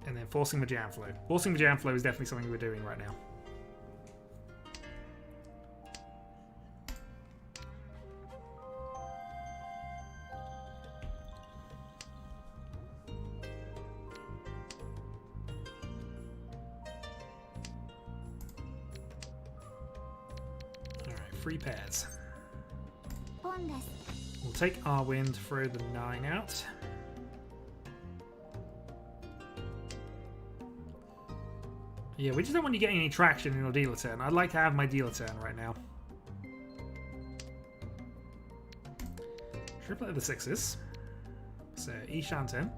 And then forcing the jam flow. Forcing the jam flow is definitely something we're doing right now. Alright, 3 pairs. We'll take our wind, throw the 9 out. Yeah, we just don't want you getting any traction in your dealer turn. I'd like to have my dealer turn right now. Should play the 6s. So, Ishanten.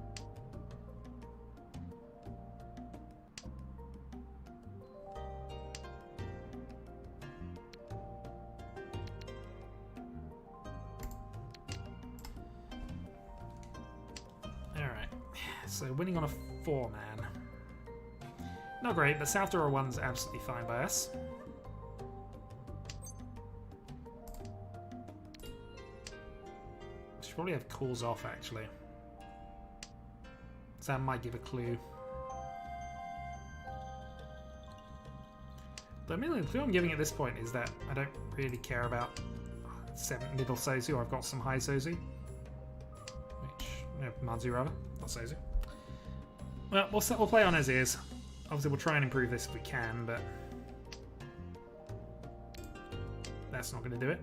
Alright. So, winning on a 4-man. Not great, but South Dora 1's absolutely fine by us. Should probably have calls off, actually. So that might give a clue. The only clue I'm giving at this point is that I don't really care about 7 middle Sozu, or I've got some high Sozu. Which, no, Manzu rather, not Sozu. Well, we'll play on as is. Obviously we'll try and improve this if we can, but that's not going to do it.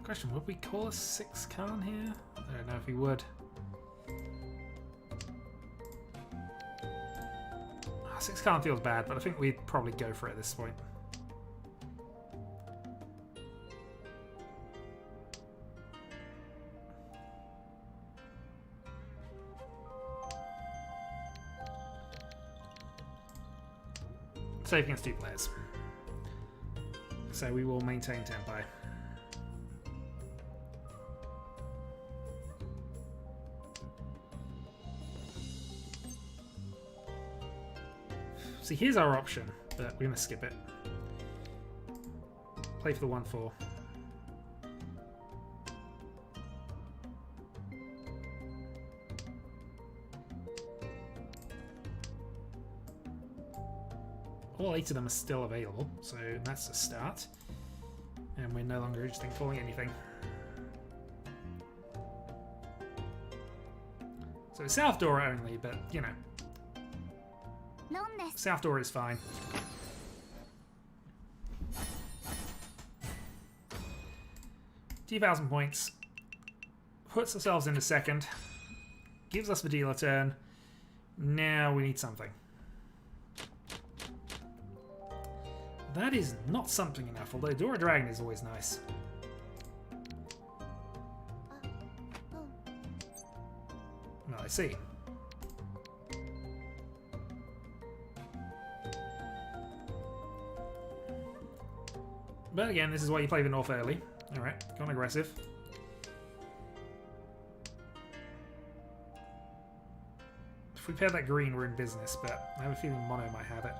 Question, would we call a 6 Khan here? I don't know if we would. 6 Khan feels bad, but I think we'd probably go for it at this point. Safe against 2 players. So we will maintain Tenpai. See, here's our option, but we're going to skip it. Play for the 1-4. All 8 of them are still available, so that's a start. And we're no longer interested in calling anything. So it's South Door only, but, you know. South Door is fine. $2,000 points. Puts ourselves into second. Gives us the dealer turn. Now we need something. That is not something enough, although Dora Dragon is always nice. Well, I see. But again, this is why you play the North early. Alright, gone aggressive. If we pair that green, we're in business, but I have a feeling Mono might have it.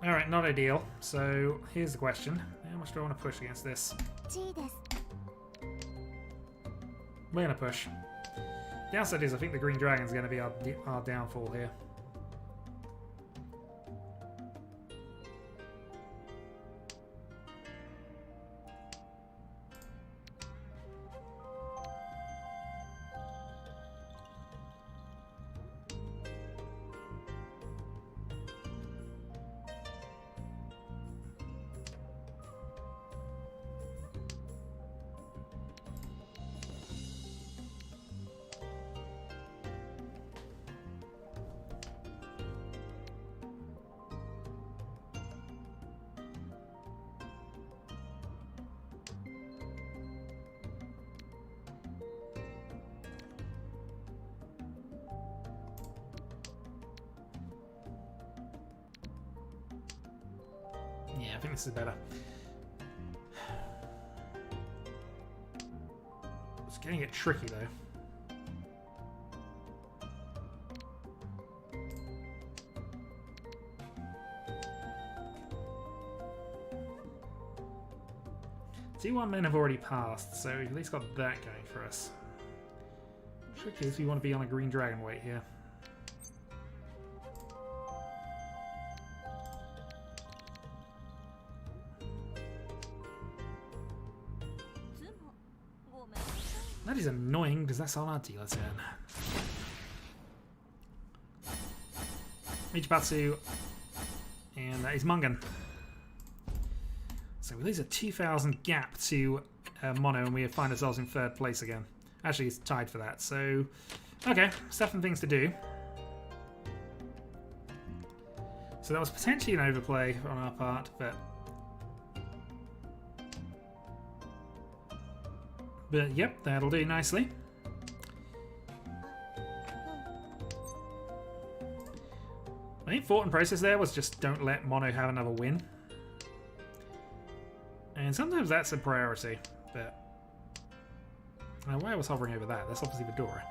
Alright, not ideal. So, here's the question. How much do I want to push against this? We're going to push. The downside is I think the Green Dragon's going to be our downfall here. Yeah, I think this is better. It's getting it tricky though. T1 men have already passed, so we've at least got that going for us. Tricky is we want to be on a green dragon weight here. That is annoying because that's on our dealer turn. Michibatsu, and that is Mungan. So we lose a 2,000 gap to Mono, and we find ourselves in third place again. Actually, it's tied for that. So, okay, stuff and things to do. So that was potentially an overplay on our part, but yep, that'll do nicely. I think thought and process there was just don't let Mono have another win. And sometimes that's a priority, but... why I was hovering over that, that's obviously Vidora.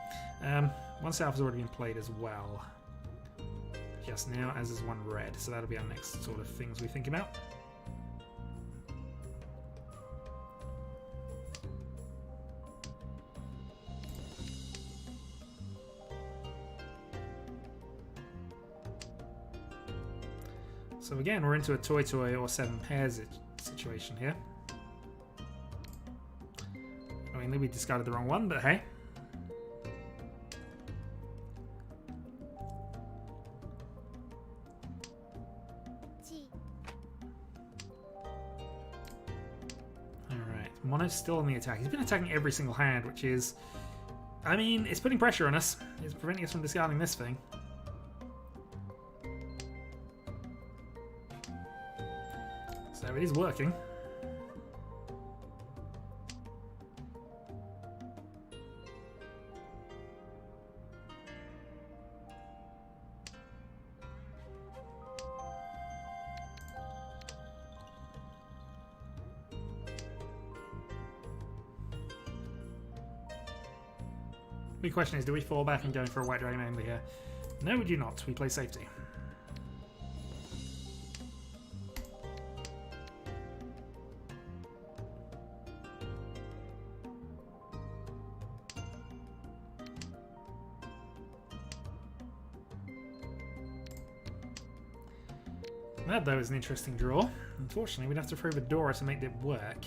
One south has already been played as well. Just now, as is one red, so that'll be our next sort of things we think about. So again, we're into a toy or 7 pairs situation here. I mean, we discarded the wrong one, but hey. Alright, Mono's still on the attack. He's been attacking every single hand, which is... I mean, it's putting pressure on us. It's preventing us from discarding this thing. So it is working. The question is, do we fall back and go for a White Dragon only here? No, we do not. We play safety. That, though, is an interesting draw. Unfortunately, we'd have to throw Vidora to make it work.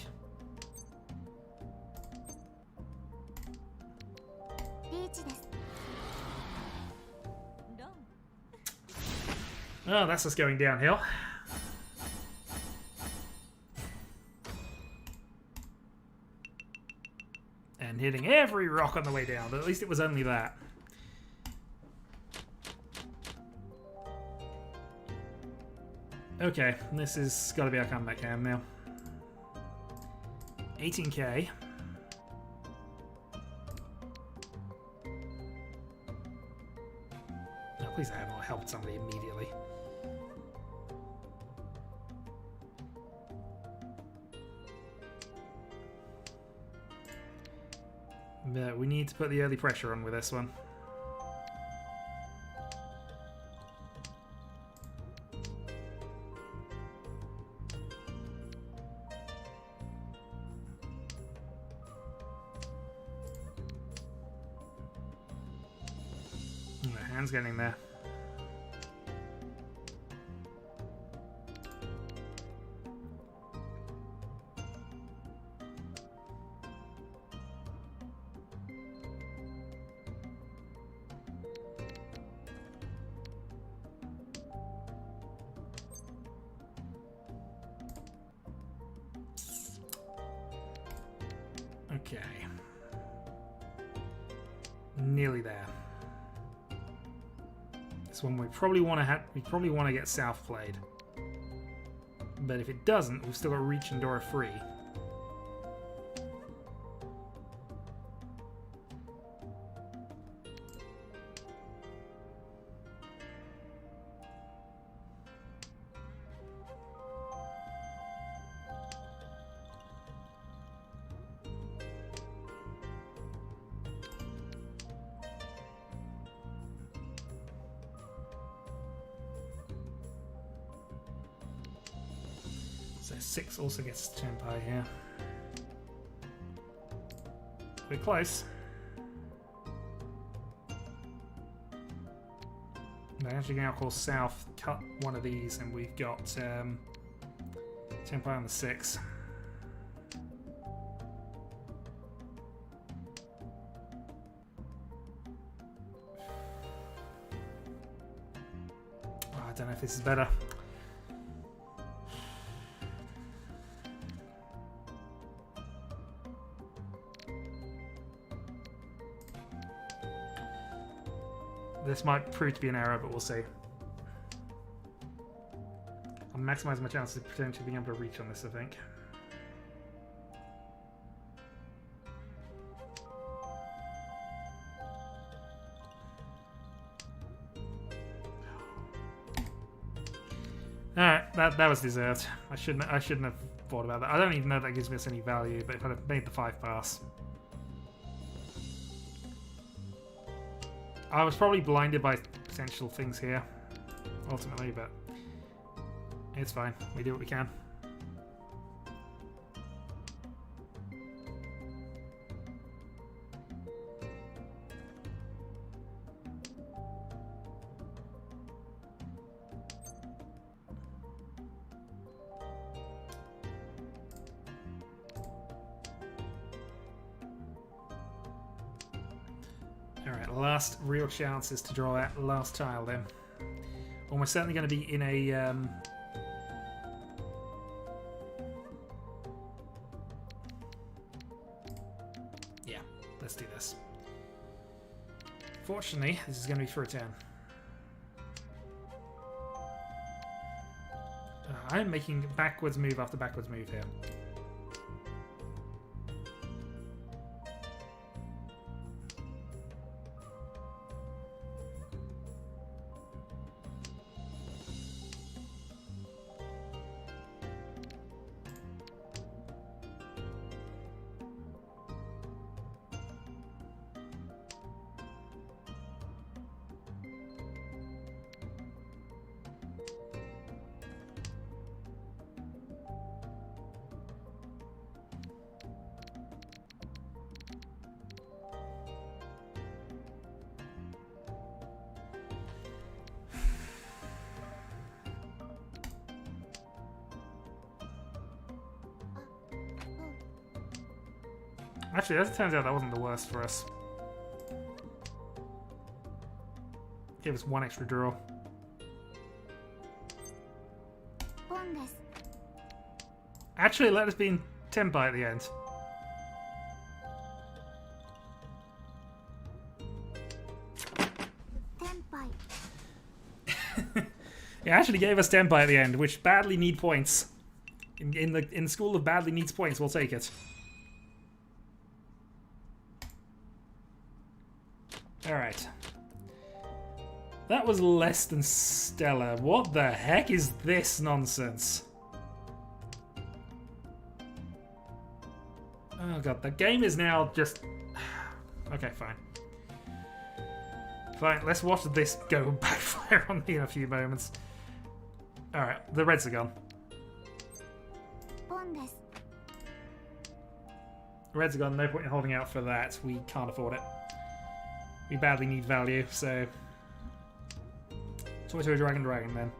Oh, that's us going downhill. And hitting every rock on the way down, but at least it was only that. Okay, this has got to be our comeback hand now. 18k. Oh, please I have not helped somebody immediately. But we need to put the early pressure on with this one. Hand's getting there. Okay. Nearly there. This one we probably want to get south played. But if it doesn't, we've still got Riichi and Dora free. So 6 also gets Tenpai here. We're close. I'm actually going to call south, cut one of these, and we've got Tenpai on the 6. Don't know if this is better. This might prove to be an error, but we'll see. I'm maximising my chances of potentially being able to reach on this, I think. Alright, that was deserved. I shouldn't have thought about that. I don't even know if that gives us any value, but if I'd have made the 5 pass. I was probably blinded by potential things here, ultimately, but it's fine. We do what we can. Alright, last real chance is to draw that last tile then. Almost certainly going to be in a... Yeah, let's do this. Fortunately, this is going to be for a 10. I'm making backwards move after backwards move here. Actually, as it turns out, that wasn't the worst for us. Gave us 1 extra draw. Actually, let us be in Tenpai at the end. It actually gave us Tenpai at the end, which badly need points. In the school of badly needs points, we'll take it. Alright. That was less than stellar. What the heck is this nonsense? Oh god, the game is now just... Okay, fine. Fine, let's watch this go backfire on me in a few moments. Alright, the reds are gone. Reds are gone, no point in holding out for that. We can't afford it. We badly need value, so... Toy Toy Dragon Dragon, then.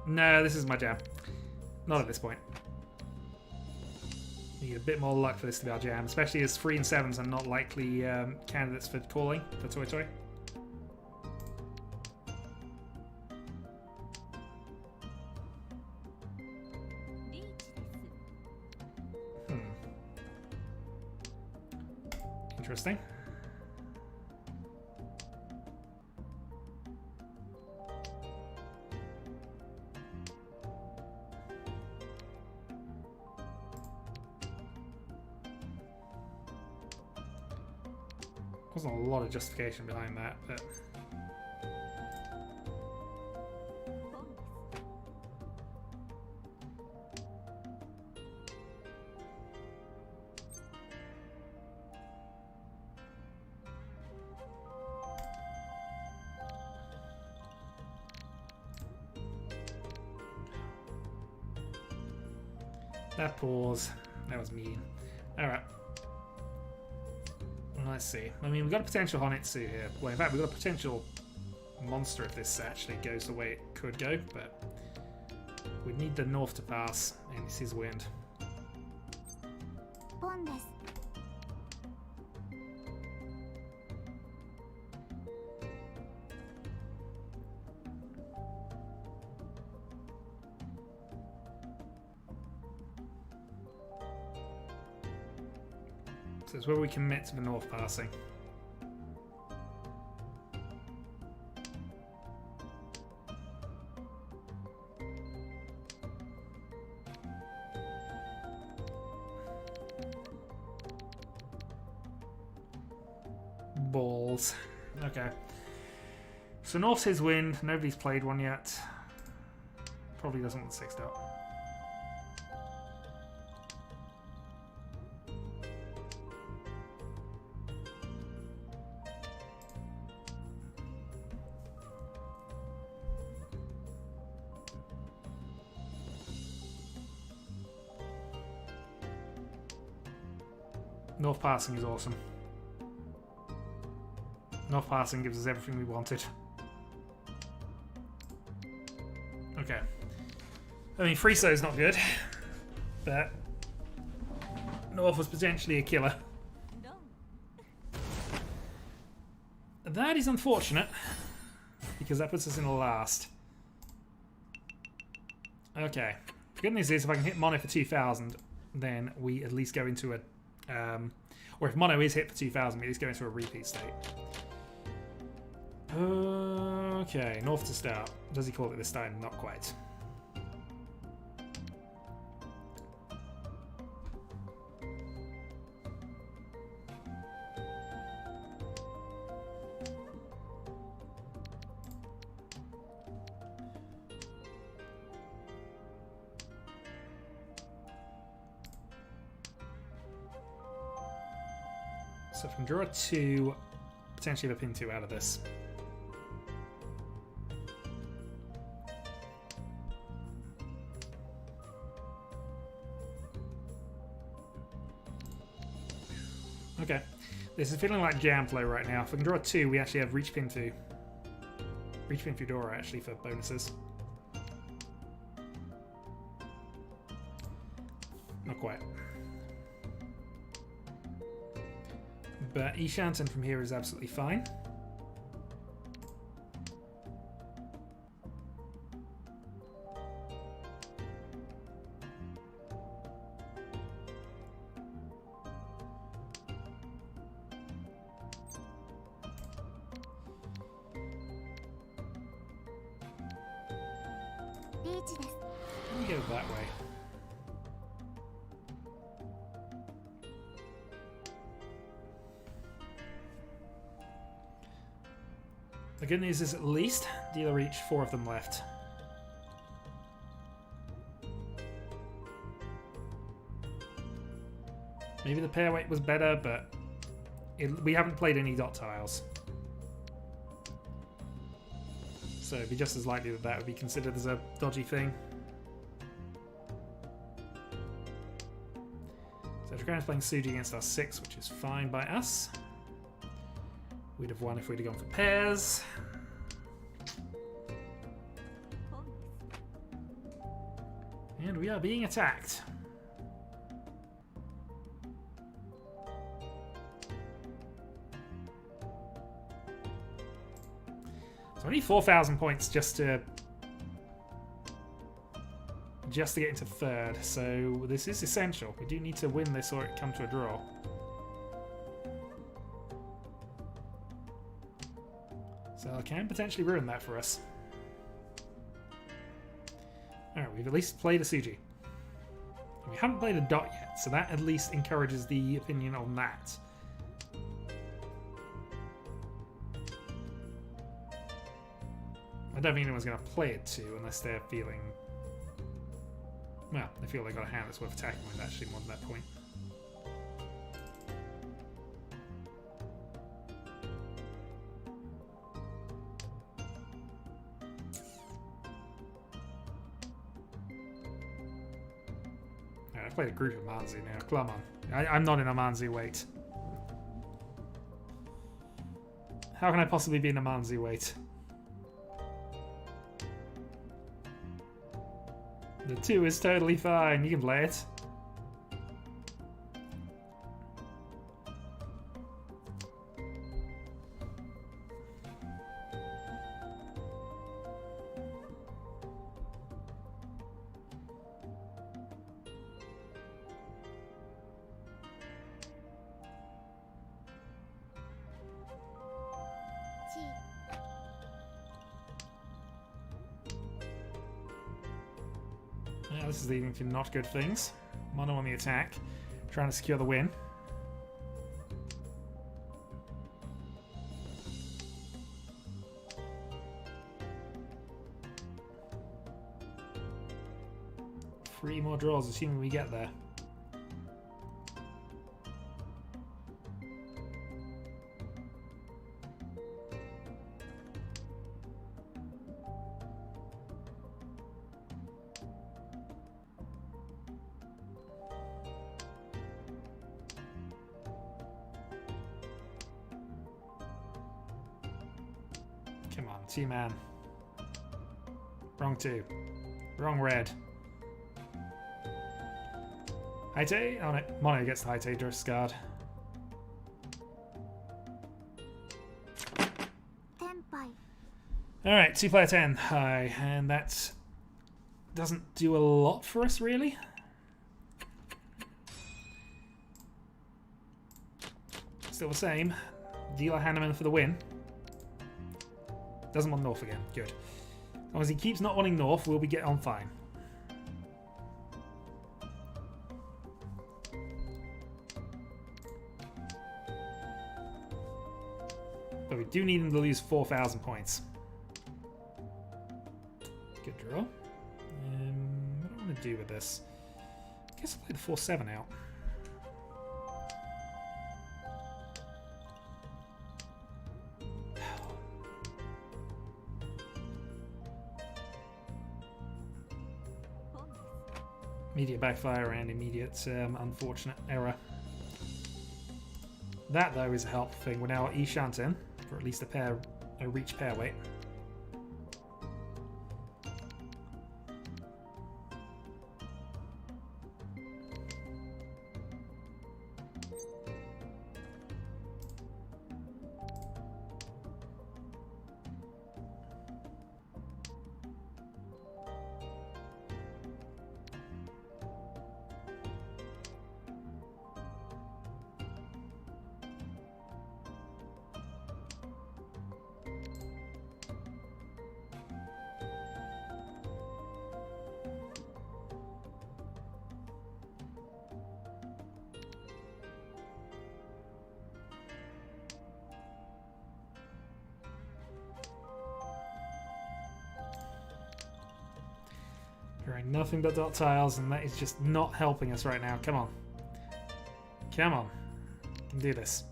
No, this is my jam. Not at this point. Need a bit more luck for this to be our jam, especially as 3 and 7s are not likely candidates for calling for Toy Toy. Interesting. Wasn't a lot of justification behind that, but... That pause. That was mean. Alright. Let's see. I mean, we've got a potential Honitsu here. Well, in fact, we've got a potential monster if this actually goes the way it could go, but we need the north to pass, and this is wind. So it's where we commit to the north passing. Balls. Okay. So north's his win. Nobody's played one yet. Probably doesn't want the 6 dot. North passing is awesome. North passing gives us everything we wanted. Okay. I mean, Friso is not good, but North was potentially a killer. That is unfortunate, because that puts us in the last. Okay. The good news is if I can hit Mono for 2,000, then we at least go into a... or if Mono is hit for 2,000, we at least go into a repeat state. Okay, North to start. Does he call it this time? Not quite. So if I can draw a 2, potentially have a pin 2 out of this. Okay, this is feeling like jam play right now. If I can draw a 2, we actually have Reach Pin 2. Reach Pin Fedora actually for bonuses. Not quite. But Ishanten from here is absolutely fine. Let me go that way. The good news is at least dealer reach 4 of them left. Maybe the pair weight was better, but we haven't played any dot tiles. So it'd be just as likely that that would be considered as a dodgy thing. So Dragon's playing Suji against our 6, which is fine by us. We'd have won if we'd have gone for pairs. And we are being attacked. So I need 4,000 points just to get into third. So this is essential. We do need to win this or it come to a draw. So I can potentially ruin that for us. Alright, we've at least played a Suji. We haven't played a dot yet, so that at least encourages the opinion on that. I don't think anyone's going to play it too unless they're feeling... Well, they feel they've got a hand that's worth attacking with actually more than that point. I've played a group of Manzi now. Come on. I'm not in a Manzi weight. How can I possibly be in a Manzi weight? The 2 is totally fine. You can play it. this is leading to not good things. Mono on the attack, trying to secure the win. Three more draws, assuming we get there. Come on, two-man. Wrong two. Wrong red. Haite? Oh no, Mono gets the Haite discard. Alright, 2-player 10 high, and that doesn't do a lot for us, really. Still the same. Dealer Hanneman for the win. Doesn't want North again. Good. As long as he keeps not wanting North, we'll be getting on fine. But we do need him to lose 4,000 points. Good draw. What do I want to do with this? I guess I'll play the 4-7 out. Immediate backfire and immediate unfortunate error. That, though, is a helpful thing. We're now at Ishanten for at least a reach pair weight. Drawing nothing but dot tiles, and that is just not helping us right now. Come on. Come on. We can do this.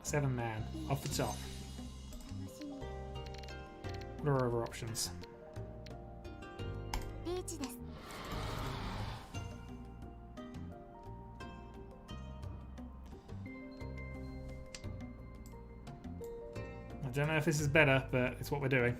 7-man. Off the top. What are our other options? I don't know if this is better, but it's what we're doing.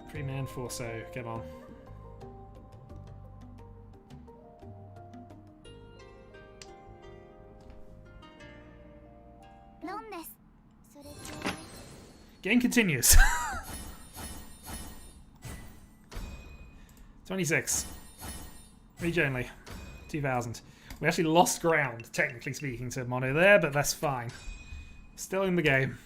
Three-man Forso, come on. Game continues. 26. Reach only. 2,000. We actually lost ground, technically speaking, to Mono there, but that's fine. Still in the game.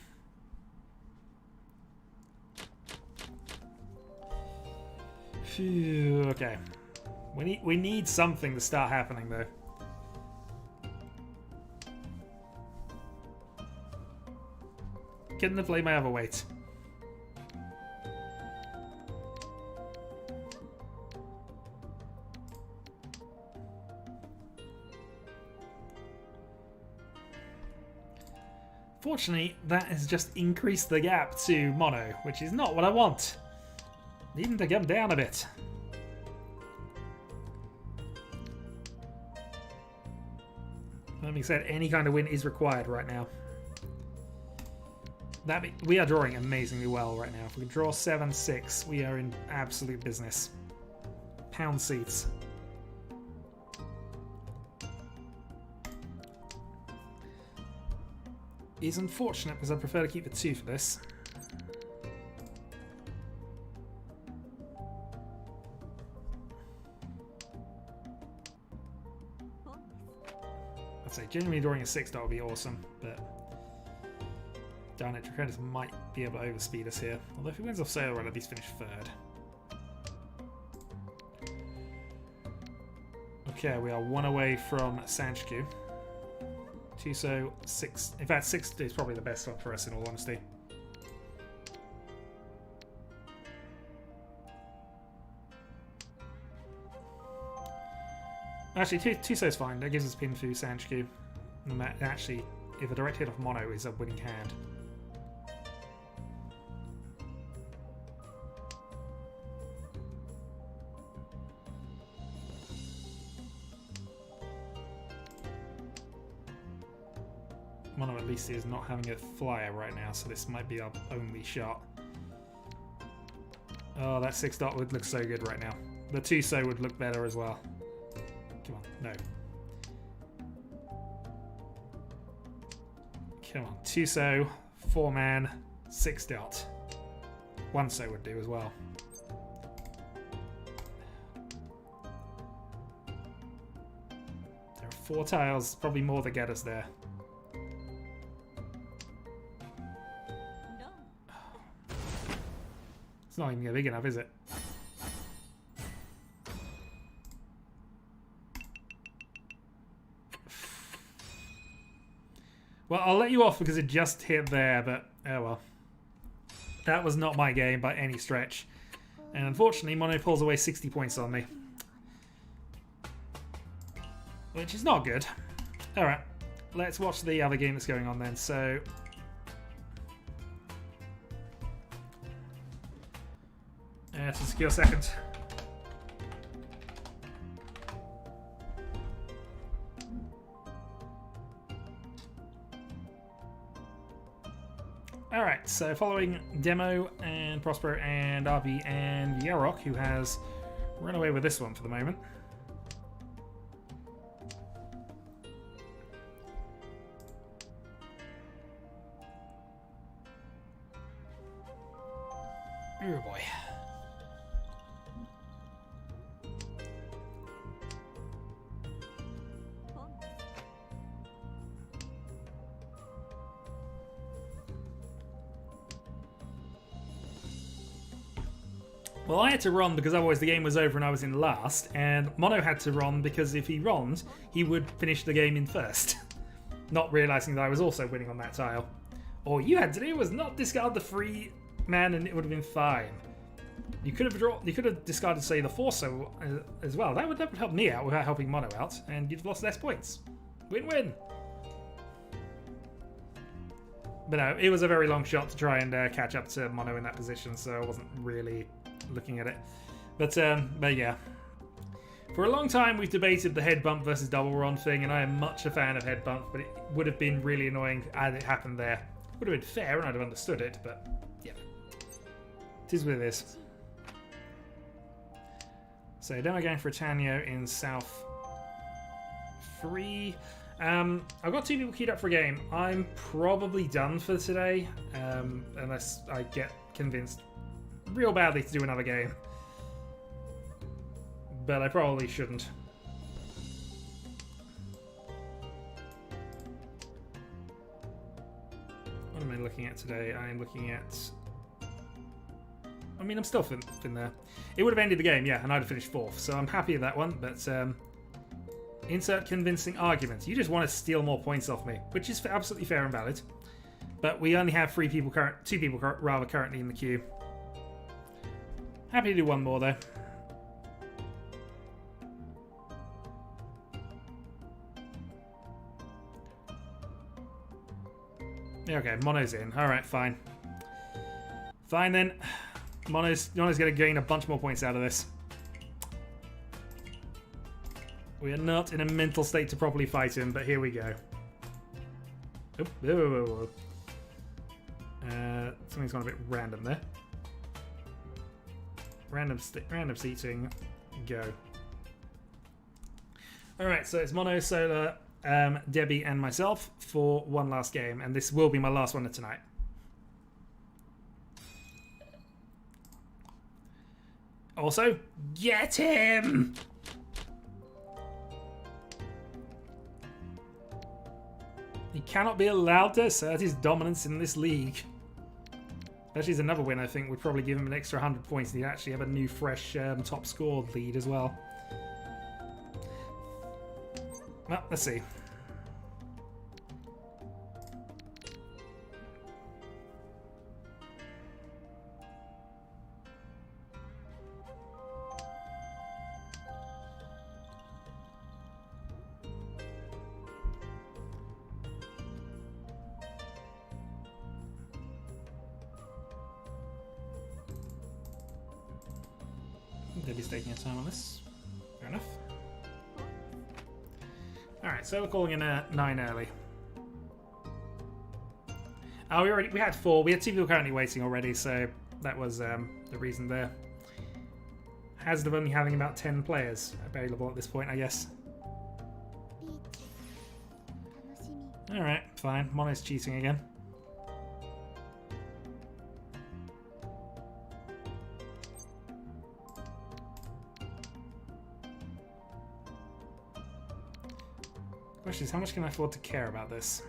Phew, okay. We need something to start happening, though. Couldn't have played my other weight. Fortunately, that has just increased the gap to Mono, which is not what I want. Need him to come down a bit. That being said, any kind of win is required right now. We are drawing amazingly well right now. If we can draw 7-6, we are in absolute business. Pound seats. is unfortunate because I prefer to keep the 2 for this. I'd say genuinely drawing a 6 dot would be awesome, but darn it, Draconis might be able to overspeed us here. Although if he wins off sale, we'll at least finish 3rd. Okay, we are 1 away from Sanshku. Tuso, 6. In fact, 6 is probably the best one for us, in all honesty. Actually, Tuso's fine. That gives us pin through Sanshku. And that actually, if a direct hit off Mono is a winning hand. Mono at least is not having a flyer right now, so this might be our only shot. Oh, that 6 dot would look so good right now. The 2-so would look better as well. Come on, no. Come on, 2-so, 4-man, 6 dot. 1-so would do as well. There are 4 tiles, probably more that get us there. It's not even big enough, is it? Well, I'll let you off because it just hit there, but oh well. That was not my game by any stretch. And unfortunately, Mono pulls away 60 points on me. Which is not good. Alright, let's watch the other game that's going on then. So... to secure 2nd. Alright, so following Demo and Prospero and RB and Yarok, who has run away with this one for the moment. Oh boy. Well, I had to run because otherwise the game was over and I was in last, and Mono had to run because if he runs, he would finish the game in 1st. Not realising that I was also winning on that tile. All you had to do was not discard the 3-man and it would have been fine. You could have discarded, say, the 4-so as well. That would help me out without helping Mono out, and you'd lost less points. Win-win. But no, it was a very long shot to try and catch up to Mono in that position, so I wasn't really looking at it. But yeah. For a long time we've debated the head bump versus double run thing, and I am much a fan of head bump, but it would have been really annoying had it happened there. Would have been fair and I'd have understood it, but yeah. It is what it is. So demo going for Tanyo in South 3. I've got 2 people keyed up for a game. I'm probably done for today, unless I get convinced real badly to do another game. But I probably shouldn't. What am I looking at today? I am looking at... I mean, I'm still in there. It would have ended the game, yeah, and I'd have finished 4th, so I'm happy with that one, but... insert convincing arguments. You just want to steal more points off me, which is absolutely fair and valid. But we only have 2 people currently in the queue. Happy to do one more though. Okay, Mono's in. Alright, fine. Fine then. Mono's going to gain a bunch more points out of this. We are not in a mental state to properly fight him, but here we go. Oop, whoa. Something's gone a bit random there. Random seating, go. Alright, so it's Mono, Solar, Debbie and myself for one last game, and this will be my last one of tonight. Also, get him! He cannot be allowed to assert his dominance in this league. Especially as another win, I think, would probably give him an extra 100 points, and he'd actually have a new, fresh top scored lead as well. Well, let's see. Debbie's taking her time on this. Fair enough. Alright, so we're calling in a 9 early. Oh, we had 4. We had 2 people currently waiting already, so that was the reason there. Hazard of only having about 10 players available at this point, I guess. Alright, fine. Mono's cheating again. Question is, how much can I afford to care about this?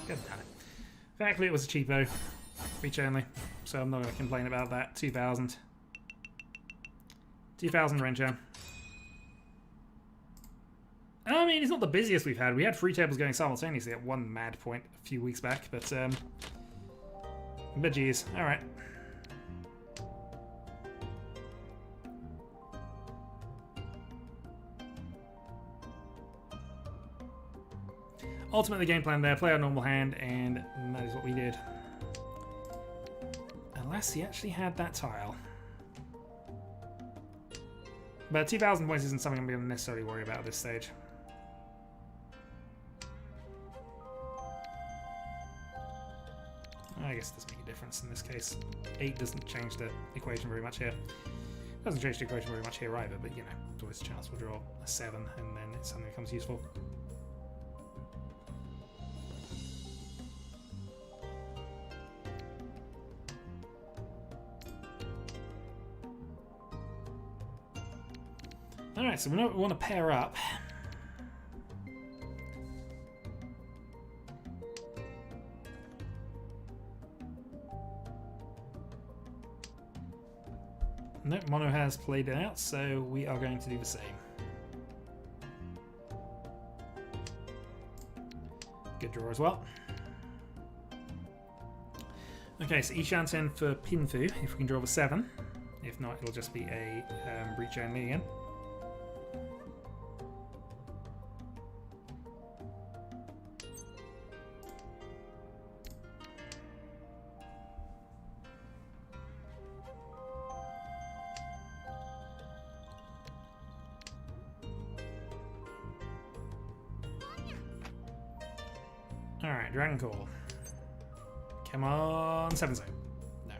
God damn it. Thankfully it was a cheapo. Riichi only. So I'm not going to complain about that. 2,000. 2,000 Rencha. I mean, it's not the busiest we've had. We had 3 tables going simultaneously at one mad point a few weeks back, but geez. Alright. Ultimately, the game plan there, play our normal hand, and that is what we did. Unless he actually had that tile. But 2,000 points isn't something I'm going to necessarily worry about at this stage. I guess it doesn't make a difference in this case. 8 doesn't change the equation very much here. Doesn't change the equation very much here either, but you know, there's always a chance we'll draw a 7 and then it suddenly becomes useful. Alright, so we know we want to pair up. Nope, Mono has played it out, so we are going to do the same. Good draw as well. Okay, so Ishanten for Pinfu, if we can draw the 7. If not, it'll just be a Riichi only again. Alright, Dragon Call. Come on, 7 zone. No.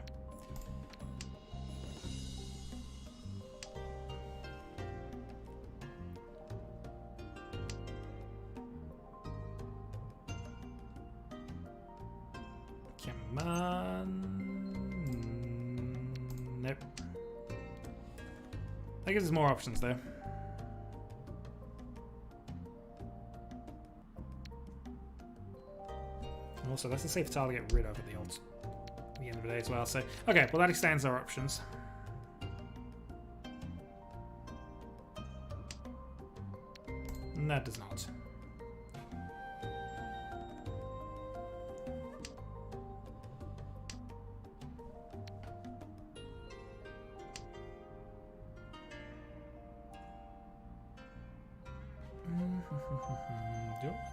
Come on. Nope. That gives us more options though. Also, that's a safe tile to get rid of at the end of the day as well. So, okay, well that extends our options. And that does not.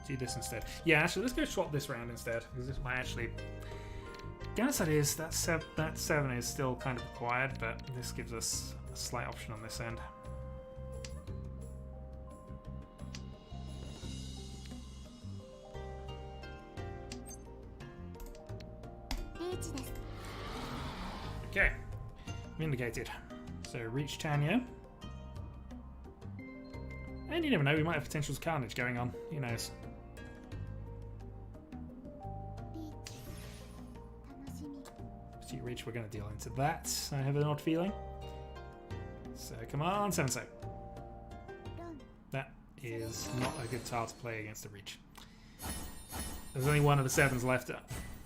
Do this instead. Yeah, actually, let's go swap this round instead, because this might actually downside is that 7 is still kind of required, but this gives us a slight option on this end. Okay, vindicated. So reach Tanya. And you never know, we might have potential carnage going on. Who knows? See, reach, we're going to deal into that. I have an odd feeling. So come on, 7-so. That is not a good tile to play against the reach. There's only one of the 7s left,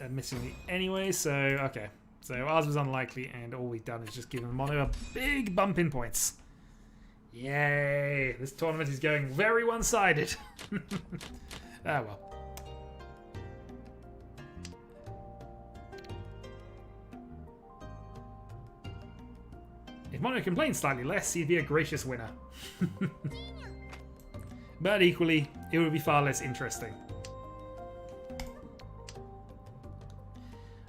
admittedly anyway, so okay. So ours was unlikely, and all we've done is just given Mono a big bump in points. Yay! This tournament is going very one-sided. Ah well. If Mono complained slightly less, he'd be a gracious winner. But equally, it would be far less interesting.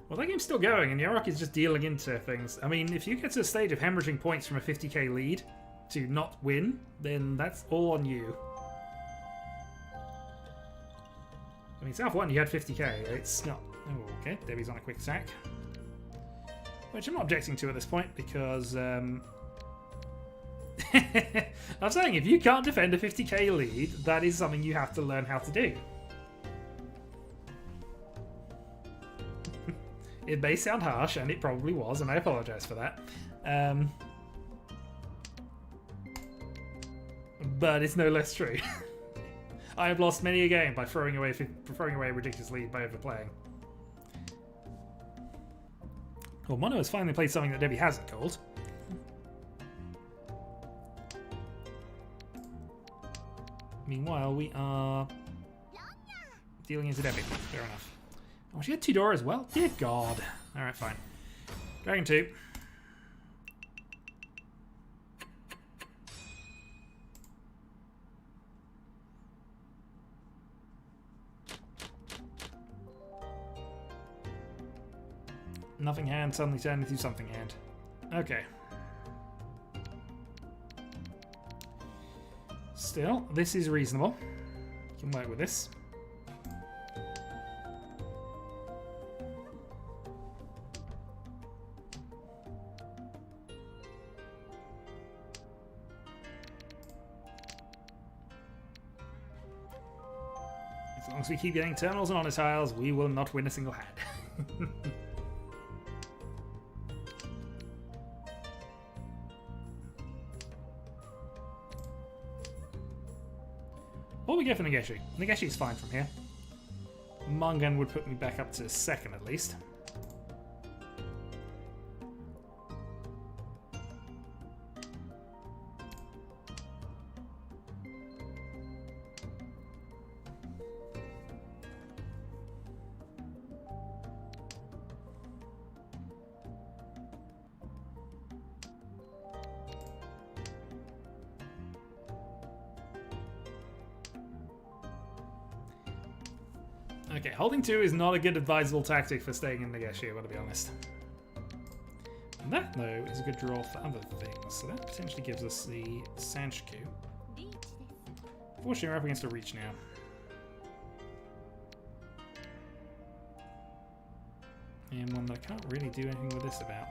Well, that game's still going, and Yarok is just dealing into things. I mean, if you get to a stage of hemorrhaging points from a 50k lead to not win, then that's all on you. I mean, South 1, you had 50k. It's not... Oh, okay. Debbie's on a quick attack. Which I'm not objecting to at this point, because... I'm saying, if you can't defend a 50k lead, that is something you have to learn how to do. It may sound harsh, and it probably was, and I apologise for that. But it's no less true. I have lost many a game by throwing away a ridiculous lead by overplaying. Well, Mono has finally played something that Debbie hasn't called. Meanwhile, we are dealing into Debbie. Fair enough. Oh, she had 2 door as well? Dear God. Alright, fine. Dragon 2. Nothing hand, suddenly turn into something hand. Okay. Still, this is reasonable. You can work with this. As long as we keep getting terminals and honor tiles, we will not win a single hand. What we get for Nageshi? Nageshi is fine from here. Mangan would put me back up to 2nd at least. Okay, holding 2 is not a good advisable tactic for staying in Nageshi, I've got to be honest. And that, though, is a good draw for other things, so that potentially gives us the Sanshku. Fortunately, we're up against a Reach now. And one that I can't really do anything with this about.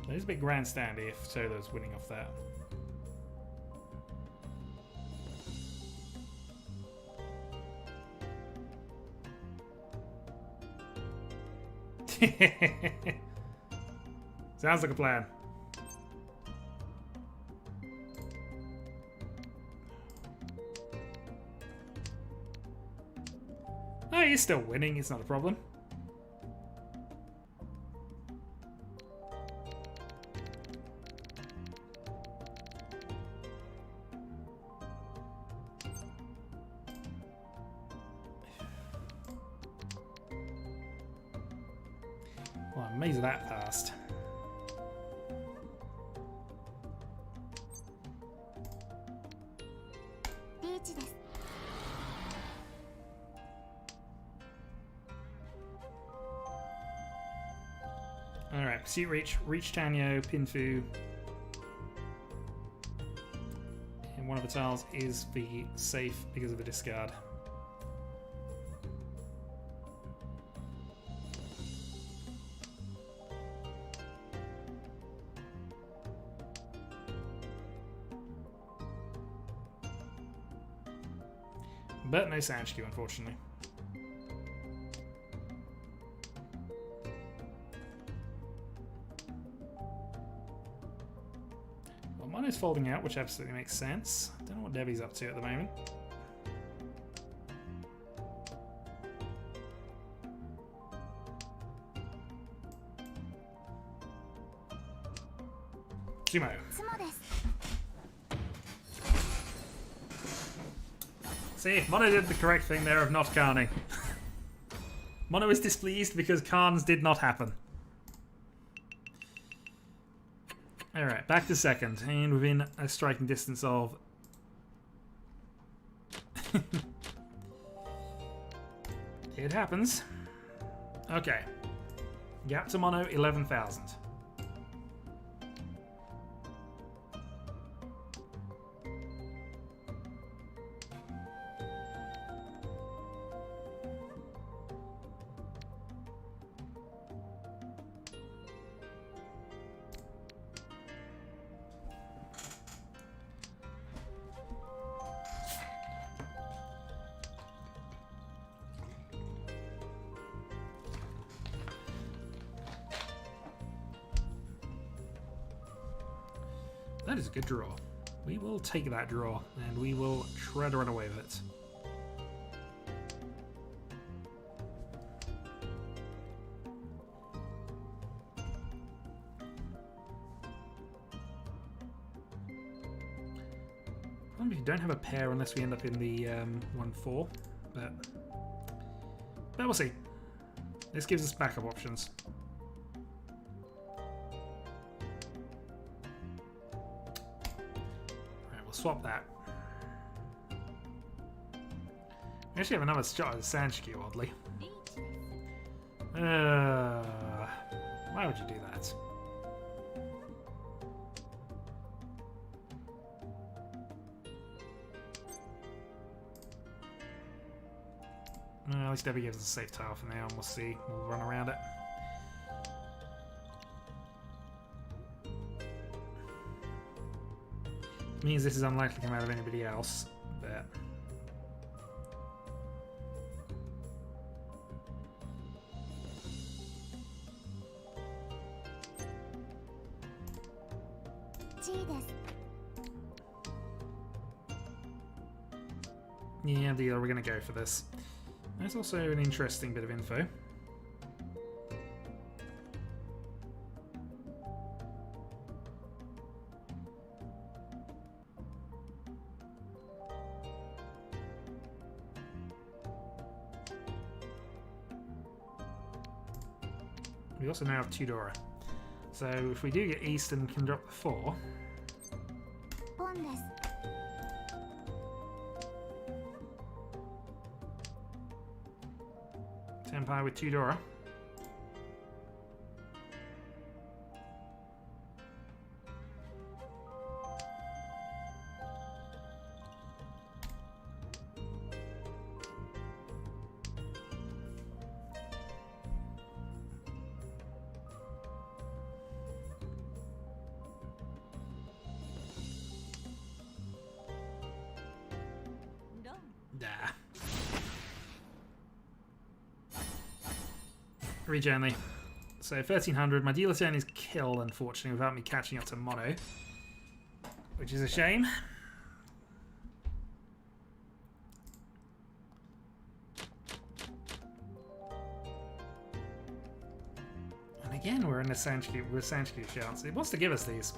There's a bit grandstandy if Solo's winning off that. Sounds like a plan. Oh, you're still winning, it's not a problem. Well, I'm amazed that passed. Riichi です。 Alright, Pursuit Reach Tanyo, Pinfu. And one of the tiles is the safe because of the discard. But no Sanchku, unfortunately. Well, Mono's folding out, which absolutely makes sense. Don't know what Debbie's up to at the moment. Sumo. 妻です。 See, Mono did the correct thing there of not Karning. Mono is displeased because Karns did not happen. Alright, back to second, and within a striking distance of... It happens. Okay. Gap to Mono, 11,000. That is a good draw. We will take that draw, and we will try to run away with it. Probably don't have a pair unless we end up in the 1-4, but we'll see. This gives us backup options. Swap that. We actually have another shot at Sanchku, oddly. Why would you do that? At least Debbie gives us a safe tile for now, and we'll see. We'll run around it. Means this is unlikely to come out of anybody else, but... Yeah, deal, we're going to go for this. There's also an interesting bit of info. We also now have Tudora. So if we do get East and can drop the 4... ポンです。 Empire with Tudora. Nah. Riichi only. So 1300. My dealer turn is killed, unfortunately, without me catching up to Mono, which is a shame. And again, we're in a Sanchku with Sanchku shouts. It wants to give us these.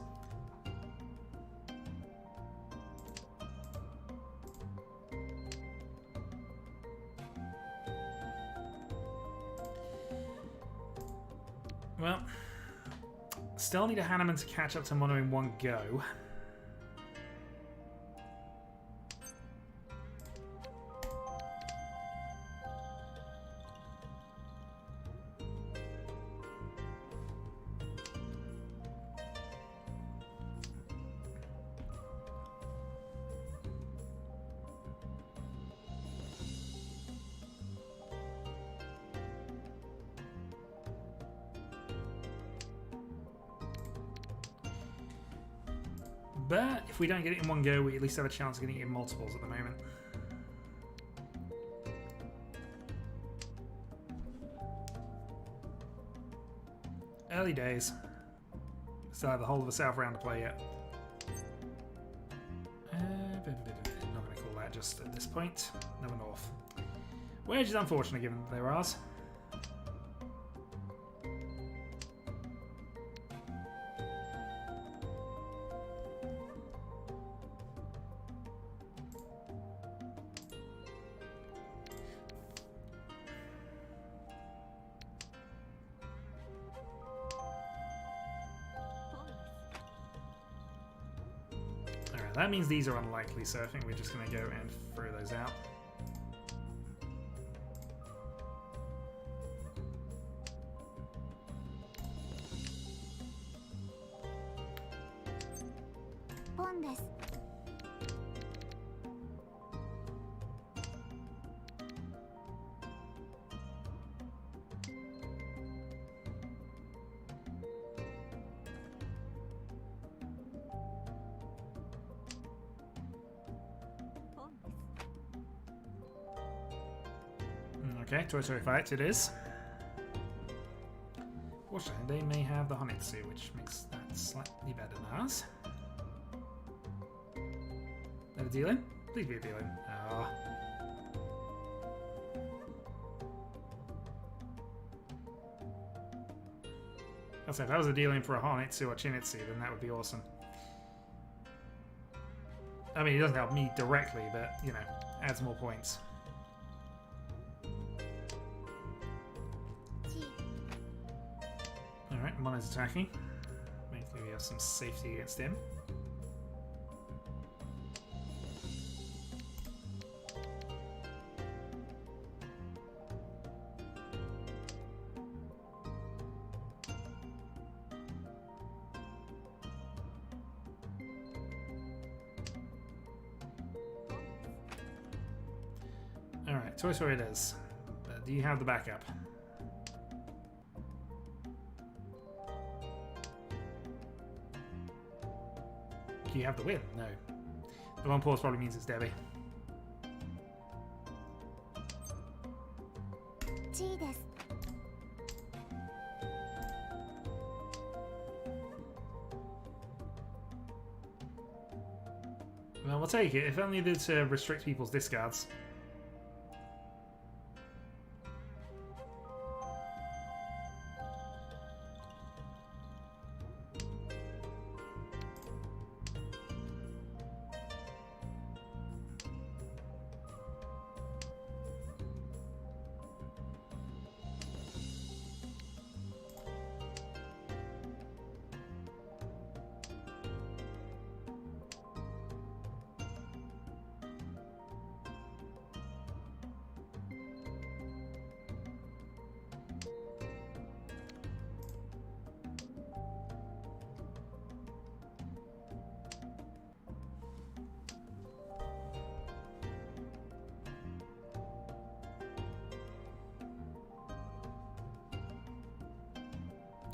Well, still need a Hanneman to catch up to Mono in one go. But if we don't get it in one go, we at least have a chance of getting it in multiples at the moment. Early days. Still have the whole of the South round to play yet. Not going to call that just at this point. No North. Which is unfortunate given that they were ours. That means these are unlikely, so I think we're just going to go and throw those out. Okay, Toy Story fights it is. Fortunately, they may have the Honitsu, which makes that slightly better than ours. Is that a deal-in? Please be a deal-in. Oh. I'll say if that was a deal-in for a Honitsu or Chinitsu, then that would be awesome. I mean, it doesn't help me directly, but, you know, adds more points. Alright, Mono's attacking. Maybe we have some safety against him. Alright, Toy Story it is. Do you have the backup? Do you have the win? No. The one pause probably means it's Debbie. Well, we'll take it. If only to restrict people's discards.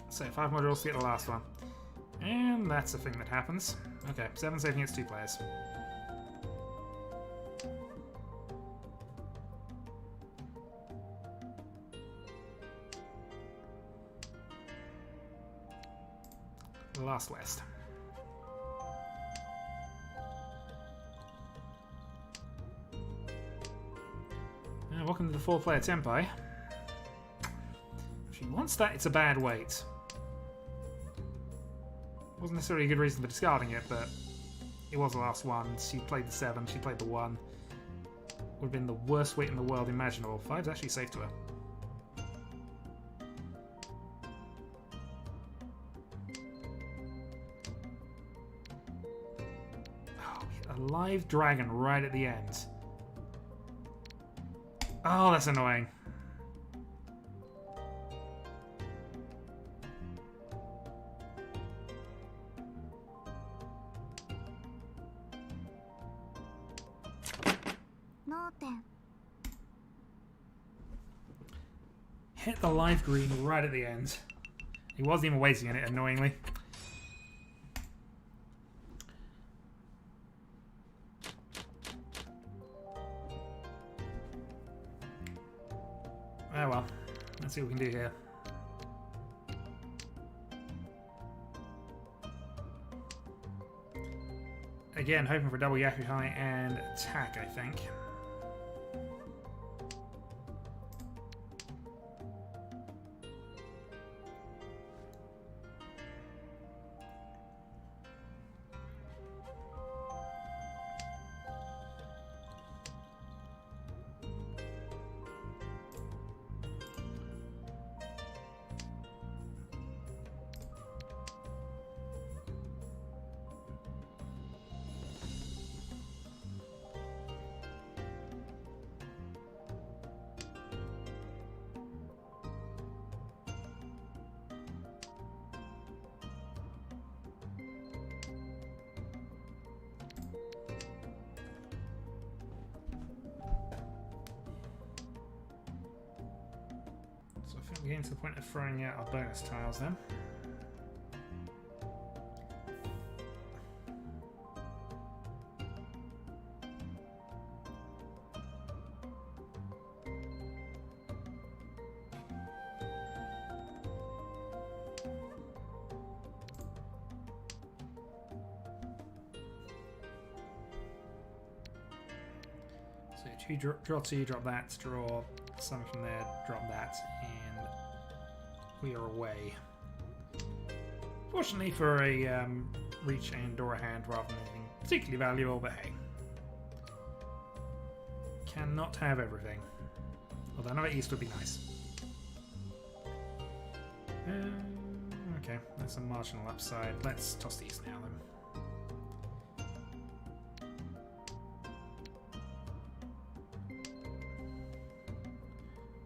So 5 modules to get the last one. And that's a thing that happens. Okay, 7 saving against 2 players. Last West. Welcome to the 4-player Tempai. If she wants that, it's a bad weight. Wasn't necessarily a good reason for discarding it, but it was the last one. She played the 7, she played the 1. Would have been the worst weight in the world imaginable. 5's actually safe to her. Oh, a live dragon right at the end. Oh, that's annoying. Hit the live green right at the end. He wasn't even waiting on it, annoyingly. Oh well. Let's see what we can do here. Again, hoping for double Yakuhai and attack, I think. So I think we're getting to the point of throwing out our bonus tiles then. So draw two, drop that, draw some from there, drop that, and we are away. Fortunately for a Riichi and Dora hand rather than anything particularly valuable, but hey. Cannot have everything. Although another east would be nice. Okay, that's a marginal upside. Let's toss the east now then.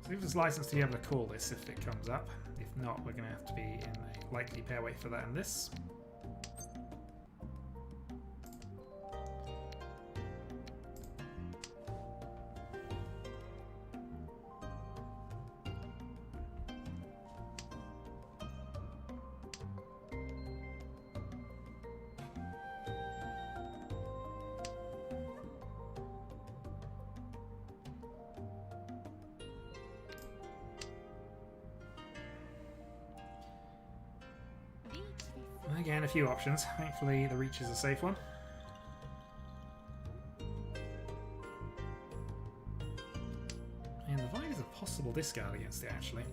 Gives us license to be able to call this if it comes up. If not, we're going to have to be in a likely pair weight for that and this. Again, a few options. Thankfully, the Riichi is a safe one. And the Vine is a possible discard against it, actually.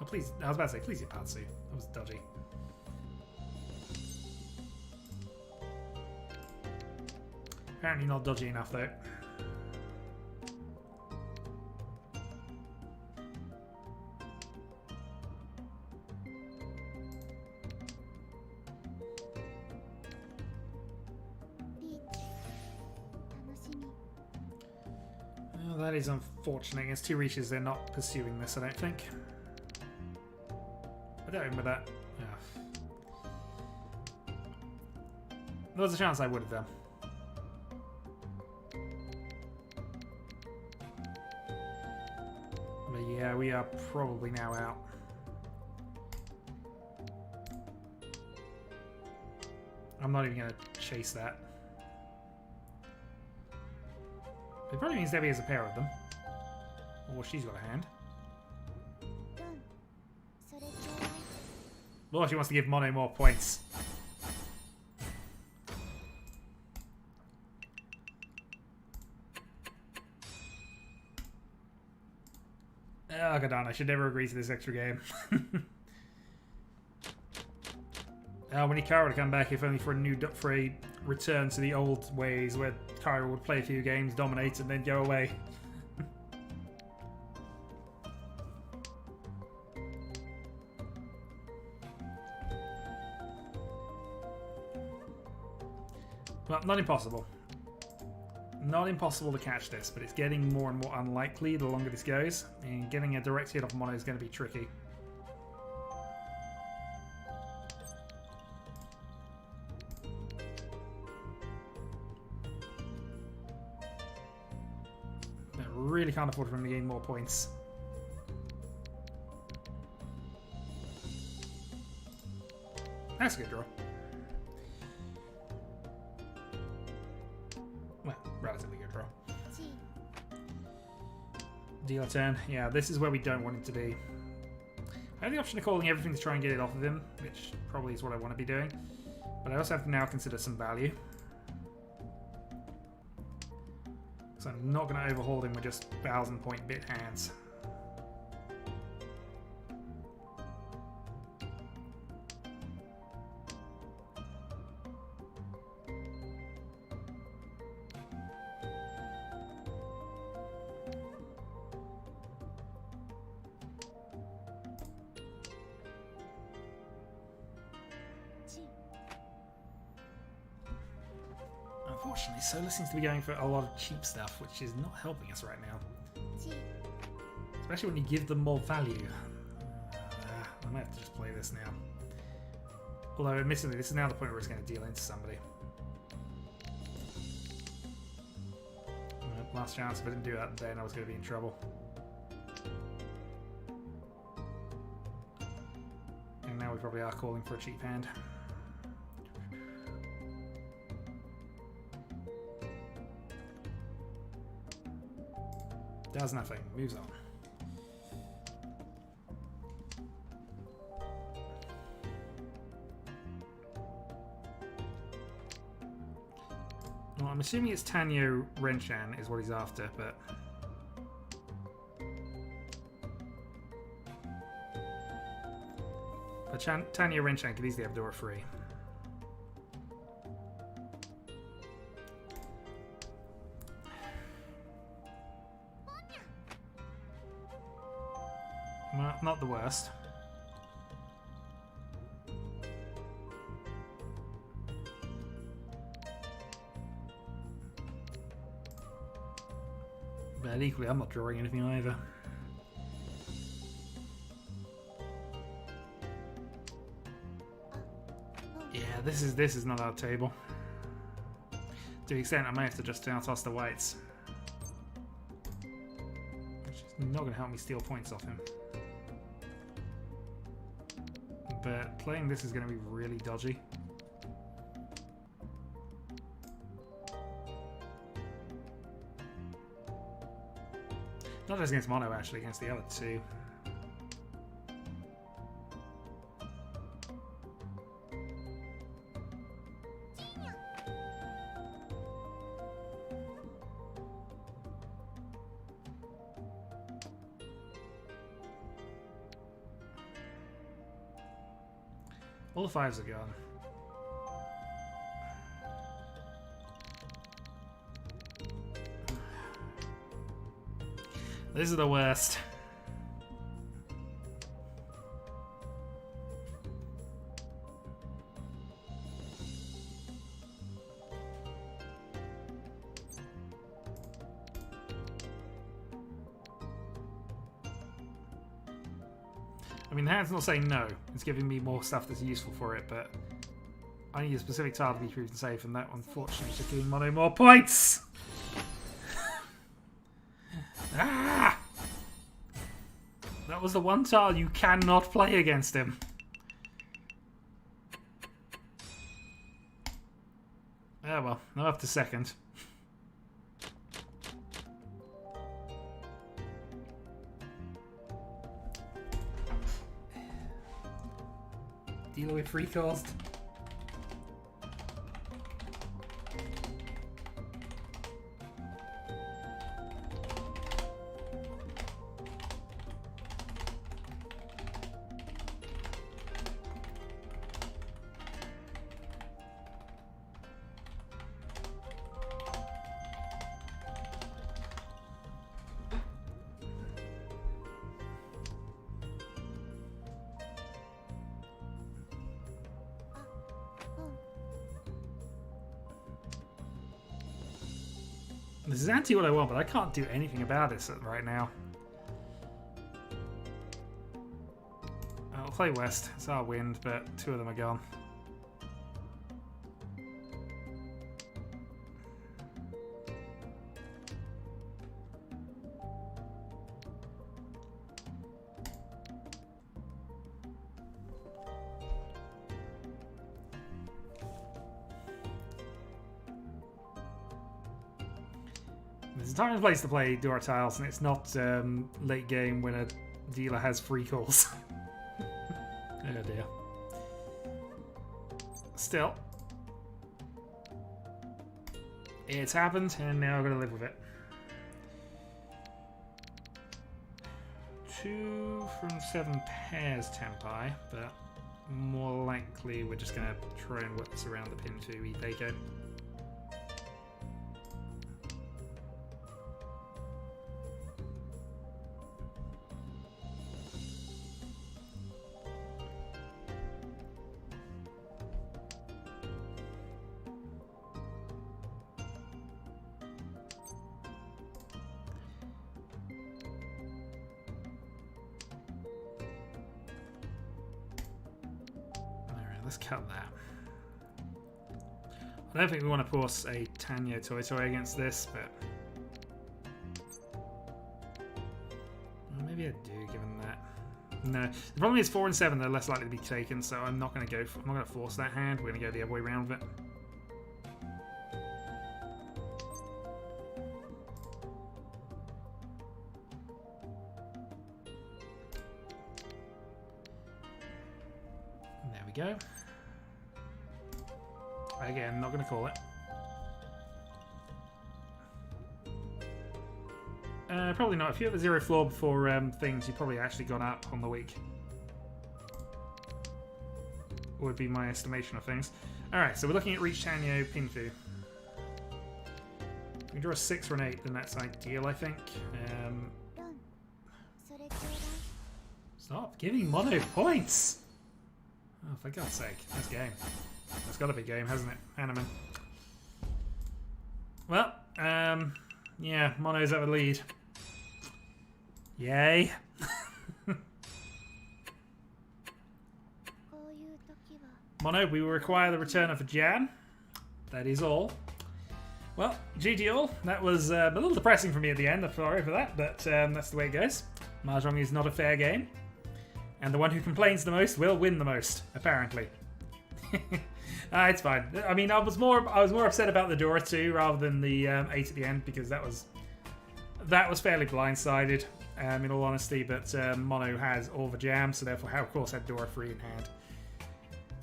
Oh, please. I was about to say, please, Yapatsu. That was dodgy. Apparently not dodgy enough, though. That is unfortunate. Against two Riichis, they're not pursuing this, I don't think. I don't remember that. Yeah. There was a chance I would have done. But yeah, we are probably now out. I'm not even going to chase that. It probably means Debbie has a pair of them. Or she's got a hand. Lord, she wants to give Mono more points. Oh, god darn, I should never agree to this extra game. We need Kara to come back, if only for a return to the old ways where Kara would play a few games, dominate, and then go away. Well, not impossible. Not impossible to catch this, but it's getting more and more unlikely the longer this goes, and getting a direct hit off Mono is going to be tricky. Really can't afford for him to gain more points. That's a good draw. Well, relatively good draw. Deal a turn. Yeah, this is where we don't want it to be. I have the option of calling everything to try and get it off of him, which probably is what I want to be doing. But I also have to now consider some value. So I'm not going to overhaul him with just 1,000-point bit hands. Unfortunately, Solar seems to be going for a lot of cheap stuff, which is not helping us right now. Especially when you give them more value. I might have to just play this now. Although, admittedly, this is now the point where it's going to deal into somebody. Last chance, if I didn't do that then I was going to be in trouble. And now we probably are calling for a cheap hand. Does nothing. Moves on. Well, I'm assuming it's Tanyo Renshan is what he's after, but... Tanyo Renshan could easily have Dora free. Well, not the worst. But equally, I'm not drawing anything either. Yeah, this is not our table. To the extent I may have to just toss the whites. Which is not going to help me steal points off him. But playing this is going to be really dodgy. Not just against Mono, actually, against the other two. All the fives are gone. This is the worst. I mean, the hand's not saying no. It's giving me more stuff that's useful for it, but I need a specific tile to be proven safe, and that, unfortunately, is just giving Mono more points! Ah! That was the one tile you cannot play against him. Ah well, I'm up to second. Dealer with free cost. This is actually what I want, but I can't do anything about this right now. I'll play West. It's our wind, but two of them are gone. There's a time and place to play Dora Tiles, and it's not late game when a dealer has free calls. Oh dear. Still. It's happened, and now I've got to live with it. 2 from 7 pairs Tempai, but more likely we're just going to try and work this around the pin 2 Ipeko. Let's cut that. I don't think we want to force a Tanyo Toy against this, but well, maybe I do, given that. No, the problem is 4 and 7. They're less likely to be taken, so I'm not going to go. I'm not going to force that hand. We're going to go the other way around with it. There we go. Again, not going to call it. Probably not. If you have a 0 floor before things, you've probably actually gone up on the week. Would be my estimation of things. Alright, so we're looking at Riichi, Tanyo, Pinfu. If we draw a 6 or an 8, then that's ideal, I think. Stop giving Mono points! Oh, for God's sake. That's game. That's got to be game, hasn't it? Hanneman. Well, yeah, Mono's have a lead. Yay. Mono, we will require the return of a Jan. That is all. Well, GG all. That was a little depressing for me at the end. I'm sorry for that, but that's the way it goes. Mahjong is not a fair game. And the one who complains the most will win the most, apparently. It's fine. I mean, I was more upset about the Dora 2 rather than the 8 at the end, because that was fairly blindsided, in all honesty. But Mono has all the jams, so therefore, of course, had Dora 3 in hand.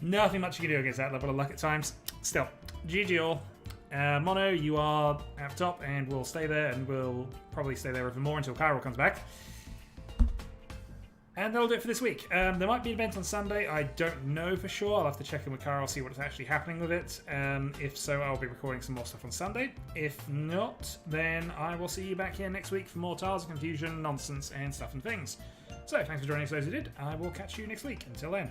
Nothing much you can do against that level of luck at times. Still, GG all. Mono, you are at the top, and we'll stay there, and we'll probably stay there even more until Carol comes back. And that'll do it for this week. There might be an event on Sunday. I don't know for sure. I'll have to check in with Carl, see what's actually happening with it. If so, I'll be recording some more stuff on Sunday. If not, then I will see you back here next week for more Tiles of Confusion, nonsense, and stuff and things. So, thanks for joining us, those who did. I will catch you next week. Until then.